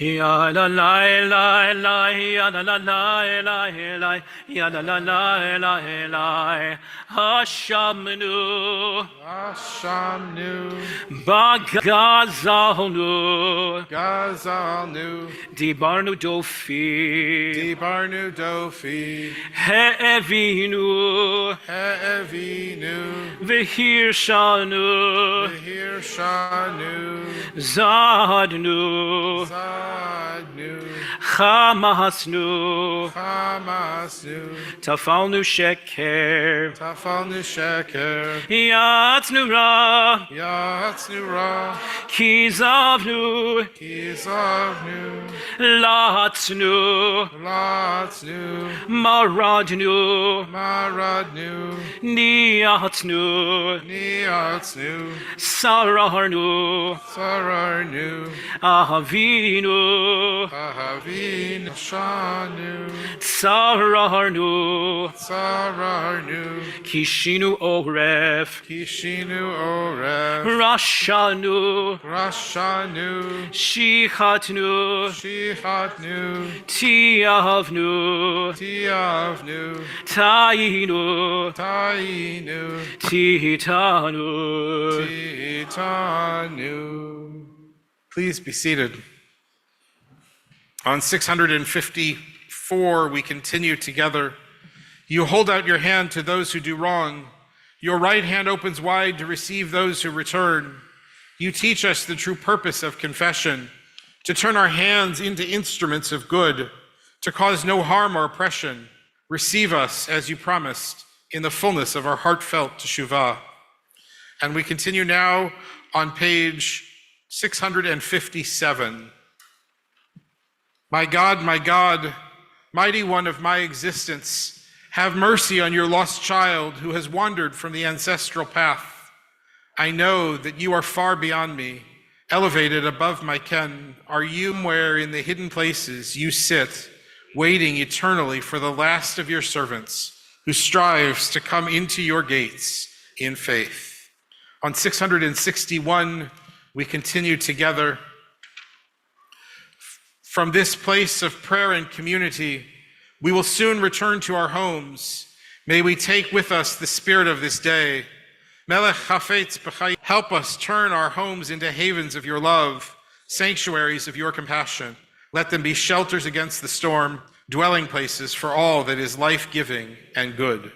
Ya la la la la, ya la la la la la, ya la la la la la, Hashamnu, Hashamnu, Bagazalnu, Gazalnu, Dibarnu Dofi, Dibarnu Dofi, He'evinu, He'evinu, Vehirshanu, Vehirshanu, Zadnu, Chamasnu, Tafalnu Sheker, Yatznu Ra, Kizavnu, Latznu, Maradnu, Niatznu, Sararnu, Ahavinu, Shanu, Sararnu, Kishinu Oref, Rashanu, Shichatnu, Tiavnu, Tainu, Titanu. Please be seated. On 654, we continue together. You hold out your hand to those who do wrong. Your right hand opens wide to receive those who return. You teach us the true purpose of confession, to turn our hands into instruments of good, to cause no harm or oppression. Receive us, as you promised, in the fullness of our heartfelt teshuvah. And we continue now on page 657. My God, mighty one of my existence, Have mercy on your lost child who has wandered from the ancestral path. I know that you are far beyond me, elevated above my ken. Are you where in the hidden places you sit, waiting eternally for the last of your servants who strives to come into your gates in faith? On 661, we continue together. From this place of prayer and community, we will soon return to our homes. May we take with us the spirit of this day. Melech Chafetz B'chayim, help us turn our homes into havens of your love, sanctuaries of your compassion. Let them be shelters against the storm, dwelling places for all that is life-giving and good.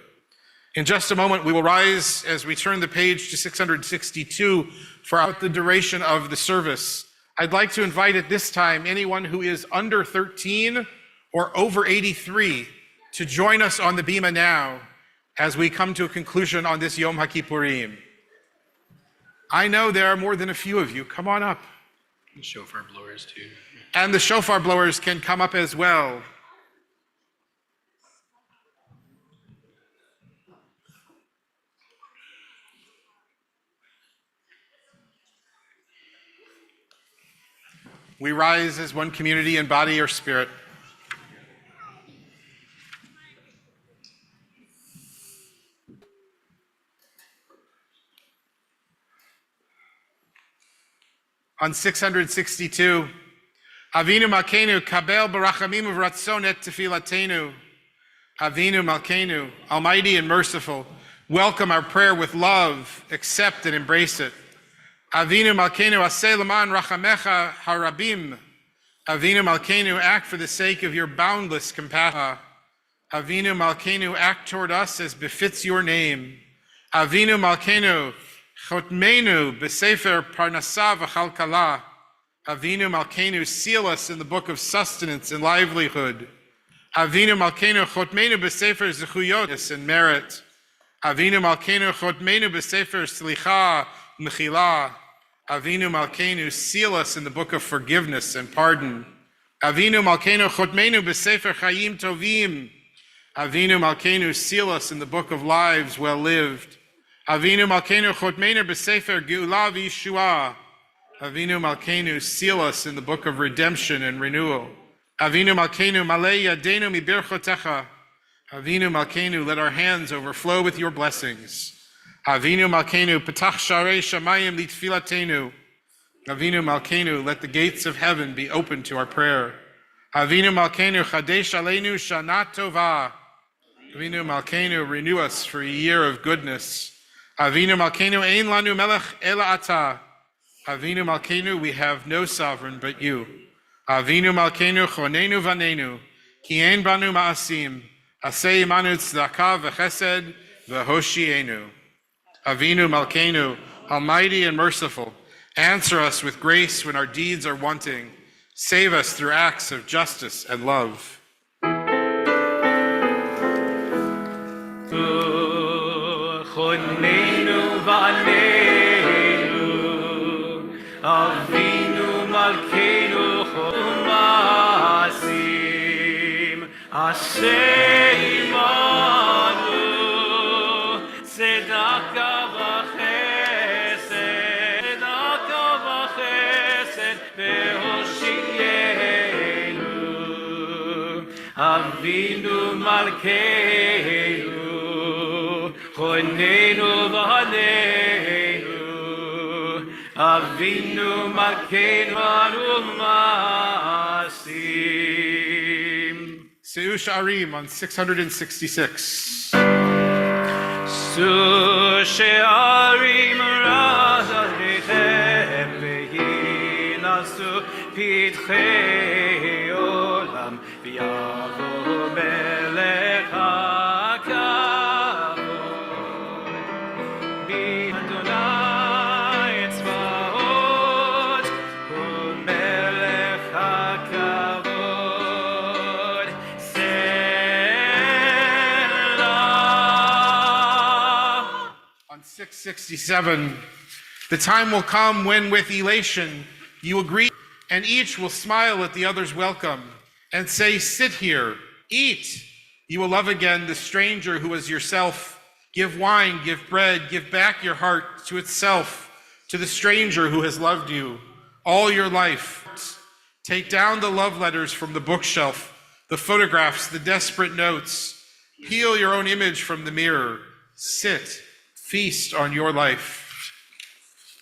In just a moment, we will rise as we turn the page to 662 for the duration of the service. I'd like to invite at this time anyone who is under 13 or over 83 to join us on the bima now as we come to a conclusion on this Yom HaKippurim. I know there are more than a few of you. Come on up. And shofar blowers too. And the shofar blowers can come up as well. We rise as one community in body or spirit. On 662, Avinu Malkeinu, Kabel Barachamim of Ratzon et Tefilatenu. Avinu Malkeinu, Almighty and merciful, welcome our prayer with love, accept and embrace it. Avinu Malkeinu, Aseh Laman Rachamecha Harabim. Avinu Malkeinu, act for the sake of your boundless compassion. Avinu Malkeinu, act toward us as befits your name. Avinu Malkeinu, Chotmeinu b'sefer parnasa v'chalkala. Avinu Malkeinu, seal us in the book of sustenance and livelihood. Avinu Malkeinu, Chotmeinu b'sefer zechuyot and merit. Avinu Malkeinu, Chotmeinu b'sefer slicha mechila. Avinu Malkeinu, seal us in the book of forgiveness and pardon. Avinu Malkeinu, Chotmeinu b'sefer chayim tovim. Avinu Malkeinu, seal us in the book of lives well lived. Avinu Malkeinu, Chotmeinu b'sefer geula v'yeshua. Avinu Malkeinu, seal us in the book of redemption and renewal. Avinu Malkeinu, malei yadeinu mibirchotecha. Avinu Malkeinu, let our hands overflow with your blessings. Avinu Malkeinu, petach sharei shamayim litfilatenu. Avinu Malkeinu, let the gates of heaven be open to our prayer. Avinu Malkeinu, chadesh aleinu shana tova. Avinu Malkeinu, renew us for a year of goodness. Avinu Malkeinu, ein lanu melech ela ata. Avinu Malkeinu, we have no sovereign but you. Avinu Malkeinu, chonenu vanenu, ki ein banu ma'asim, aseh imanu tzedakah v'chesed v'hoshienu. Avinu Malkeinu, almighty and merciful, answer us with grace when our deeds are wanting. Save us through acts of justice and love. Chonenu v'anenu, Avinu Malkeinu chomasim, Aseh imanu, tzedakah v'chesed, tzedakah v'chesed, v'hoshienu. Avinu Malkeinu, Chonenu v'anenu, Avinu Malkeinu anu masim. Se'u Sha'arim on 666. Su she'arim razadechem v'hinasu pitchei olam v'yavo melech hakavod b'Adonai tzvaot u'melech hakavod Selah. On 667, the time will come when with elation you agree and each will smile at the other's welcome and say, sit here, eat, You will love again the stranger who was yourself. Give wine, give bread, give back your heart to itself, to the stranger who has loved you all your life. Take down the love letters from the bookshelf, the photographs, the desperate notes. Peel your own image from the mirror. Sit, feast on your life.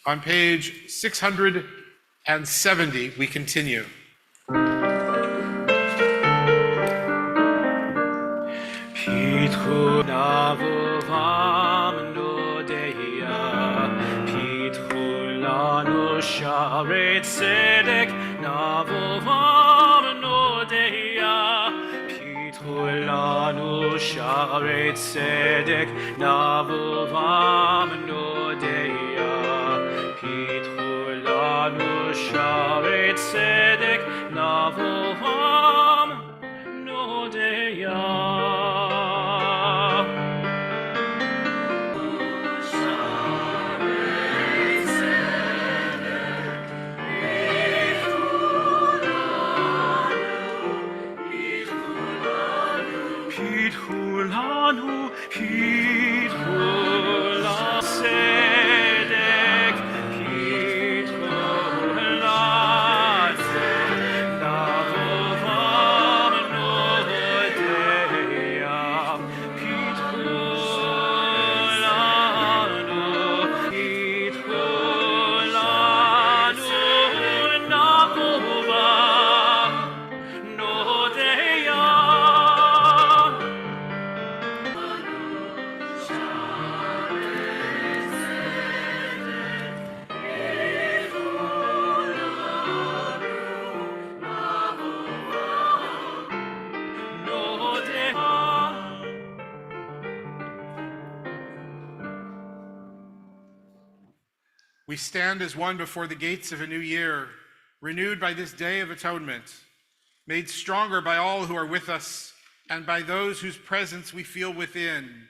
On page 670, we continue. Pitchu navovam nodeya, pitchu lanu sha'arei tzedek, navovam nodeya, pitchu lanu sha'arei tzedek, navovam nodeya, pitchu lanu sha'arei tzedek, navovam nodeya. We stand as one before the gates of a new year, renewed by this day of atonement, made stronger by all who are with us and by those whose presence we feel within.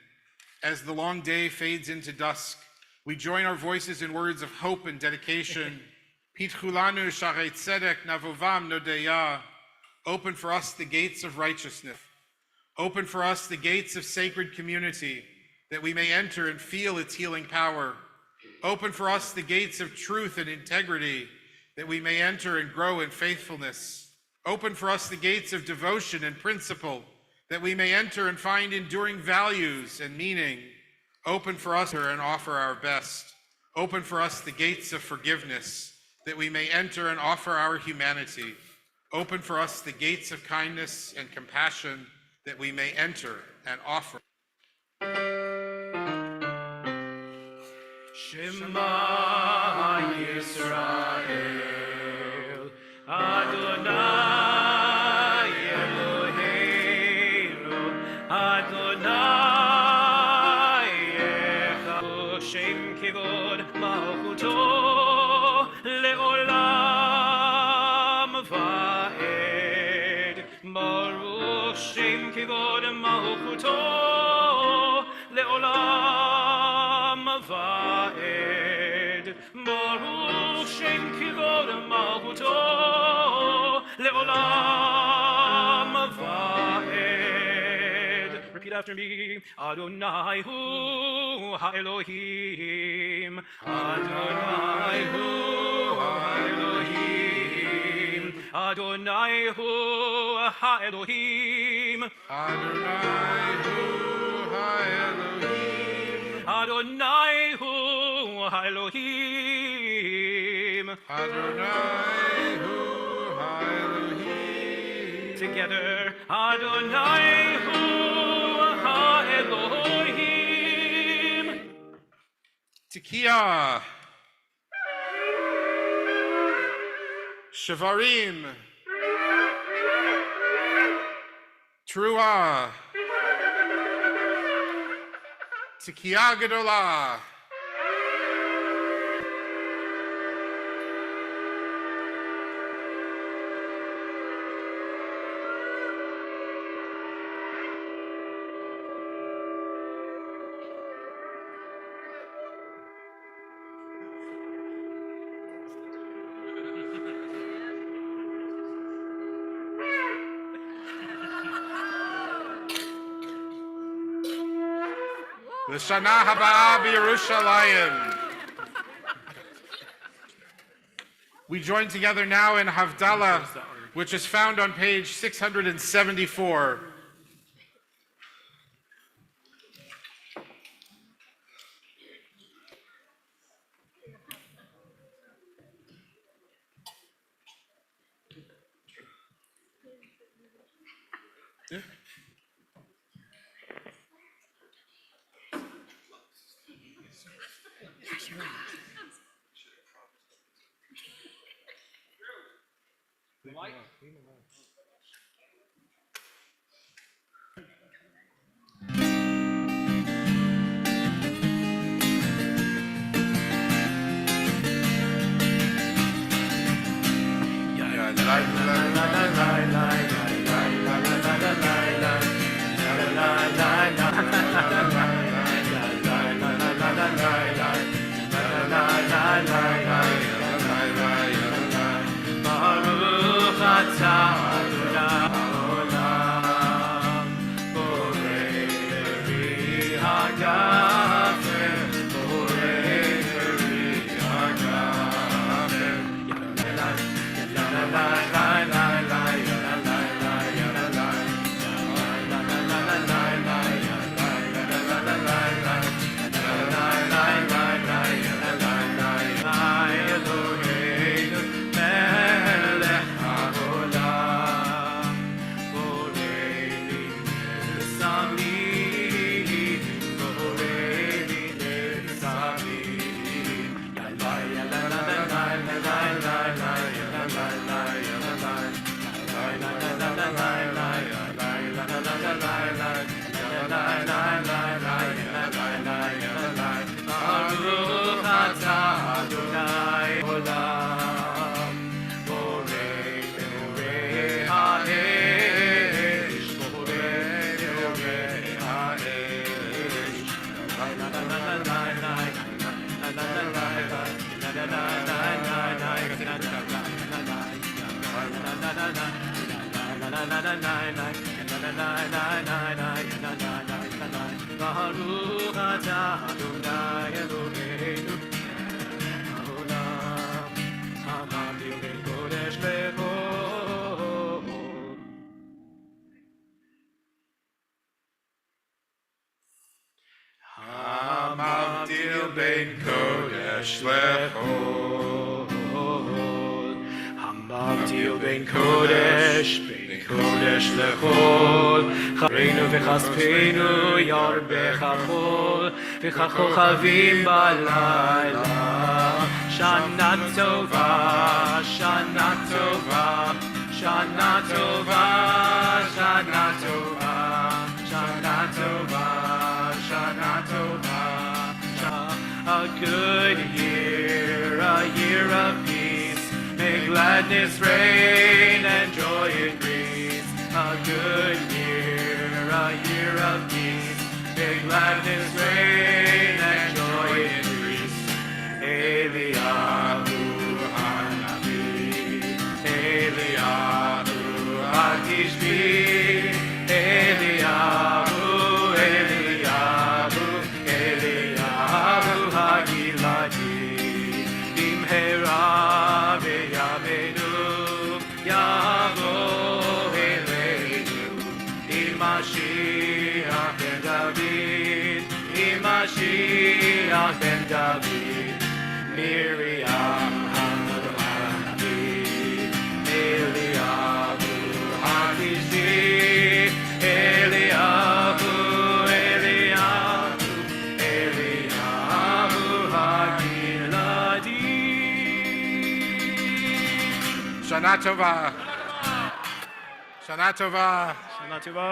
As the long day fades into dusk, we join our voices in words of hope and dedication. Pitchu lanu sha'arei tzedek, navovam nodeya. Open for us the gates of righteousness. Open for us the gates of sacred community, that we may enter and feel its healing power. Open for us the gates of truth and integrity, that we may enter and grow in faithfulness. Open for us the gates of devotion and principle, that we may enter and find enduring values and meaning. Open for us and offer our best. Open for us the gates of forgiveness, that we may enter and offer our humanity. Open for us the gates of kindness and compassion, that we may enter and offer. Shema Yisrael, Adonai Eloheinu, Adonai Echad, Shem Kivod Malchuto, Leolam Va'ed, Baruch Shem Kivod Malchuto, Leolam Va'ed, Baruch Shem Kivod Malchuto, Leolam Va'ed. Repeat after me. Adonai Hu HaElohim, Adonai Hu HaElohim, Adonai Hu HaElohim, Adonai Hu HaElohim, Adonai Hu HaElohim, Adonai Hu HaElohim. Together, Adonai Hu HaElohim. Tekiah, Shavarim, Truah, Tekiah Gedolah. L'shana haba'ah b'Yerushalayim. We join together now in Havdalah, which is found on page 674. Baruch atah Adonai haolam, borei beri hagafer, borei beri hagafer. La la la la la la la la la la la la la la la la la Baruch atah Adonai olam, borei beorei ha'esh, borei beorei ha'esh. La la la la la la la la la Baruch atah Adonai Eloheinu haolam, hamavdil ben kodesh lechol. Hamavdil ben kodesh lechol. Hamavdil ben kodesh lechol. Chareinu v'chaspenu yarbecha chol, v'chachochavim balayla. Shana tova, shana tova, shana tova, shana tova, shana tova, shana tova. A good year, a year of peace. May gladness reign and joy increase. A good year, a year of peace. May gladness reign and joy increase. Eliyahu Hanavi, Eliyahu Hatishbi, Eliyahu, Eliyahu, Eliyahu Hagiladi, Bimhera v'yameinu, Yavo Eleinu, Mashiach ben David, Mashiach ben David, Miriam Hanavi, Eliyahu Hatishbi, Eliyahu, Eliyahu, Eliyahu Hagiladi. Shana Tova. Shana Tova. Shana Tova.